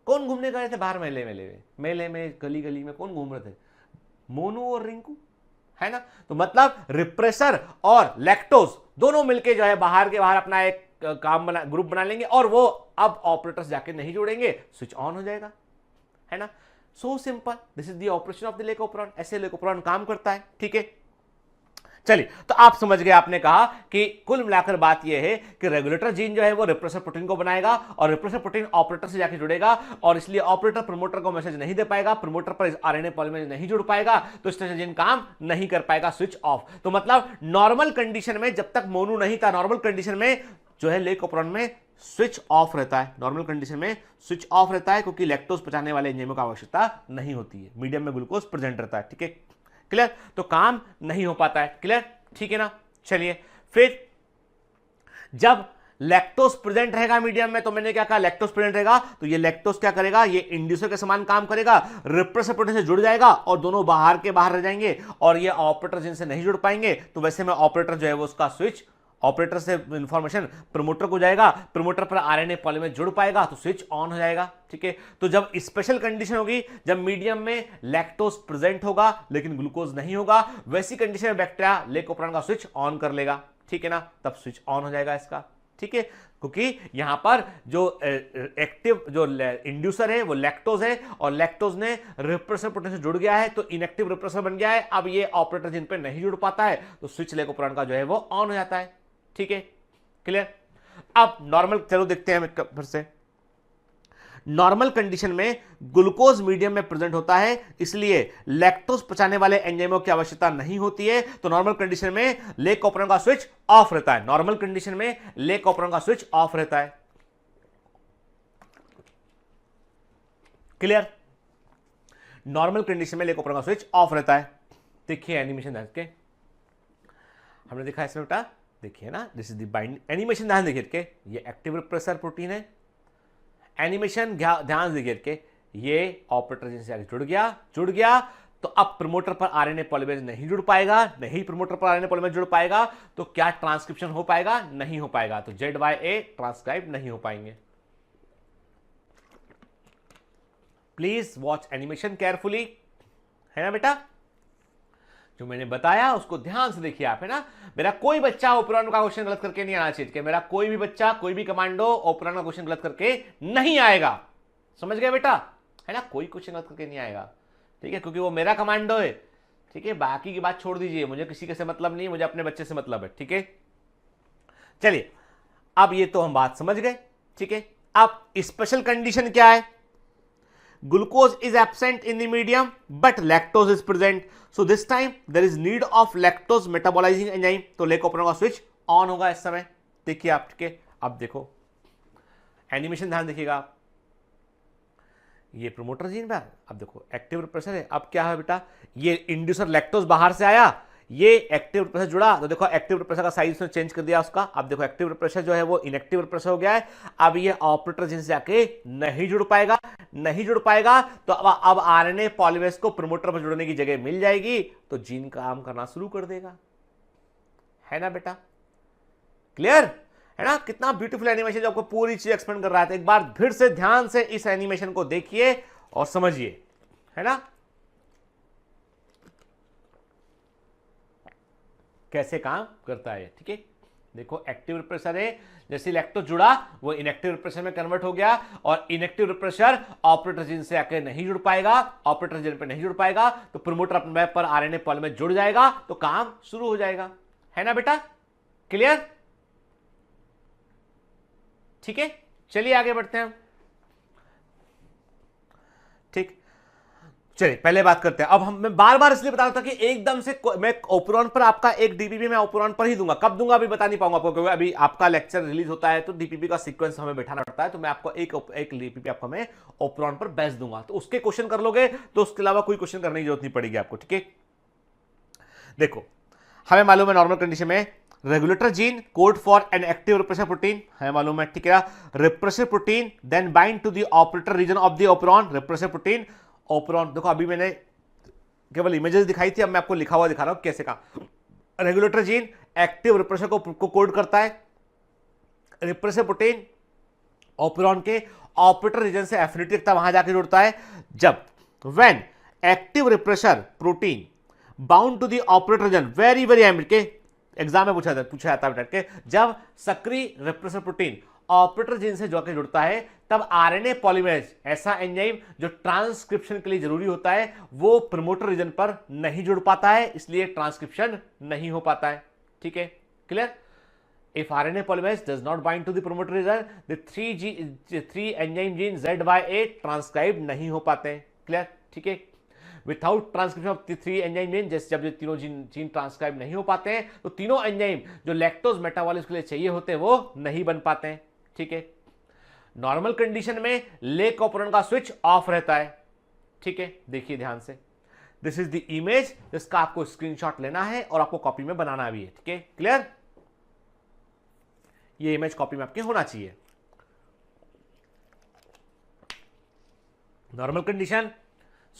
Speaker 2: कौन घूमने गए थे बाहर? मेले में गली गली में कौन घूम रहे थे? मोनू और रिंकू, है ना? तो मतलब रिप्रेसर और लैक्टोज दोनों मिलके जो है बाहर के बाहर अपना एक ग्रुप बना लेंगे, और वो अब ऑपरेटर्स जाके नहीं जोड़ेंगे, स्विच ऑन हो जाएगा, है ना? So simple, this is the operation of the lac operon. ऐसे लेक ओपरान काम करता है, ठीक है? चलिए, तो आप समझ गए, आपने कहा कि कुल मिलाकर बात यह है कि रेगुलेटर जीन जो है वो रिप्रेसर प्रोटीन को बनाएगा, और रिप्रेसर प्रोटीन ऑपरेटर से जाके जुड़ेगा, और इसलिए ऑपरेटर प्रमोटर को मैसेज नहीं दे पाएगा, प्रमोटर पर RNA पॉलीमरेज नहीं जुड़ पाएगा, तो स्ट्रेटेजी जीन काम नहीं कर पाएगा, स्विच ऑफ। तो मतलब नॉर्मल कंडीशन में जब तक मोनू नहीं था, नॉर्मल कंडीशन में जो है लेक ओपरान में स्विच ऑफ रहता है, नॉर्मल कंडीशन में स्विच ऑफ रहता है, क्योंकि लैक्टोज पचाने वाले एंजाइमों की आवश्यकता नहीं होती है, मीडियम में ग्लूकोज प्रेजेंट रहता है, ठीक है? क्लियर? तो काम नहीं हो पाता है, क्लियर? ठीक है ना? चलिए, फिर जब लैक्टोज प्रेजेंट रहेगा मीडियम में, तो मैंने क्या कहा, लैक्टोज प्रेजेंट रहेगा, तो ये लैक्टोज क्या करेगा, ये इंड्यूसर के समान काम करेगा, रिप्रेसर प्रोटीन से जुड़ जाएगा और दोनों बाहर के बाहर रह जाएंगे और ये ऑपरेटर जिनसे नहीं जुड़ पाएंगे, तो वैसे में ऑपरेटर जो है वो उसका स्विच, ऑपरेटर से इंफॉर्मेशन प्रमोटर को जाएगा, प्रमोटर पर आरएनए पॉलीमरेज जुड़ पाएगा तो स्विच ऑन हो जाएगा। ठीक है, तो जब स्पेशल कंडीशन होगी, जब मीडियम में लैक्टोज प्रेजेंट होगा लेकिन ग्लूकोज नहीं होगा, वैसी कंडीशन में बैक्टीरिया लेकोप्रोन का स्विच ऑन कर लेगा। ठीक है ना, तब स्विच ऑन हो जाएगा इसका। ठीक है, क्योंकि यहां पर जो एक्टिव जो इंड्यूसर है वो लैक्टोज है और लैक्टोज ने रिप्रेसर प्रोटीन से जुड़ गया है तो इनएक्टिव रिप्रेसर बन गया है। अब ये ऑपरेटर जिन पे नहीं जुड़ पाता है तो स्विच लेकोप्रोन का जो है वो ऑन हो जाता है। ठीक है, क्लियर। अब नॉर्मल, चलो देखते हैं फिर से। नॉर्मल कंडीशन में ग्लूकोज मीडियम में प्रेजेंट होता है, इसलिए लैक्टोज पचाने वाले एंजाइमों की आवश्यकता नहीं होती है, तो नॉर्मल कंडीशन में लेकोप्रोन का स्विच ऑफ रहता है। नॉर्मल कंडीशन में लेकोप्रोन का स्विच ऑफ रहता है। क्लियर, नॉर्मल कंडीशन में लेकोप्रोन का स्विच ऑफ रहता है। देखिए एनिमेशन ध्यान के, हमने देखा इसमें बेटा, देखिए ना, this is the bind animation, ध्यान देखिए के, ये एक्टिव रिप्रेसर प्रोटीन है। एनिमेशन ध्यान देखिए के, ये ऑपरेटर जिनसे आगे जुड़ गया तो अब प्रमोटर पर आरएनए पॉलीमरेज नहीं जुड़ पाएगा, नहीं प्रमोटर पर आरएनए पॉलीमरेज जुड़ पाएगा तो क्या ट्रांसक्रिप्शन हो पाएगा, नहीं हो पाएगा, तो ZYA ट्रांसक्राइब नहीं हो पाएंगे। प्लीज वॉच एनिमेशन केयरफुली, है ना बेटा, जो मैंने बताया उसको ध्यान से देखिए आप, है ना। मेरा कोई बच्चा ओपरॉन का क्वेश्चन गलत करके नहीं आना चाहिए, कि मेरा कोई भी बच्चा, कोई भी कमांडो ओपरॉन का क्वेश्चन गलत करके नहीं आएगा, समझ गए बेटा, है ना, कोई क्वेश्चन गलत करके नहीं आएगा। ठीक है, क्योंकि वो मेरा कमांडो है। ठीक है, बाकी की बात छोड़ दीजिए, मुझे किसी के से मतलब नहीं, मुझे अपने बच्चे से मतलब है। ठीक है, चलिए अब ये तो हम बात समझ गए। ठीक है, अब स्पेशल कंडीशन क्या है, glucose is absent in the medium but lactose is present, so this time there is need of lactose metabolizing enzyme, तो लेकोप्रोन का स्विच ऑन होगा इस समय। देखिए आप, ठीक है, अब देखो एनिमेशन ध्यान देखिएगा आप, ये प्रमोटर जीन पर, अब देखो एक्टिव रिप्रेसर है, अब क्या है बेटा, ये इंड्यूसर लैक्टोज बाहर से आया, ये एक्टिव रिप्रेसर जुड़ा, तो देखो एक्टिव रिप्रेसर का साइज उसने चेंज कर दिया उसका, अब देखो एक्टिव रिप्रेसर जो है वो इनएक्टिव रिप्रेसर हो गया है। अब ये ऑपरेटर जिनसे जाके नहीं जुड़ पाएगा तो अब आरएनए पॉलीमरेज को प्रमोटर पर जुड़ने की जगह मिल जाएगी, तो जीन काम करना शुरू कर देगा, है ना बेटा, क्लियर है ना। कितना ब्यूटीफुल एनिमेशन जो आपको पूरी चीज एक्सप्लेन कर रहा था। एक बार फिर से ध्यान से इस एनिमेशन को देखिए और समझिए, है ना, कैसे काम करता है। ठीक है, देखो एक्टिव रिप्रेसर है, जैसे लैक्टोज जुड़ा वो इनएक्टिव रिप्रेसर में कन्वर्ट हो गया और इनएक्टिव रिप्रेसर ऑपरेटर जिन से आके नहीं जुड़ पाएगा, ऑपरेटर जिन पे नहीं जुड़ पाएगा तो प्रमोटर अपने पर आरएनए पॉलीमरेज जुड़ जाएगा तो काम शुरू हो जाएगा, है ना बेटा, क्लियर। ठीक है, चलिए आगे बढ़ते हैं। ठीक, चलिए पहले बात करते हैं। अब मैं बार बार इसलिए बता रहा था कि एकदम से मैं ओपरॉन पर आपका एक डीपीपी मैं ओपरॉन पर ही दूंगा, कब दूंगा अभी बता नहीं पाऊंगा आपको, क्योंकि अभी आपका लेक्चर रिलीज होता है तो डीपीपी का सीक्वेंस हमें बैठाना पड़ता है, तो मैं आपको एक डीपीपी आपको मैं ओपरॉन पर बेच दूंगा, तो उसके क्वेश्चन कर लोगे तो उसके अलावा कोई क्वेश्चन करने की जरूरत नहीं पड़ेगी आपको। ठीक है, देखो हमें मालूम है नॉर्मल कंडीशन में regulator gene code for an active repressor protein, हमें मालूम है। ठीक है, repressor protein then bind to the operator region of the operon, repressor protein operon. देखो अभी मैंने केवल इमेजेस दिखाई थी, अब मैं आपको लिखा हुआ दिखा रहा हूं कैसे का। रेगुलेटर जीन एक्टिव रिप्रेसर को कोड करता है, रिप्रेसर प्रोटीन ओपरॉन के ऑपरेटर रीजन से एफिनिटी रखता है, वहां जाके जुड़ता है। जब when active repressor protein bound to the operator region, very very important, exam में पूछा जाता है के, जब सक्रिय रिप्रेसर प्रोटीन ऑपरेटर जीन से जाके जुड़ता है तब आरएनए पॉलीमरेज, ऐसा एंजाइम जो ट्रांसक्रिप्शन के लिए जरूरी होता है, वो प्रमोटर रीजन पर नहीं जुड़ पाता है, इसलिए ट्रांसक्रिप्शन नहीं हो पाता है। ठीक है, clear. If RNA polymerase does not bind to the promoter region, the 3 enzyme gene ZYA transcribe नहीं हो पाते हैं। क्लियर, ठीक है। Without transcription of 3 enzyme gene, जैसे जब ये तीनों जीन ट्रांसक्राइब नहीं हो पाते हैं तो तीनों एंजाइम जो लैक्टोज मेटाबॉलिज्म के लिए चाहिए होते हैं वो नहीं बन पाते हैं। ठीक है, नॉर्मल कंडीशन में लेकोप्रोन का स्विच ऑफ रहता है। ठीक है, देखिए ध्यान से, दिस इज द इमेज जिसका आपको स्क्रीनशॉट लेना है और आपको कॉपी में बनाना भी है। ठीक है, क्लियर। ये इमेज कॉपी में आपके होना चाहिए। नॉर्मल कंडीशन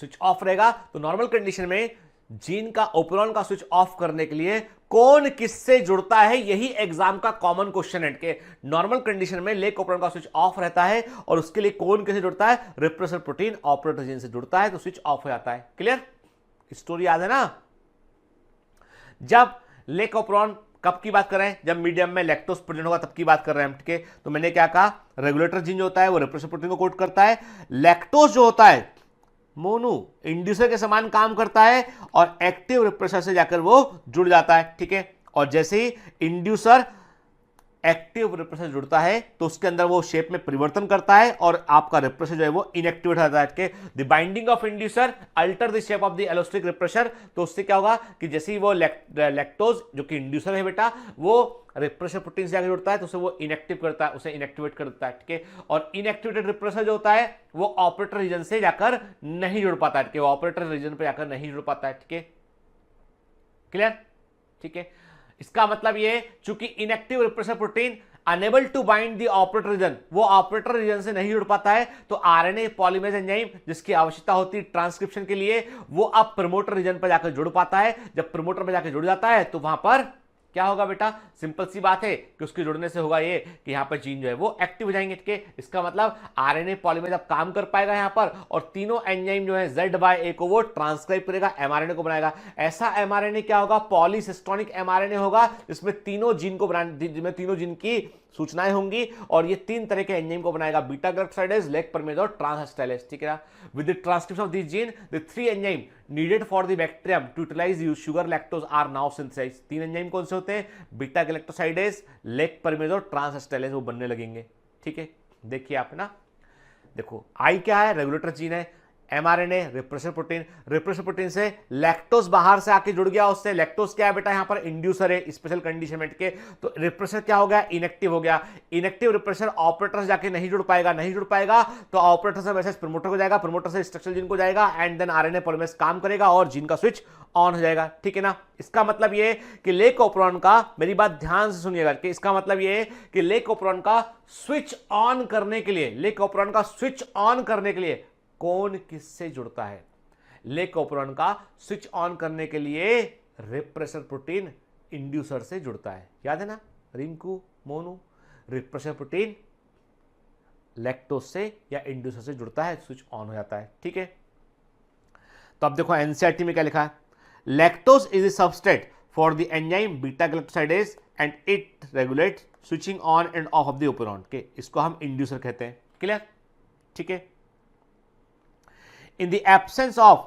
Speaker 2: स्विच ऑफ रहेगा, तो नॉर्मल कंडीशन में जीन का ओपेरॉन का स्विच ऑफ करने के लिए कौन किससे जुड़ता है, यही एग्जाम का कॉमन क्वेश्चन है कि नॉर्मल कंडीशन में लेक ओपेरॉन का स्विच ऑफ रहता है और उसके लिए कौन किससे जुड़ता है, रिप्रेसर प्रोटीन ऑपरेटर जीन से जुड़ता है, तो स्विच ऑफ हो जाता है। क्लियर, स्टोरी याद है ना। जब लेक ओपेरॉन कब की बात कर रहे हैं, जब मीडियम में लैक्टोज प्रेजेंट होगा तब की बात कर रहे हैं, ठीक है। तो मैंने क्या कहा, रेगुलेटर जीन जो होता है वो रिप्रेसर प्रोटीन को कोड करता है, लैक्टोज जो होता है मोनो इंड्यूसर के समान काम करता है और एक्टिव रिप्रेसर से जाकर वो जुड़ जाता है, ठीक है। और जैसे ही इंड्यूसर एक्टिव रिप्रेसर जुड़ता है तो उसके अंदर वो शेप में परिवर्तन करता है और आपका रिप्रेसर जो है वो इनएक्टिवेट हो जाता है। The binding of inducer alter the shape of the allosteric repressor, तो उससे क्या होगा कि जैसे ही वो लैक्टोज जो कि इंड्यूसर है बेटा, वो रिप्रेसर प्रोटीन से जाकर जुड़ता है तो उसे वो इनएक्टिव करता है, उसे इनएक्टिवेट कर देता है, ठीक है। और इनएक्टिवेटेड रिप्रेसर जो होता है वो ऑपरेटर रीजन से जाकर नहीं जुड़ पाता है, ठीक है, ऑपरेटर रीजन पर जाकर नहीं जुड़ पाता है, ठीक है। क्लियर, ठीक है। इसका मतलब ये, चूंकि inactive repressor protein unable to bind the operator region, वो ऑपरेटर रीजन से नहीं जुड़ पाता है, तो आरएनए पॉलीमरेज एंजाइम जिसकी आवश्यकता होती है ट्रांसक्रिप्शन के लिए, वो अब प्रमोटर रीजन पर जाकर जुड़ पाता है। जब प्रमोटर पर जाकर जुड़ जाता है तो वहां पर क्या होगा बेटा, सिंपल सी बात है कि उसके जुड़ने से होगा ये कि यहां पर जीन जो है वो एक्टिव हो जाएंगे, ठीक है। इसका मतलब आरएनए पॉलीमरेज अब काम कर पाएगा यहां पर और तीनों एंजाइम जो है Z/A को वो ट्रांसक्राइब करेगा, एमआरएनए को बनाएगा। ऐसा एमआरएनए क्या होगा, पॉलीसिस्टोनिक एमआरएनए होगा, जिसमें तीनों जीन को जिसमें तीनों जीन की सूचनाएं होंगी और ये तीन तरह के एंजाइम को बनाएगा, बीटा गैलेक्टोसाइडेज, लेक परमेज और ट्रांसएस्टाइलेज, ठीक है। With the transcription of this gene the three enzyme needed for the bacterium to utilise sugar lactose are now synthesised. तीन एंजाइम कौन से होते हैं, बीटा गैलेक्टोसाइडेज, लेक परमेज और ट्रांसएस्टाइलेज, वो बनने लगेंगे, ठीक है। देखिए आप ना, देखो आई क्या है, रेगुलेटर जीन है, एमआरएनए रिप्रेसर प्रोटीन से लैक्टोज बाहर से आके जुड़ गया, उससे लैक्टोज क्या है बेटा, यहां पर इंड्यूसर है स्पेशल कंडीशन में, ठीक है। तो रिप्रेसर क्या हो गया, इनएक्टिव हो गया। इनएक्टिव रिप्रेसर ऑपरेटर से जाके नहीं जुड़ पाएगा तो ऑपरेटर से मैसेज प्रमोटर को जाएगा, प्रमोटर से स्ट्रक्चरल जीन को जाएगा एंड देन आरएनए पॉलीमरेज काम करेगा और जीन का स्विच ऑन हो जाएगा, ठीक है ना। इसका मतलब ये कि लेक ओपेरॉन का, मेरी बात ध्यान से सुनिएगा, कि इसका मतलब ये कि लेक ओपेरॉन का स्विच ऑन करने के लिए कौन किससे जुड़ता है, लेक ओपेरॉन का स्विच ऑन करने के लिए रिप्रेसर प्रोटीन इंड्यूसर से जुड़ता है। याद है ना Rinku, Monu, repressor protein lactose से या इंड्यूसर से जुड़ता है, स्विच ऑन हो जाता है, ठीक है। तो अब देखो एनसीईआरटी में क्या लिखा है, lactose is a substrate for the enzyme beta galactosidase and it regulates switching on and of of the operon, के इसको हम इंड्यूसर कहते हैं। क्लियर, ठीक है। In the absence of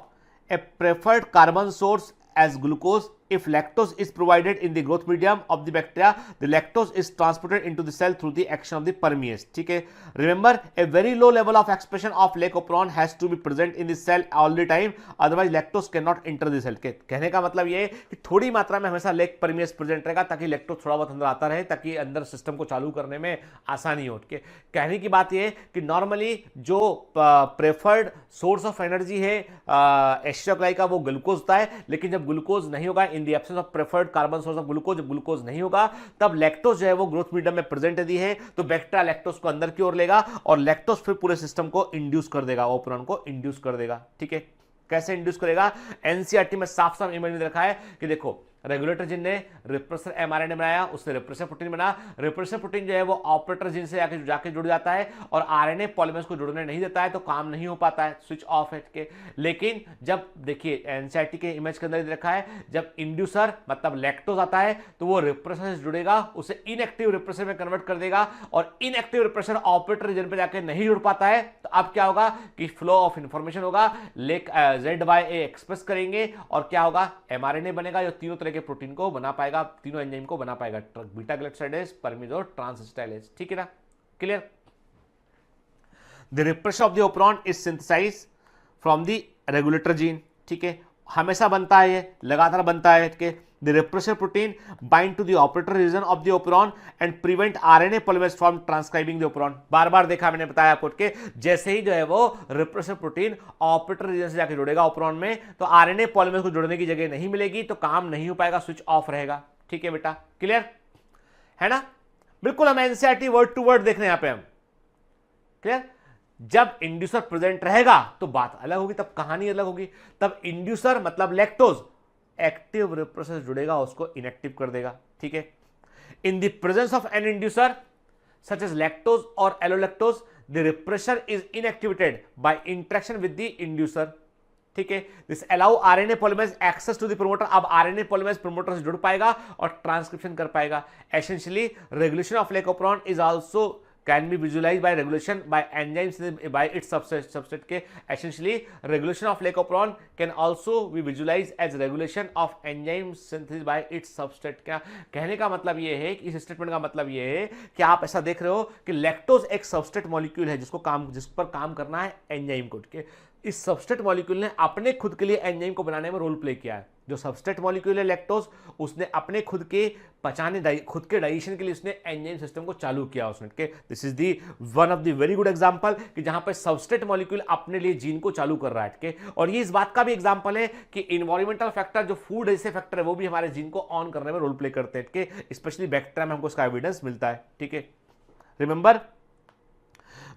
Speaker 2: a preferred carbon source as glucose, if lactose is provided in the growth medium of the bacteria, the lactose is transported into the cell through the action of the permease, ठीक है। Remember, a very low level of expression of lake operon has to be present in the cell all the time, otherwise lactose cannot enter the cell। कहने का मतलब ये है कि थोड़ी मात्रा में हमेशा लेक परमेज प्रेजेंट रहेगा ताकि लैक्टोज थोड़ा बहुत अंदर आता रहे, ताकि अंदर सिस्टम को चालू करने में आसानी हो। कहने की बात ये कि नॉर्मली जो प्रेफर्ड सोर्स ऑफ एनर्जी है एस्ट्रोक्लाई का, वो ग्लूकोज होता है, लेकिन जब ग्लूकोज नहीं होगा, in the absence of preferred carbon source of glucose, जब ग्लूकोज नहीं होगा तब लैक्टोज जो है वो ग्रोथ मीडियम में प्रेजेंट यदि है तो बैक्टीरिया लैक्टोज को अंदर की ओर लेगा और लैक्टोज फिर पूरे सिस्टम को इंड्यूस कर देगा, ओपेरॉन को इंड्यूस कर देगा, ठीक है। कैसे इंड्यूस करेगा, एनसीईआरटी में साफ साफ इमेज में रखा है कि देखो रेगुलेटर जीन ने रिप्रेसर एमआरएनए बनाया, उससे रिप्रेसर प्रोटीन बना, रिप्रेसर प्रोटीन जो है वो ऑपरेटर जीन से जाके जुड़ जाता है और आरएनए पॉलीमरेज को जुड़ने नहीं देता है, तो काम नहीं हो पाता है, स्विच ऑफ है के। लेकिन जब देखिए एनसीईआरटी के इमेज के अंदर रखा है, जब इंड्यूसर मतलब लैक्टोज आता है तो वो रिप्रेसर से जुड़ेगा, उसे इनएक्टिव रिप्रेसर में कन्वर्ट कर देगा और इनएक्टिव रिप्रेसर ऑपरेटर रीजन पे जाके नहीं जुड़ पाता है, तो अब क्या होगा कि फ्लो ऑफ इंफॉर्मेशन होगा, लेक Z/A एक्सप्रेस करेंगे और क्या होगा, एमआरएनए बनेगा जो तीनों तरह के प्रोटीन को बना पाएगा, तीनों एंजाइम को बना पाएगा, बीटा गैलेक्टोसाइडेज, परमेज और ट्रांसएस्टाइलेज, ठीक है ना। Clear, the repressor of the operon is synthesised from the regulator gene, ठीक है, हमेशा बनता है, ये लगातार बनता है, ठीक है। The repressor protein bind to the operator region of the operon and prevent RNA polymerase from transcribing the operon। बार बार देखा मैंने बताया आपको कि जैसे ही जो है वो रिप्रेसर प्रोटीन ऑपरेटर रीजन से जाके जुड़ेगा ओपेरॉन में, तो आरएनए पॉलीमरेज को जुड़ने की जगह नहीं मिलेगी, तो काम नहीं हो पाएगा, स्विच ऑफ रहेगा, ठीक है बेटा। क्लियर है ना। बिल्कुल हम एनसीईआरटी वर्ड टू वर्ड देख रहे हैं यहां पे हम। क्लियर? जब इंड्यूसर प्रेजेंट रहेगा तो बात अलग होगी, तब कहानी अलग होगी। तब इंड्यूसर मतलब लैक्टोज एक्टिव रिप्रेसर जुड़ेगा, उसको इनएक्टिव कर देगा। ठीक है? In the presence of an inducer such as lactose और allolactose, the repressor is inactivated by interaction with the inducer. ठीक है? This allow RNA polymerase access to the promoter. अब आरएनए पॉलीमरेज प्रोमोटर से जुड़ पाएगा और ट्रांसक्रिप्शन कर पाएगा। Essentially regulation of lac operon is also can be visualized by regulation by enzymes by its substrate के essentially regulation of leucoprotein can also be visualized as regulation of enzyme synthesis by its substrate। क्या कहने का मतलब ये है कि इस statement का मतलब ये है कि आप ऐसा देख रहे हो कि लैक्टोज एक सबस्ट्रेट मॉलिक्यूल है जिस पर काम करना है एंजाइम को। इस सबस्ट्रेट मॉलिक्यूल ने अपने खुद के लिए एंजाइम को बनाने में रोल प्ले किया है। जो सबस्ट्रेट मॉलिक्यूल है लैक्टोज, उसने अपने खुद के पचाने खुद के डाइजेशन के लिए उसने एंजाइम सिस्टम को चालू किया उसने। के this is the one of the very good example कि जहां पर सबस्ट्रेट मॉलिक्यूल अपने लिए जीन को चालू कर रहा है। के और ये इस बात का भी एग्जांपल है कि इन्वायरमेंटल फैक्टर जो फूड ऐसे फैक्टर है वो भी हमारे जीन को ऑन करने में रोल प्ले करते हैं। के स्पेशली बैक्टीरिया में हमको इसका एविडेंस मिलता है। ठीक है? रिमेंबर,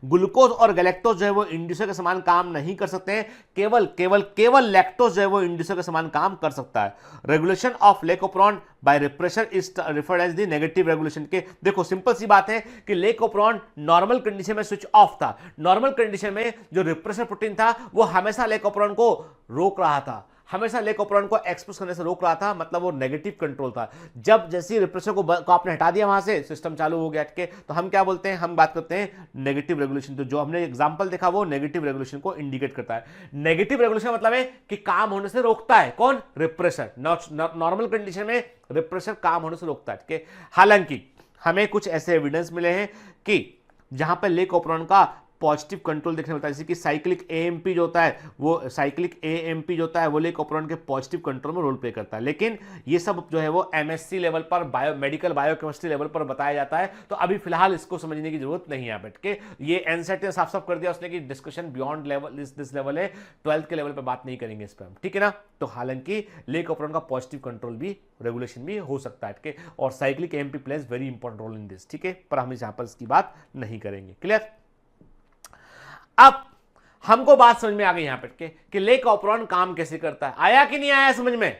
Speaker 2: ग्लूकोज और गैलेक्टोज जो है वो इंड्यूसर के समान काम नहीं कर सकते हैं। केवल लैक्टोज जो है वो इंड्यूसर के समान काम कर सकता है। Regulation of lac operon by repressor is referred as the negative regulation. के देखो सिंपल सी बात है कि लेकोप्रोन नॉर्मल कंडीशन में स्विच ऑफ था। नॉर्मल कंडीशन में जो रिप्रेसर प्रोटीन था वो हमेशा लेकोप्रोन को रोक रहा था, हमेशा लेकोप्रोन को एक्सप्रेस करने से रोक रहा था, मतलब वो नेगेटिव कंट्रोल था। जब जैसे रिप्रेसर को आपने हटा दिया वहां से, सिस्टम चालू हो गया के, तो हम क्या बोलते हैं, हम बात करते हैं नेगेटिव रेगुलेशन। तो जो हमने एग्जांपल देखा वो नेगेटिव रेगुलेशन को इंडिकेट करता है। नेगेटिव रेगुलेशन मतलब है कि काम होने से रोकता है कौन, रिप्रेसर। नॉर्मल कंडीशन में रिप्रेसर काम होने से रोकता है। हालांकि हमें कुछ ऐसे एविडेंस मिले हैं कि जहां पर लेकोप्रोन का पॉजिटिव कंट्रोल देखने मिलता है, जैसे कि साइक्लिक एएमपी जो होता है वो लेकोप्रोन के पॉजिटिव कंट्रोल में रोल प्ले करता है। लेकिन ये सब जो है वो एमएससी लेवल पर मेडिकल बायोकेमिस्ट्री लेवल पर बताया जाता है। तो अभी फिलहाल इसको समझने की जरूरत नहीं है बैठ के। ये एनसीईआरटी ने साफ साफ कर दिया उसने कि discussion beyond level this level है, 12th के लेवल पर बात नहीं करेंगे इस पर हम। ठीक है ना? तो हालांकि लेकोप्रोन का पॉजिटिव कंट्रोल भी रेगुलेशन भी हो सकता है। और cyclic AMP plays very important role in this. ठीक है? पर हम यहाँ पर इसकी बात नहीं करेंगे। क्लियर? अब हमको बात समझ में आ गई यहां पर कि लेकोप्रोन काम कैसे करता है। आया कि नहीं आया समझ में?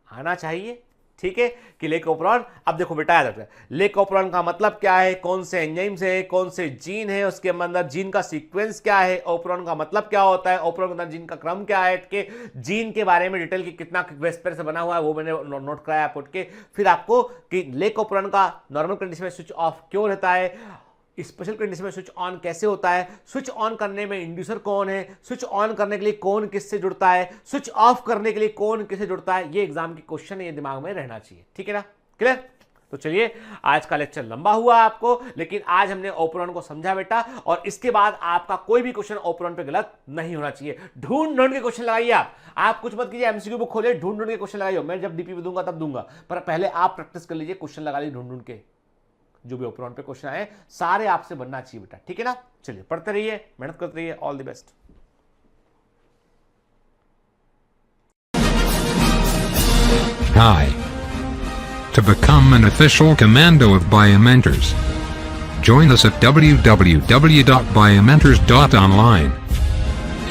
Speaker 2: आना चाहिए। ठीक है? कि लेकोप्रोन, अब देखो बेटा याद रखना, लेकोप्रोन का मतलब क्या है, कौन से एंजाइम्स है, कौन से जीन है, उसके अंदर जीन का सीक्वेंस क्या है, ओप्रोन का मतलब क्या होता है, ओप्रोन के अंदर जीन का क्रम क्या है, के जीन के बारे में डिटेल की कितना वेस्पर से बना हुआ है वो मैंने नोट कराया आपको। फिर आपको कि लेकोप्रोन का नॉर्मल कंडीशन में स्विच ऑफ क्यों रहता है, स्पेशल कंडीशन में स्विच ऑन कैसे होता है, स्विच ऑन करने में इंड्यूसर कौन है, स्विच ऑन करने के लिए कौन किससे जुड़ता है, स्विच ऑफ करने के लिए कौन किससे जुड़ता है, ये एग्जाम की क्वेश्चन है, ये दिमाग में रहना चाहिए। ठीक है ना? क्लियर? तो चलिए, आज का लेक्चर लंबा हुआ आपको, लेकिन आज हमने ओप्रोन को समझा बेटा। और इसके बाद आपका कोई भी क्वेश्चन ओप्रोन पे गलत नहीं होना चाहिए। ढूंढ के क्वेश्चन लगाइए। आप कुछ मत कीजिए, एमसीक्यू बुक खोलिए, ढूंढ के क्वेश्चन लगाइए। मैं जब डीपी दूंगा तब दूंगा, पर पहले आप प्रैक्टिस कर लीजिए, क्वेश्चन लगा लीजिए ढूंढ के। जो भी ओप्रोन पे क्वेश्चन आए सारे आपसे बनना चाहिए बेटा। ठीक है ना? चलिए पढ़ते रहिए, मेहनत करते रहिए। All the best.
Speaker 3: Hi. To become an official commando of Biomentors, join us at www.biomentors.online.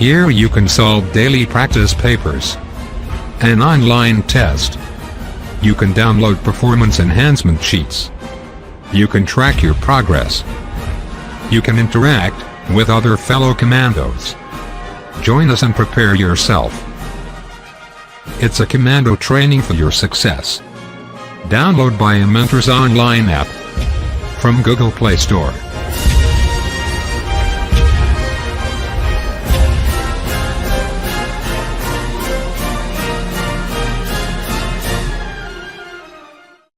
Speaker 3: Here you can solve daily practice papers, an online test. You can download performance enhancement sheets. You can track your progress. You can interact with other fellow commandos. Join us and prepare yourself. It's a commando training for your success. Download Biomentors online app from Google Play Store.